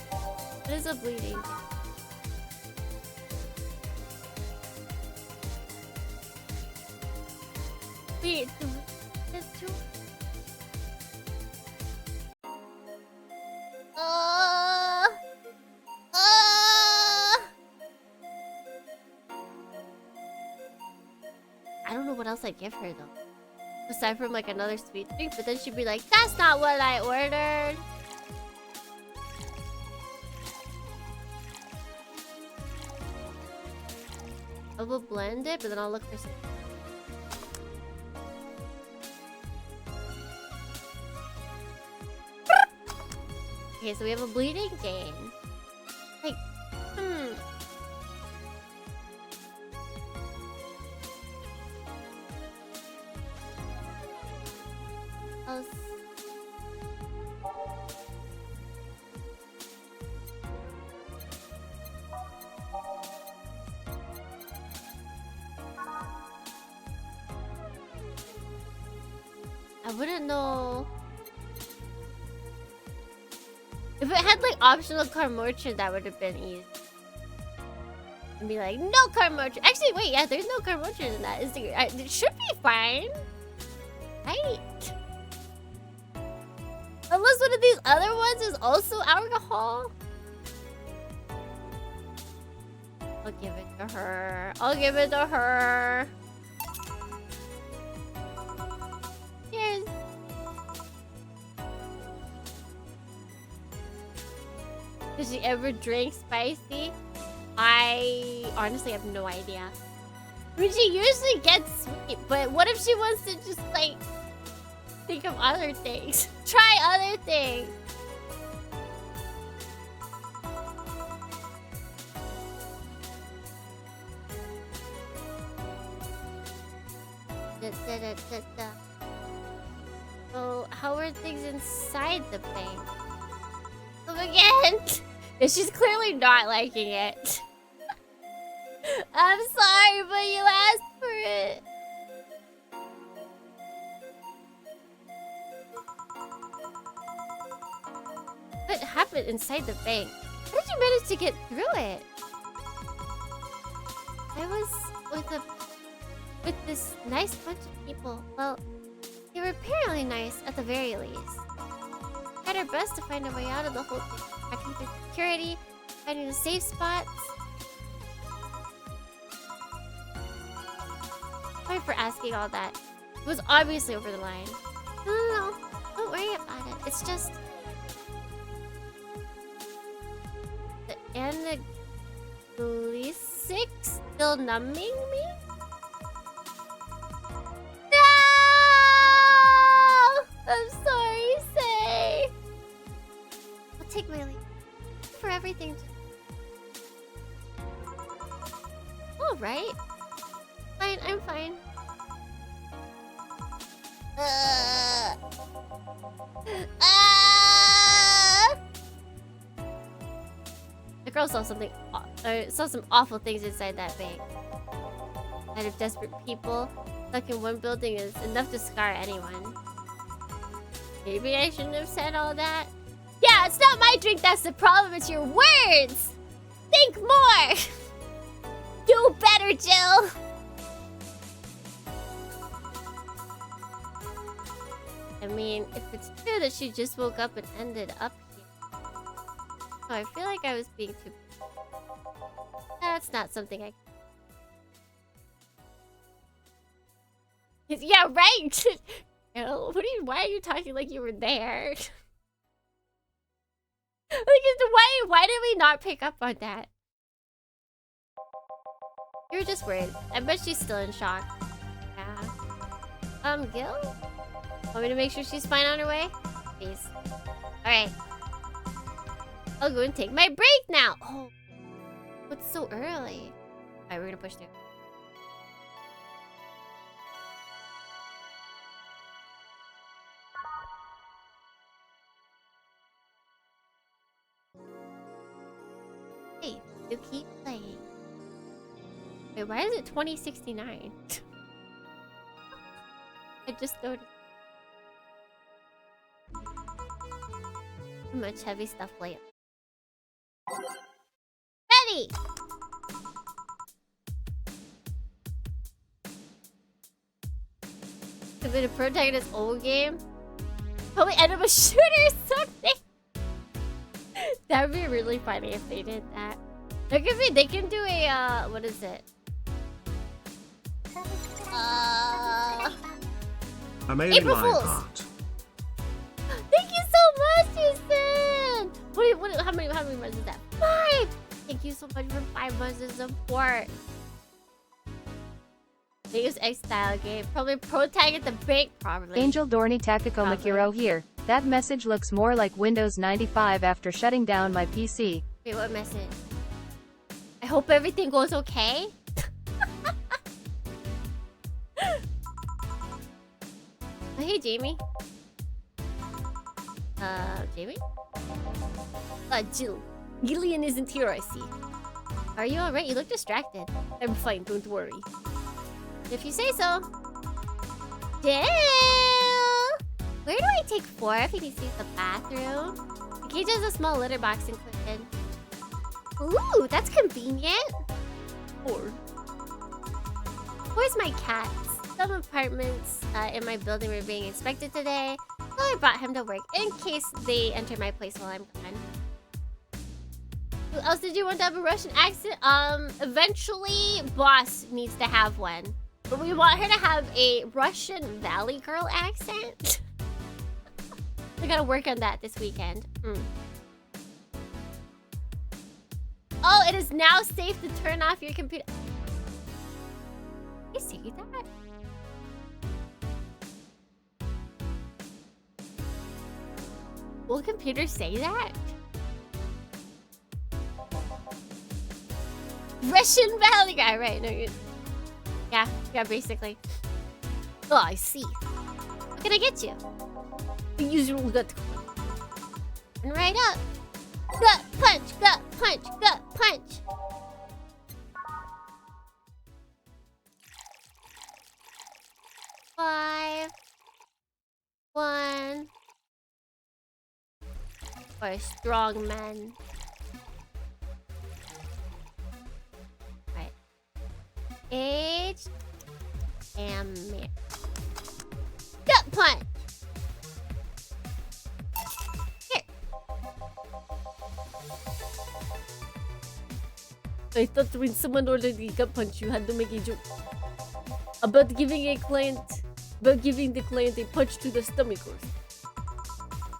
What is a bleeding? Wait, there's two. I don't know what else I'd give her though. Aside from like another sweet drink, but then she'd be like, that's not what I ordered. I will blend it, but then I'll look for some. Okay, so we have a bleeding Jane. Like, I wouldn't know. If it had like optional Carmorture, that would have been easy. And be like, no Carmorture. Actually, wait, yeah, there's no Carmorture in that. It should be fine. Right? Unless one of these other ones is also alcohol. I'll give it to her. I'll give it to her. Cheers. Does she ever drink spicy? I honestly have no idea. I mean, she usually gets sweet, but what if she wants to just like think of other things? Try other things. So, how are things inside the bank? Come again? Yeah, she's clearly not liking it. I'm sorry, but you asked for it. What happened inside the bank? How did you manage to get through it? I was with this nice bunch of people. Well, they were apparently nice at the very least. Tried our best to find a way out of the whole thing. Checking for security, finding the safe spots. Sorry for asking all that. It was obviously over the line. No. Don't worry about it. It's just the analgesic still numbing me? No! I'm sorry, Say. I'll take my leave. For everything. All right. Fine, I'm fine. The girl saw something, saw some awful things inside that bank. Out of desperate people stuck in one building is enough to scar anyone. Maybe I shouldn't have said all that. Yeah, it's not my drink that's the problem, it's your words! Think more! Do better, Jill! I mean, if it's true that she just woke up and ended up here. Oh, I feel like I was being too... That's not something I... Yeah, right! What are you... Why are you talking like you were there? Like, why did we not pick up on that? You were just worried. I bet she's still in shock. Yeah. Gil? Want me to make sure she's fine on her way? Please. Alright. I'll go and take my break now! Oh. It's so early. Alright, we're gonna push through. Hey, you keep playing. Wait, why is it 2069? I just noticed. Too much heavy stuff lately. Ready! Could be the protagonist's old game. Probably end up a shooter or something. That would be really funny if they did that. They can do a what is it? I made April my Fools. part. Thank you so much, Houston! How many months is that? 5! Thank you so much for 5 months of support. Biggest X-style game. Probably pro tag at the bank, probably. Angel Dohrnii Tactical Makiro here. That message looks more like Windows 95 after shutting down my PC. Wait, what message? I hope everything goes okay. Oh, hey, Jamie. Jamie? Jill. Gillian isn't here, I see. Are you alright? You look distracted. I'm fine, don't worry. If you say so. Jill! Where do I take 4 if he needs to use the bathroom? The cage has a small litter box included. Ooh, that's convenient. 4. Where's my cats? Some apartments in my building were being inspected today, so I brought him to work in case they enter my place while I'm gone. Who else did you want to have a Russian accent? Eventually, boss needs to have one. But we want her to have a Russian Valley Girl accent. I gotta work on that this weekend. Oh, it is now safe to turn off your computer. You see that? Will computers say that? Russian Valley guy, right? No, yeah, basically. Oh, I see. What can I get you? The usual gut. And right up. Gut punch, gut punch, gut punch. Five. 1. For a strong man. Right. Age. And man. Gut punch. Here. I thought when someone ordered the gut punch, you had to make a joke about giving the client a punch to the stomach or something.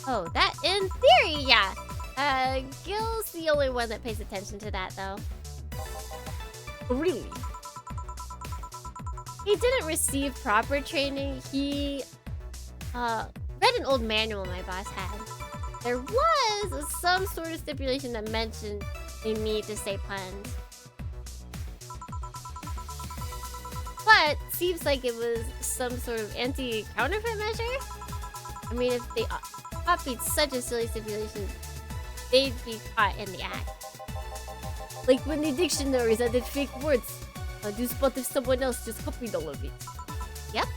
Oh, that in theory, yeah. Gil's the only one that pays attention to that, though. Really? He didn't receive proper training. He read an old manual my boss had. There was some sort of stipulation that mentioned they need to say puns. But but seems like it was some sort of anti-counterfeit measure. I mean, if they copied such a silly stipulation, they'd be caught in the act. Like when the dictionaries added fake words. Do spot if someone else just copied all of it. Yep.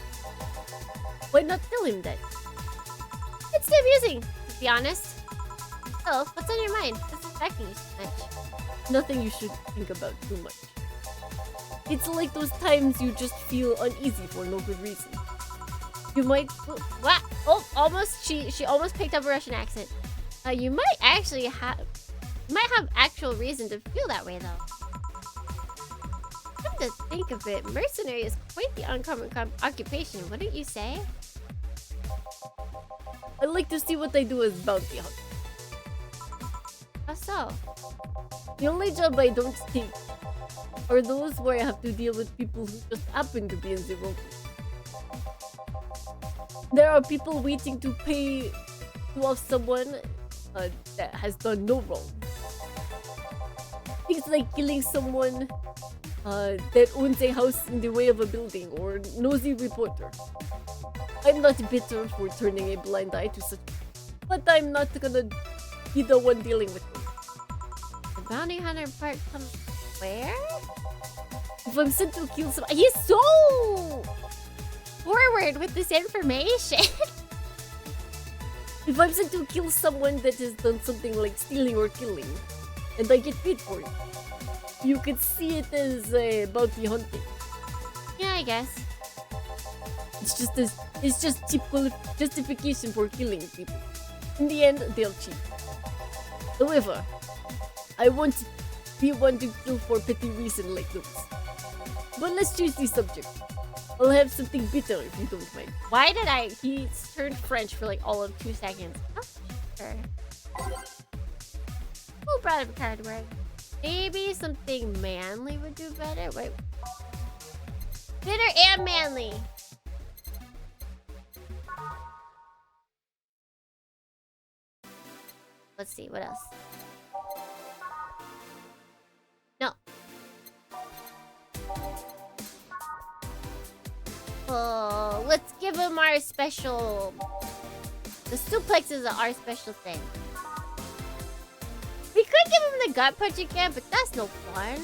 Why not tell him that? It's amusing, to be honest. So, what's on your mind? What's affecting you so much? Nothing you should think about too much. It's like those times you just feel uneasy for no good reason. You might... What? Oh, almost. She almost picked up a Russian accent. You might actually have... You might have actual reason to feel that way, though. Come to think of it, mercenary is quite the uncommon occupation, wouldn't you say? I'd like to see what they do as bounty hunters. How so? The only job I don't take are those where I have to deal with people who just happen to be in the wrong place. There are people waiting to pay off someone that has done no wrong. Things like killing someone that owns a house in the way of a building, or nosy reporter. I'm not bitter for turning a blind eye to such, but I'm not gonna be the one dealing with them. The bounty hunter part comes where? If I'm sent to kill someone, He's so forward with this information. if I'm sent to kill someone that has done something like stealing or killing, and I get paid for it, you could see it as bounty hunting. Yeah, I guess. It's just typical justification for killing people. In the end, they'll cheat. However, I won't be one to kill for petty reason like those. But let's change the subject. I'll have something bitter if you don't mind. Why did he turned French for like all of 2 seconds? Oh, sure. Who brought up a card word? Maybe something manly would do better. Wait. Bitter and manly. Let's see, what else? No. Oh, let's give him our special... The suplex is our special thing. We could give him the gut punch again, but that's no fun.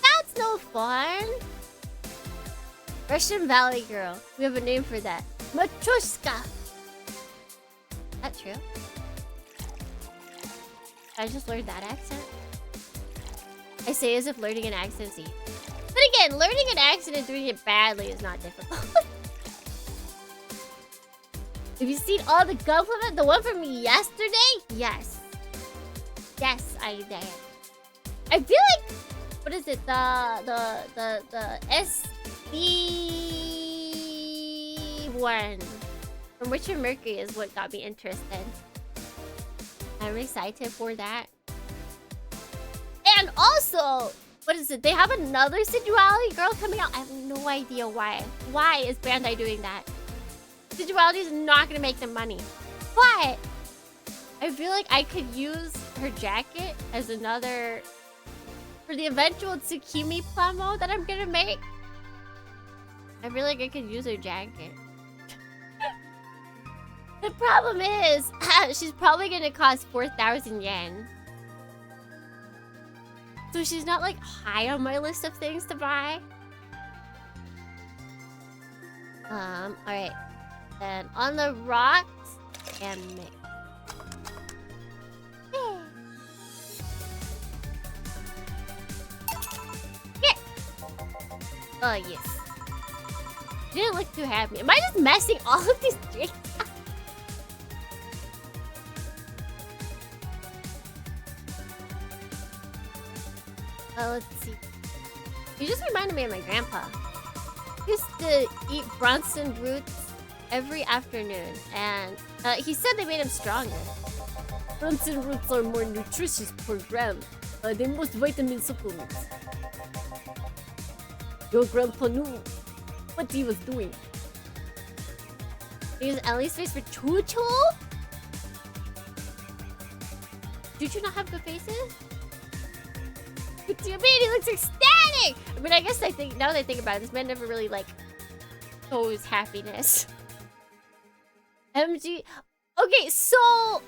That's no fun. Russian Valley Girl. We have a name for that. Matryoshka. That true? I just learned that accent. I say as if learning an accent's easy. But again, learning an accent and doing it badly is not difficult. Have you seen all the compliment? The one from yesterday? Yes. Yes, I did. I feel like... What is it? The SB one from Richard Mercury is what got me interested. I'm excited for that. And also, what is it? They have another Sensuality Girl coming out. I have no idea why. Why is Bandai doing that? Sensuality is not going to make them money. But I feel like I could use her jacket as another... For the eventual Tsukimi promo that I'm going to make. I feel like I could use her jacket. The problem is, she's probably gonna cost 4,000 yen. So she's not like high on my list of things to buy. Alright. And on the rocks and mix. Here! Oh yes. She didn't look too happy. Am I just messing all of these drinks up? Let's see. You just reminded me of my grandpa. He used to eat Bronson roots every afternoon, and he said they made him stronger. Bronson roots are more nutritious per gram than most vitamin supplements. Your grandpa knew what he was doing. Use Ellie's face for Chuchu? Chuchu not have good faces? What do you mean? He looks ecstatic! thing. I mean, I guess now that I think about it, this man never really like shows happiness. MG. Okay, so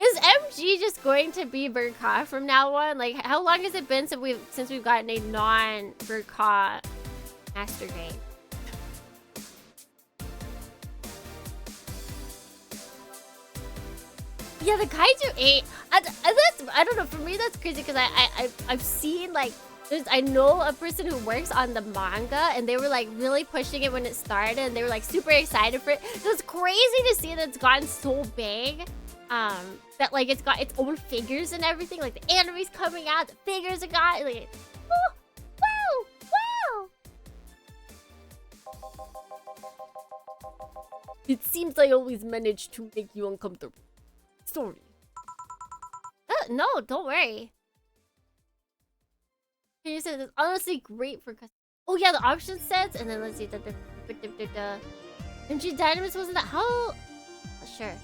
is MG just going to be Burka from now on? Like, how long has it been since we've gotten a non-Burka master grade? Yeah, the Kaiju 8. I don't know. For me, that's crazy because I've seen like I know a person who works on the manga, and they were like really pushing it when it started, and they were like super excited for it. So it's crazy to see that it's gotten so big. That like it's got its own figures and everything. Like the anime's coming out, the figures are got like, oh, wow. It seems I always manage to make you uncomfortable. Sorry. No, don't worry. You said it's honestly great for custom. Oh yeah, the option sets, and then let's see the MG Dynamis wasn't that how? Oh, sure.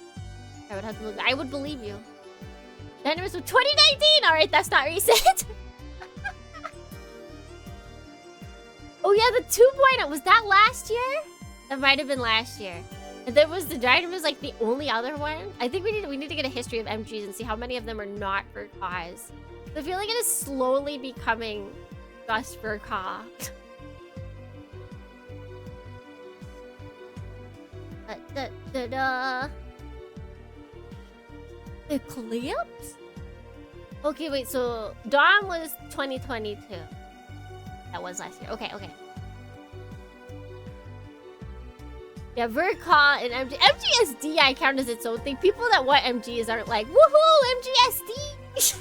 I would have to look. I would believe you. Dynamis was 2019. All right, that's not recent. Oh yeah, the 2.0 was that last year? That might have been last year. And then was the Dynamis like the only other one? I think we need to get a history of MGs and see how many of them are not for cause. I feel like it is slowly becoming just for Ka. Eclipse? Okay, wait, so Dawn was 2022. That was last year. Okay. Yeah, Verka and MG. MGSD I count as its own thing. People that want MGs aren't like, woohoo, MGSD!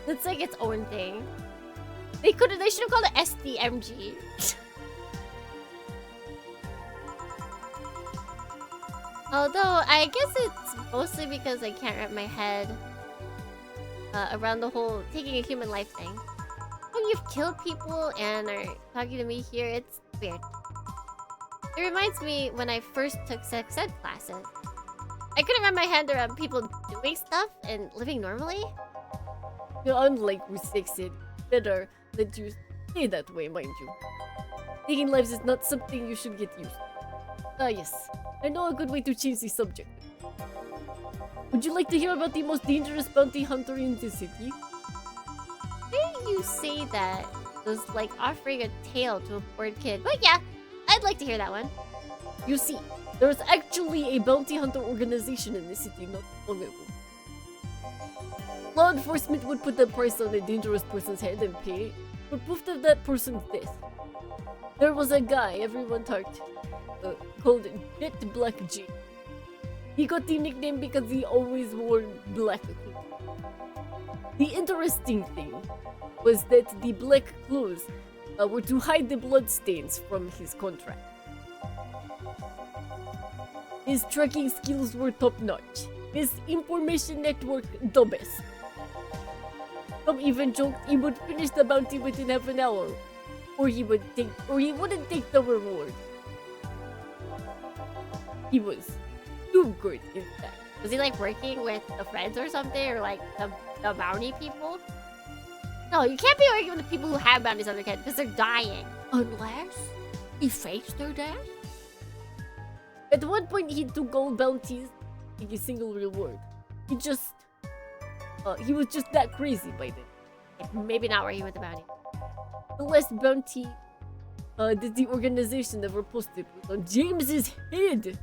That's like its own thing. They should have called it SDMG. Although, I guess it's mostly because I can't wrap my head around the whole taking a human life thing. When you've killed people and are talking to me here, it's weird. It reminds me when I first took sex ed classes. I couldn't wrap my head around people doing stuff and living normally. You're unlike with sex ed. Better that you stay that way, mind you. Taking lives is not something you should get used to. Ah, yes. I know a good way to change the subject. Would you like to hear about the most dangerous bounty hunter in the city? Hearing you say that was like offering a tale to a bored kid. But yeah, I'd like to hear that one. You see, there's actually a bounty hunter organization in the city not long ago. Law enforcement would put a price on a dangerous person's head and pay for proof of that person's death. There was a guy everyone talked called Jet Black J. He got the nickname because he always wore black clothes. The interesting thing was that the black clothes were to hide the bloodstains from his contract. His tracking skills were top-notch. His information network the best. Some even joked he would finish the bounty within half an hour, or he wouldn't take the reward. He was too good, in fact. Was he like working with the friends or something, or like the bounty people? No, you can't be working with the people who have bounties on their head because they're dying. Unless he fakes their death? At one point, he took all bounties, like a single reward. He was just that crazy by then. Maybe not working with the bounty. The last bounty that the organization ever posted was on James's head.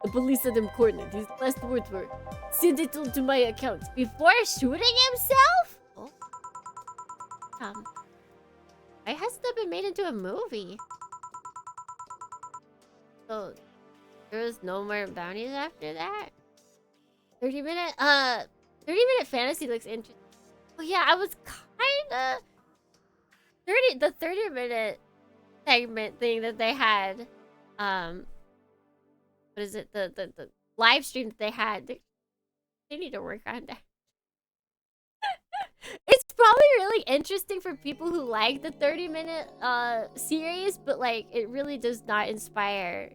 The police had him cornered. His last words were, "Send it all to my account." Before shooting himself? Oh. Why hasn't that been made into a movie? So, there was no more bounties after that? 30-minute fantasy looks interesting. Oh yeah, I was kinda... The 30-minute segment thing that they had, what is it? The live stream that they had. They need to work on that. It's probably really interesting for people who like the 30-minute series, but like it really does not inspire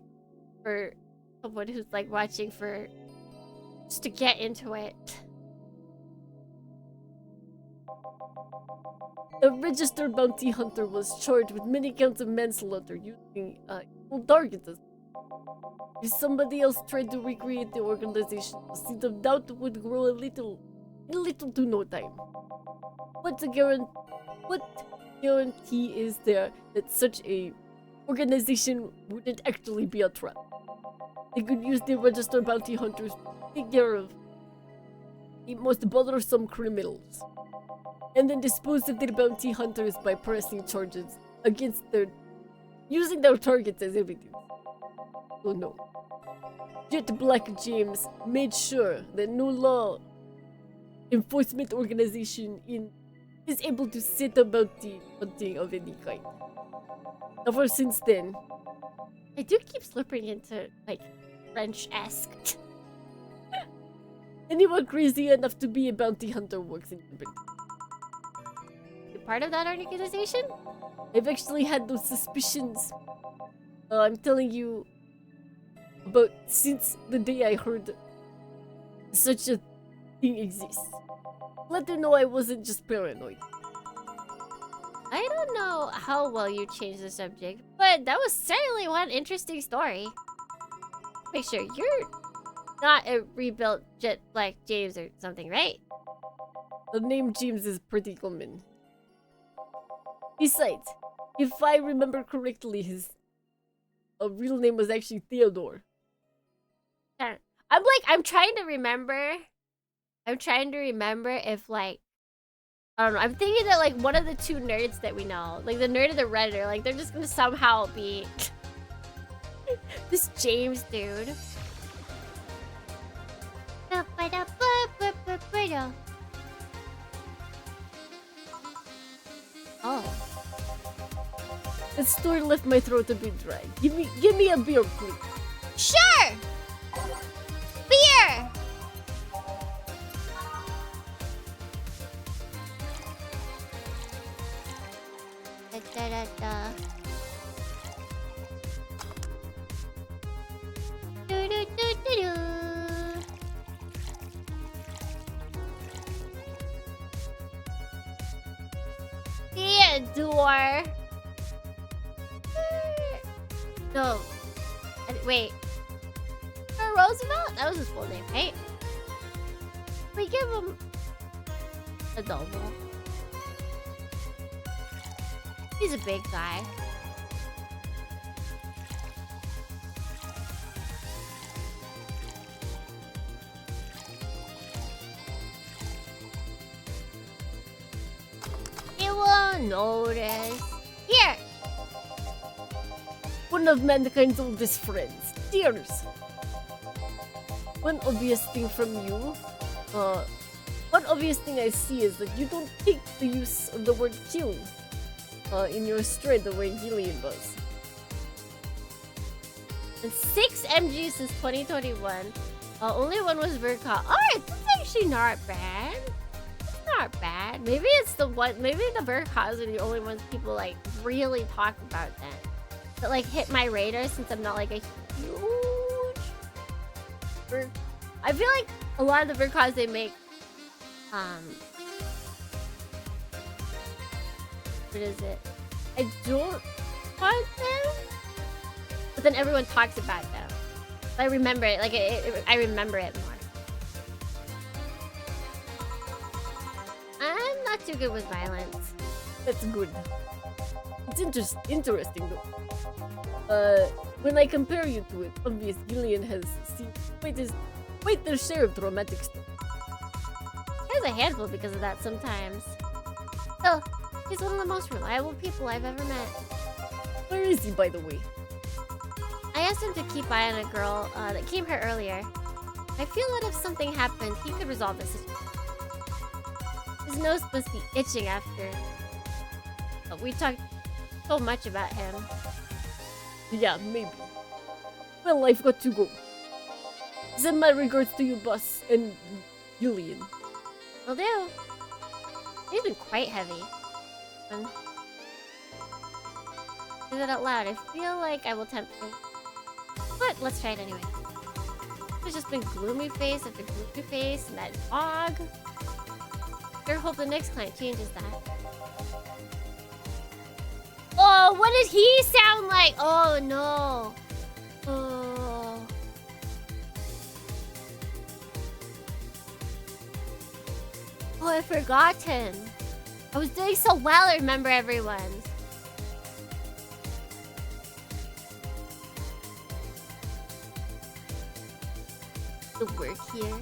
for someone who's like watching for just to get into it. A registered bounty hunter was charged with many counts of manslaughter using full targets. If somebody else tried to recreate the organization, the seed of doubt would grow in little to no time. What guarantee is there that such a organization wouldn't actually be a trap? They could use the registered bounty hunters to take care of the most bothersome criminals, and then dispose of their bounty hunters by pressing charges against using their targets as evidence. Oh no. Jet Black James made sure that no law enforcement organization is able to set about the hunting of any kind. Ever since then, I do keep slipping into like French-esque. anyone crazy enough to be a bounty hunter works in the building. You're part of that organization? I've actually had those suspicions. I'm telling you about since the day I heard such a thing exists. Let them know I wasn't just paranoid. I don't know how well you changed the subject, but that was certainly one interesting story. Make sure you're not a rebuilt Jet Black James or something, right? The name James is pretty common. Besides, if I remember correctly, his real name was actually Theodore. I'm trying to remember. I'm trying to remember if like I don't know. I'm thinking that like one of the two nerds that we know, like the nerd of the Redditor, like they're just gonna somehow be this James dude. Oh. The story left my throat a bit dry. Give me a beer, please. Sure! Beer! Da-da-da-da. Do-do-do-do-do. Theodore. No. Wait. Roosevelt? That was his full name, right? We give him a double. He's a big guy. He won't notice. Here! One of mankind's oldest friends. Cheers! One obvious thing I see is that you don't take the use of the word kill in your stray the way Gillian does. And 6 MGs since 2021. Only one was Verka. Alright, that's actually not bad. It's not bad. Maybe it's the one. Maybe the Verkas are the only ones people like really talk about then. That like hit my radar since I'm not like a huge I feel like a lot of the Verkas they make what is it? I don't want them, but then everyone talks about them. So I remember it, like I remember it more. I'm not too good with violence. That's good. It's interesting though. When I compare you to it, obvious Gillian has seen quite their share of traumatic stuff. There's a handful because of that sometimes. Still, he's one of the most reliable people I've ever met. Where is he, by the way? I asked him to keep eye on a girl that came here earlier. I feel that if something happened, he could resolve this situation. His nose must be itching after. But we talked so much about him. Yeah, maybe. Well, I've got to go. Send my regards to you, boss, and Julian. Will do. He's been quite heavy. Say that out loud. I feel like I will tempt him. But let's try it anyway. It's just been gloomy face after gloomy face and that fog. Sure hope the next client changes that. Oh, what did he sound like? Oh no. Oh. Oh, I've forgotten. I was doing so well, I remember everyone. The work here.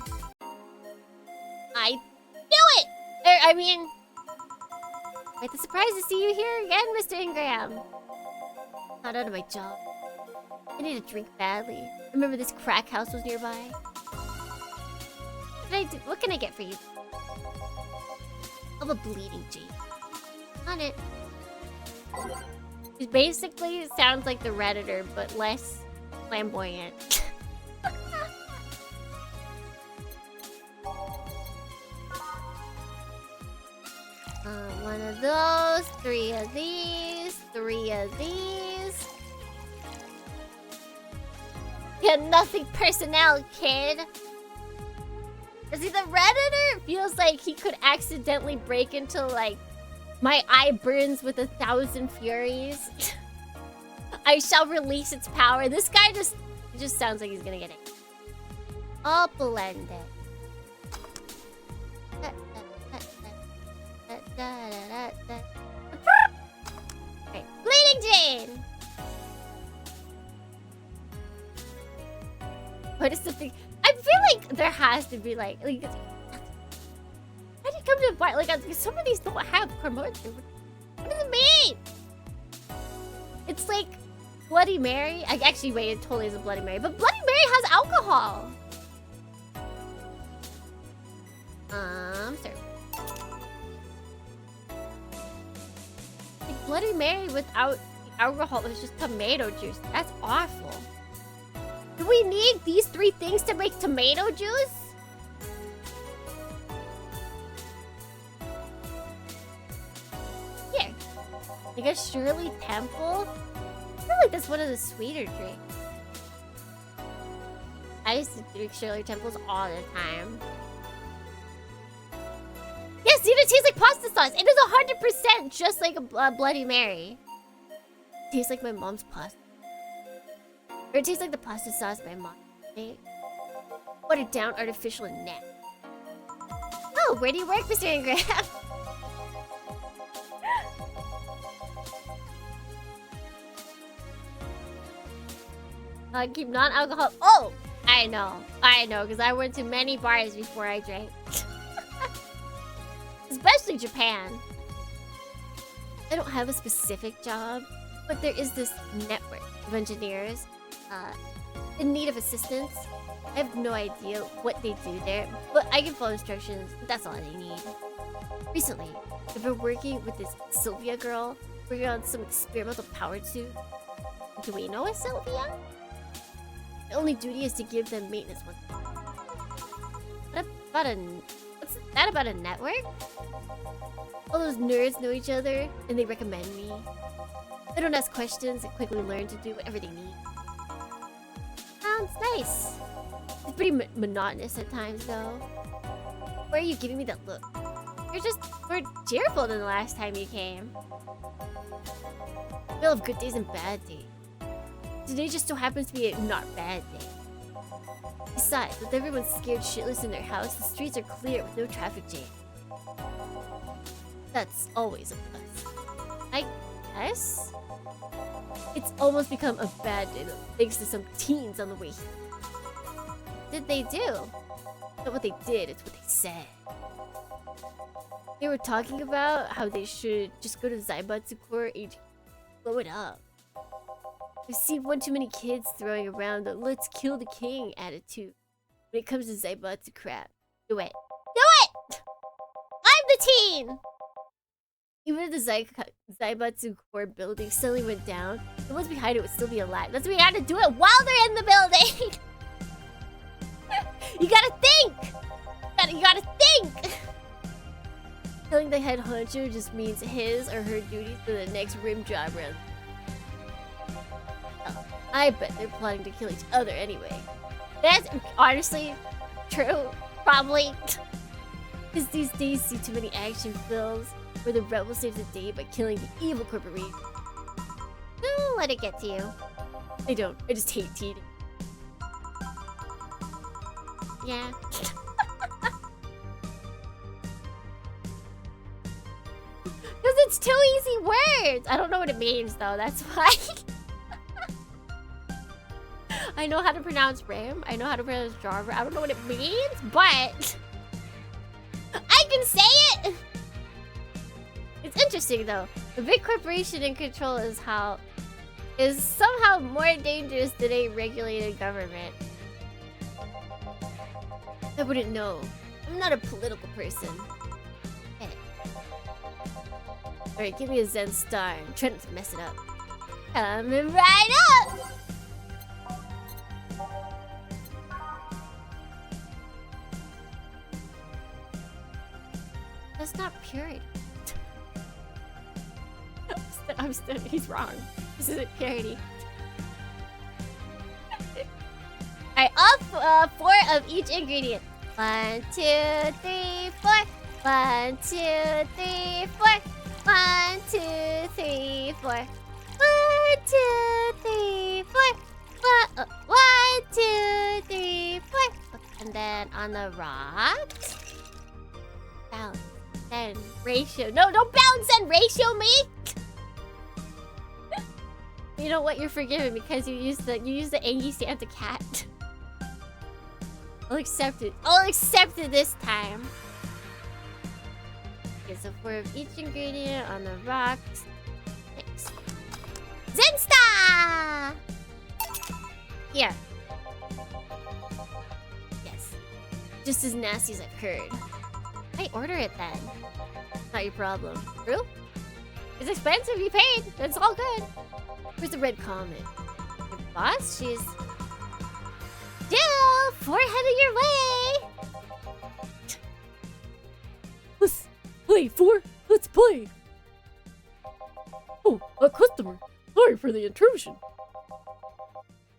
I knew it! I mean... Quite the surprise to see you here again, Mr. Ingram. Not out of my job. I need a drink badly. I remember this crack house was nearby. What can I get for you? Of a bleeding Jade. On it. It basically sounds like the Redditor, but less flamboyant. One of those, 3 of these, 3 of these. You had nothing personnel, kid. See, the Redditor feels like he could accidentally break into, like, my eye burns with 1,000 furies. I shall release its power. This guy just sounds like he's gonna get it. I'll blend it. Okay, Bleeding Jane! What is the thing? I feel like there has to be like how do you come to a bar? Like some of these don't have promotion. What does it mean? It's like Bloody Mary. Actually wait, it totally is a Bloody Mary, but Bloody Mary has alcohol. Sorry. Like Bloody Mary without the alcohol is just tomato juice. That's awful. Do we need these 3 things to make tomato juice? Here. Like a Shirley Temple? I feel like that's one of the sweeter drinks. I used to drink Shirley Temples all the time. Yes, it tastes like pasta sauce. It is 100% just like a Bloody Mary. It tastes like my mom's pasta. Or it tastes like the pasta sauce my mom made. Watered down, artificial, and net. Oh, where do you work, Mr. Ingram? Keep non-alcohol. Oh, I know, because I went to many bars before I drank. Especially Japan. I don't have a specific job, but there is this network of engineers in need of assistance. I have no idea what they do there, but I can follow instructions. That's all they need. Recently, I've been working with this Sylvia girl, working on some experimental power tube. Do we know a Sylvia? My only duty is to give them maintenance once. What's that about a network? All those nerds know each other, and they recommend me. I don't ask questions and quickly learn to do whatever they need. Sounds nice. It's pretty monotonous at times, though. Why are you giving me that look? You're just more cheerful than the last time you came. We'll have good days and bad days. Today just so happens to be a not bad day. Besides, with everyone scared shitless in their house, the streets are clear with no traffic jam. That's always a plus. I guess? It's almost become a bad day though, thanks to some teens on the way here. What did they do? Not what they did, it's what they said. They were talking about how they should just go to Zaibatsu Core HQ, blow it up. I've seen one too many kids throwing around the "let's kill the king" attitude when it comes to Zaibatsu crap. Do it. Do it! I'm the teen! Even if the Zaibatsu Core building suddenly went down, the ones behind it would still be alive. That's why we had to do it while they're in the building! You gotta think! You gotta think! Killing the head honcho just means his or her duties for the next rim job round. Oh, I bet they're plotting to kill each other anyway. That's honestly true. Probably. Because these days see too many action films where the rebel saves the day by killing the evil corporation. Don't let it get to you. I don't. I just hate cheating. Yeah. Because it's two easy words. I don't know what it means though. That's why. I know how to pronounce Ram. I know how to pronounce Jarver. I don't know what it means, but I can say it. It's interesting though. The big corporation in control is somehow more dangerous than a regulated government. I wouldn't know. I'm not a political person. Okay. Alright, give me a Zen star. I'm trying not to mess it up. Coming right up! That's not purity. He's wrong. This isn't purity. Alright, all 4 of each ingredient. 1, 2, 3, 4. 1, 2, 3, 4. 1, 2, 3, 4. 1, 2, 3, 4. 1, 2, 3, 4. And then on the rocks. Balance and ratio. No, don't balance and ratio me! You know what? You're forgiven because you used the Angie Santa cat. I'll accept it. I'll accept it this time. Okay, so 4 of each ingredient on the rocks. Nice. Zensta! Here. Yes. Just as nasty as I've heard. I order it then. Not your problem. True? It's expensive, you paid. That's all good. Where's the red comment? Your boss? She's... Jill! 4 headed your way! Let's play 4. Let's play. Oh, a customer. Sorry for the intrusion.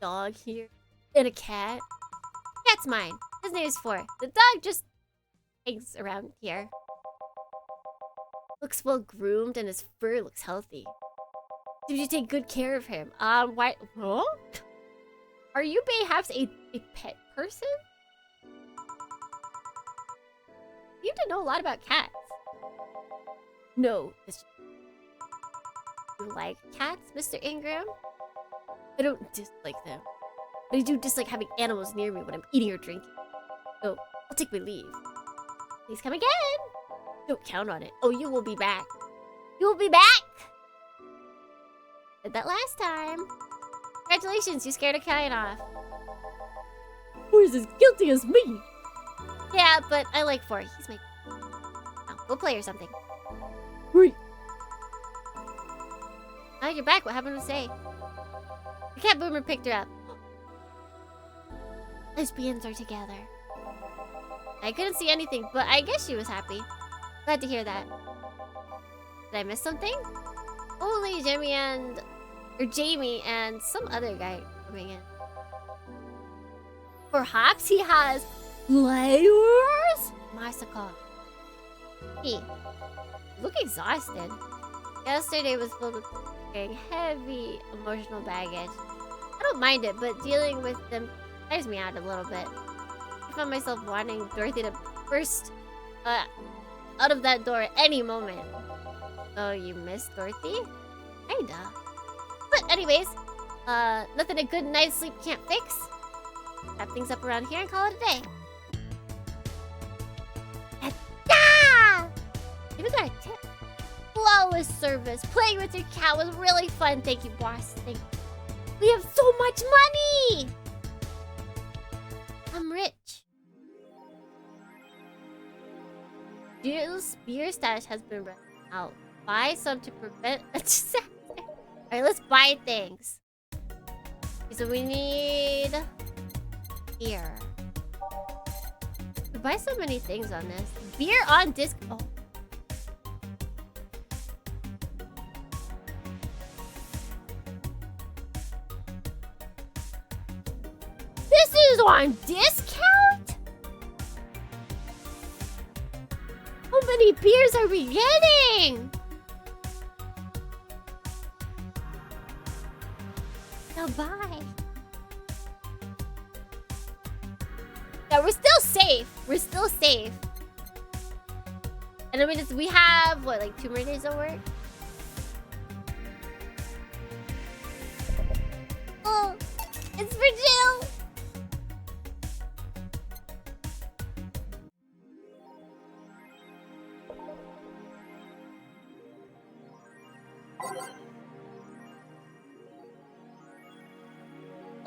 Dog here. And a cat. Cat's mine. His name is 4. The dog just hangs around here. Looks well groomed and his fur looks healthy. Did you take good care of him? Why? Huh? Are you perhaps a pet person? You have to know a lot about cats. No, it's just... You like cats, Mr. Ingram? I don't dislike them. But I do dislike having animals near me when I'm eating or drinking. So, I'll take my leave. Please come again. Don't count on it. Oh, you will be back. You will be back! Did that last time. Congratulations, you scared a client off. Who is as guilty as me? Yeah, but I like 4. He's my... Oh, we'll play or something. Wait. Oh, you're back. What happened to say? The cat boomer picked her up. Lesbians are together. I couldn't see anything, but I guess she was happy. Glad to hear that. Did I miss something? Only Jamie and some other guy coming in. Perhaps he has flavors? Masako. He look exhausted. Yesterday was filled with carrying heavy emotional baggage. I don't mind it, but dealing with them tires me out a little bit. I found myself wanting Dorothy to burst out of that door at any moment. Oh, you miss Dorothy? Kinda. But anyways, nothing a good night's sleep can't fix. Wrap things up around here and call it a day. Ta-da! Even got a tip. Flawless service. Playing with your cat was really fun. Thank you, boss. Thank you. We have so much money! I'm rich. Jill's beer stash has been run out. Buy some to prevent a disaster. Alright, let's buy things. Okay, so we need... Beer. We buy so many things on this. Beer on disc... Oh. This is on discount? many beers are we getting? Now bye. Yeah, we're still safe. We're still safe. And then we have what, like 2 more days of work? Oh, it's for Jill.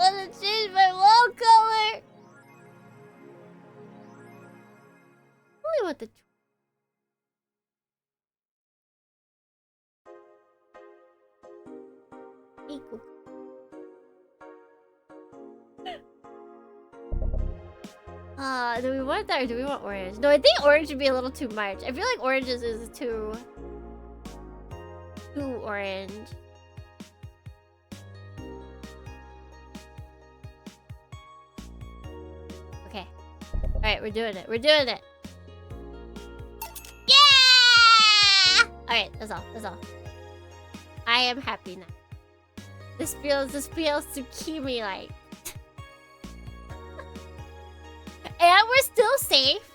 I want to change my wall color. I only want the equal. Do we want that or do we want orange? No, I think orange would be a little too much. I feel like orange is too orange. Okay. Alright, we're doing it. We're doing it. Yeah! Alright, that's all. That's all. I am happy now. This feels Tsukimi like. And we're still safe.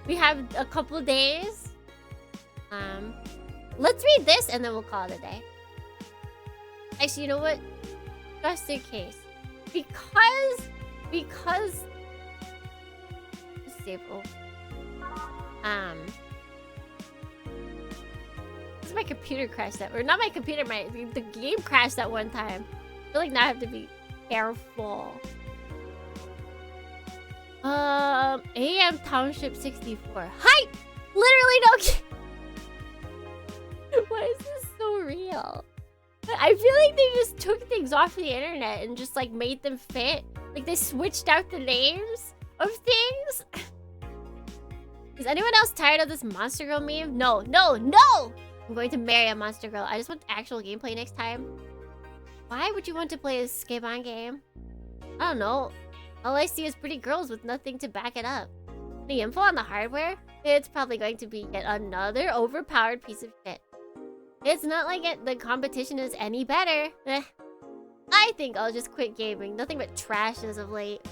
We have a couple days. Let's read this and then we'll call it a day. Actually, you know what? Just in case. Because just save over. This is my computer crashed that, or not my computer, the game crashed that one time. I feel like now I have to be careful. AM Township 64. Hi! Literally no. Why is this so real? I feel like they just took things off the internet and just like made them fit. Like they switched out the names of things. Is anyone else tired of this Monster Girl meme? No, no, no! I'm going to marry a Monster Girl. I just want actual gameplay next time. Why would you want to play a skip-on game? I don't know. All I see is pretty girls with nothing to back it up. The info on the hardware? It's probably going to be yet another overpowered piece of shit. It's not like the competition is any better. I think I'll just quit gaming. Nothing but trash as of late.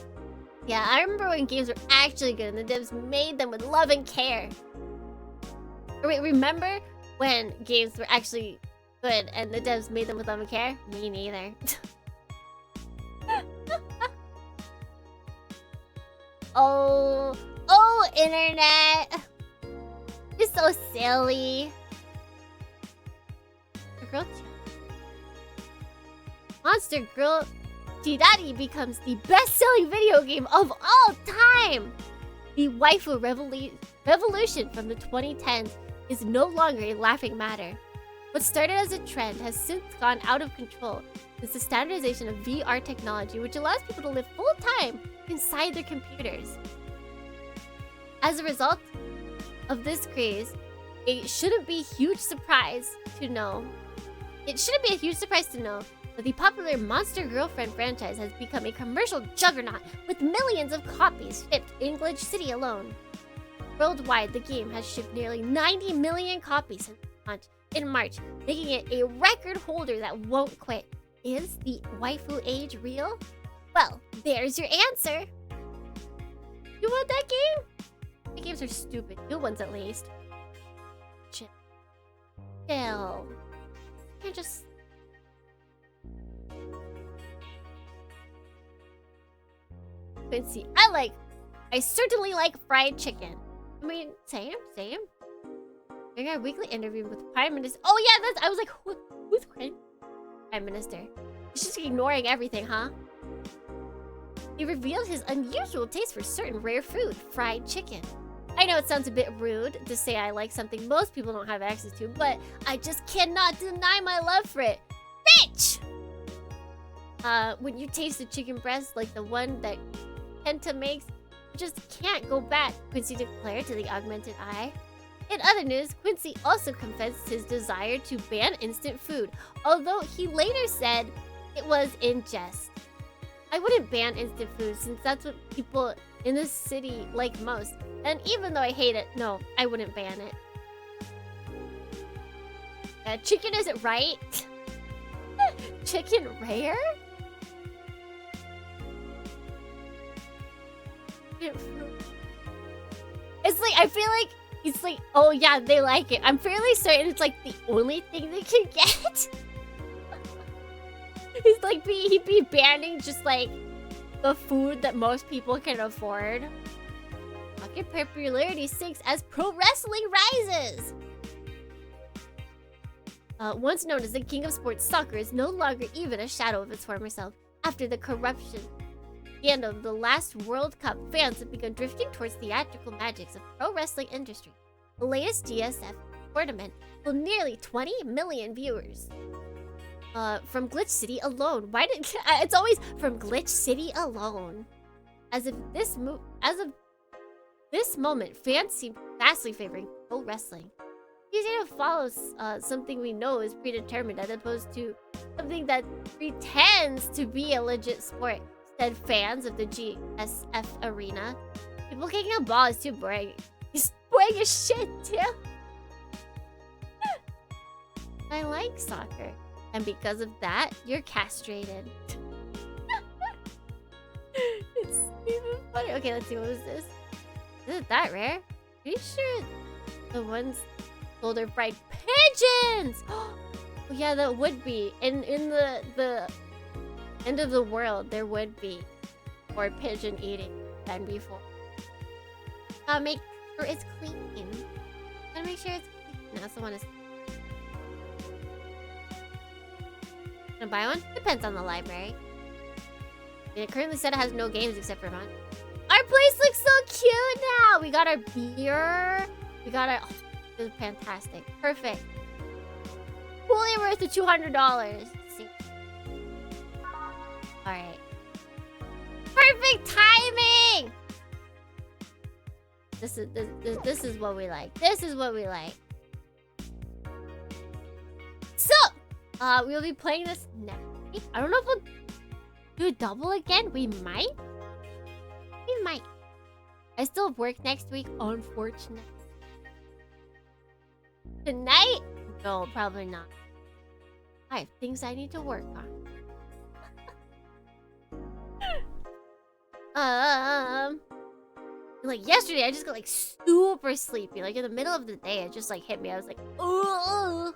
Yeah, I remember when games were actually good and the devs made them with love and care. Or wait, remember when games were actually good and the devs made them with love and care? Me neither. Oh, internet. You're so silly. Girl Monster Girl Chidari becomes the best-selling video game of all time. The waifu revolution from the 2010s is no longer a laughing matter. What started as a trend has since gone out of control since the standardization of VR technology, which allows people to live full-time inside their computers. As a result of this craze, it shouldn't be a huge surprise to know that the popular Monster Girlfriend franchise has become a commercial juggernaut with millions of copies shipped in Glitch City alone. Worldwide, the game has shipped nearly 90 million copies since launch in March, making it a record holder that won't quit. Is the waifu age real? Well, there's your answer. You want that game? The games are stupid. New ones at least. Chill. You can't just... Quincy, I certainly like fried chicken. I mean, same. During our weekly interview with Prime Minister... Oh yeah, I was like, who's Prime Minister? He's just ignoring everything, huh? He revealed his unusual taste for certain rare food, fried chicken. I know it sounds a bit rude to say I like something most people don't have access to, but I just cannot deny my love for it. Bitch! When you taste the chicken breast like the one that Kenta makes, you just can't go back, Quincy declared to the Augmented Eye. In other news, Quincy also confessed his desire to ban instant food, although he later said it was in jest. I wouldn't ban instant food since that's what people in this city like most. And even though I hate it, no, I wouldn't ban it. Chicken isn't right. Chicken rare? It's like, I feel like it's like, oh yeah, they like it. I'm fairly certain it's like the only thing they can get. He's like, he'd be banning just like the food that most people can afford. Market popularity sinks as pro wrestling rises. Once known as the king of sports, soccer is no longer even a shadow of its former self. After the corruption scandal of the last World Cup, fans have begun drifting towards theatrical magics of pro wrestling industry. The latest GSF tournament pulled nearly 20 million viewers. From Glitch City alone. Why did it's always from Glitch City alone? As of this moment, fans seem vastly favoring pro wrestling. Easy to follow something we know is predetermined as opposed to something that pretends to be a legit sport, said fans of the GSF arena. People kicking a ball is too boring. He's boring as shit too. I like soccer. And because of that, you're castrated. It's even funny. Okay, let's see, what was this? Is it that rare? Pretty sure the ones sold are fried pigeons! Oh yeah, that would be. In the end of the world, there would be more pigeon eating than before. Make sure it's clean. Gotta make sure it's clean. I also want to... Gonna buy one? Depends on the library. It currently said it has no games except for mine. Our place looks so cute now! We got our beer. We got our... Oh, this is fantastic. Perfect. Fully worth the $200. See. Alright. Perfect timing! This is what we like. This is what we like. So, we'll be playing this next week. I don't know if we'll do a double again. We might. We might. I still have work next week, unfortunately. Tonight? No, probably not. I have things I need to work on. Like yesterday, I just got like super sleepy. Like in the middle of the day, it just like hit me. I was like, oh.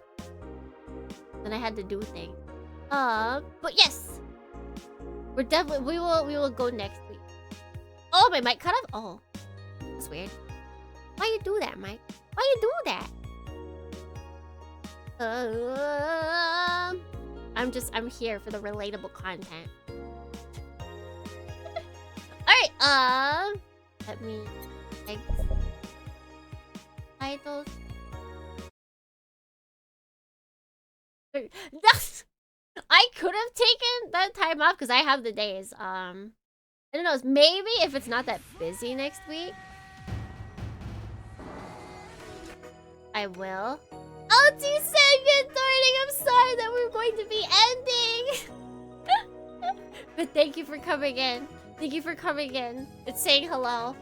Then I had to do things. But yes, we're definitely we will go next week. Oh, my mic cut off. Oh, that's weird. Why you do that, Mike? Why you do that? I'm here for the relatable content. Alright, let me like titles. I could have taken that time off because I have the days. I don't know, maybe if it's not that busy next week, I will. LT said good morning. I'm sorry that we're going to be ending. But thank you for coming in. Thank you for coming in. It's saying hello.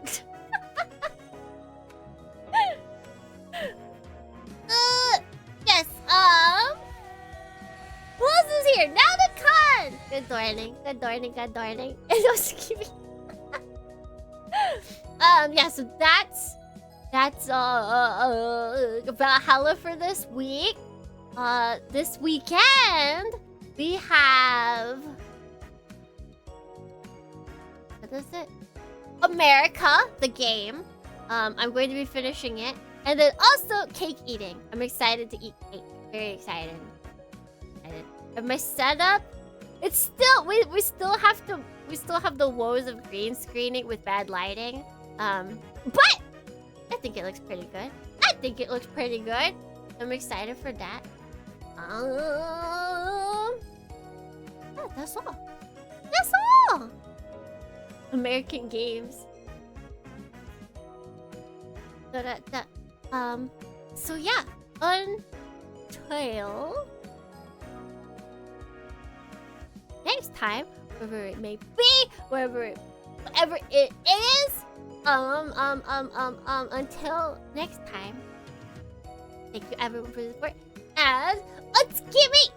Yes, who else is here? Now the con! Good morning. Good morning. Good morning. And Otsukimi. Yeah, so that's Valhalla for this week. This weekend we have, what is it? America, the game. I'm going to be finishing it, and then also cake eating. I'm excited to eat cake. Very excited. And my setup, it's still we still have the woes of green screening with bad lighting. But I think it looks pretty good. I'm excited for that. Yeah, that's all. American games. So yeah, until next time, wherever it may be, whatever it is. Until next time, thank you everyone for the support, and Otsukimi!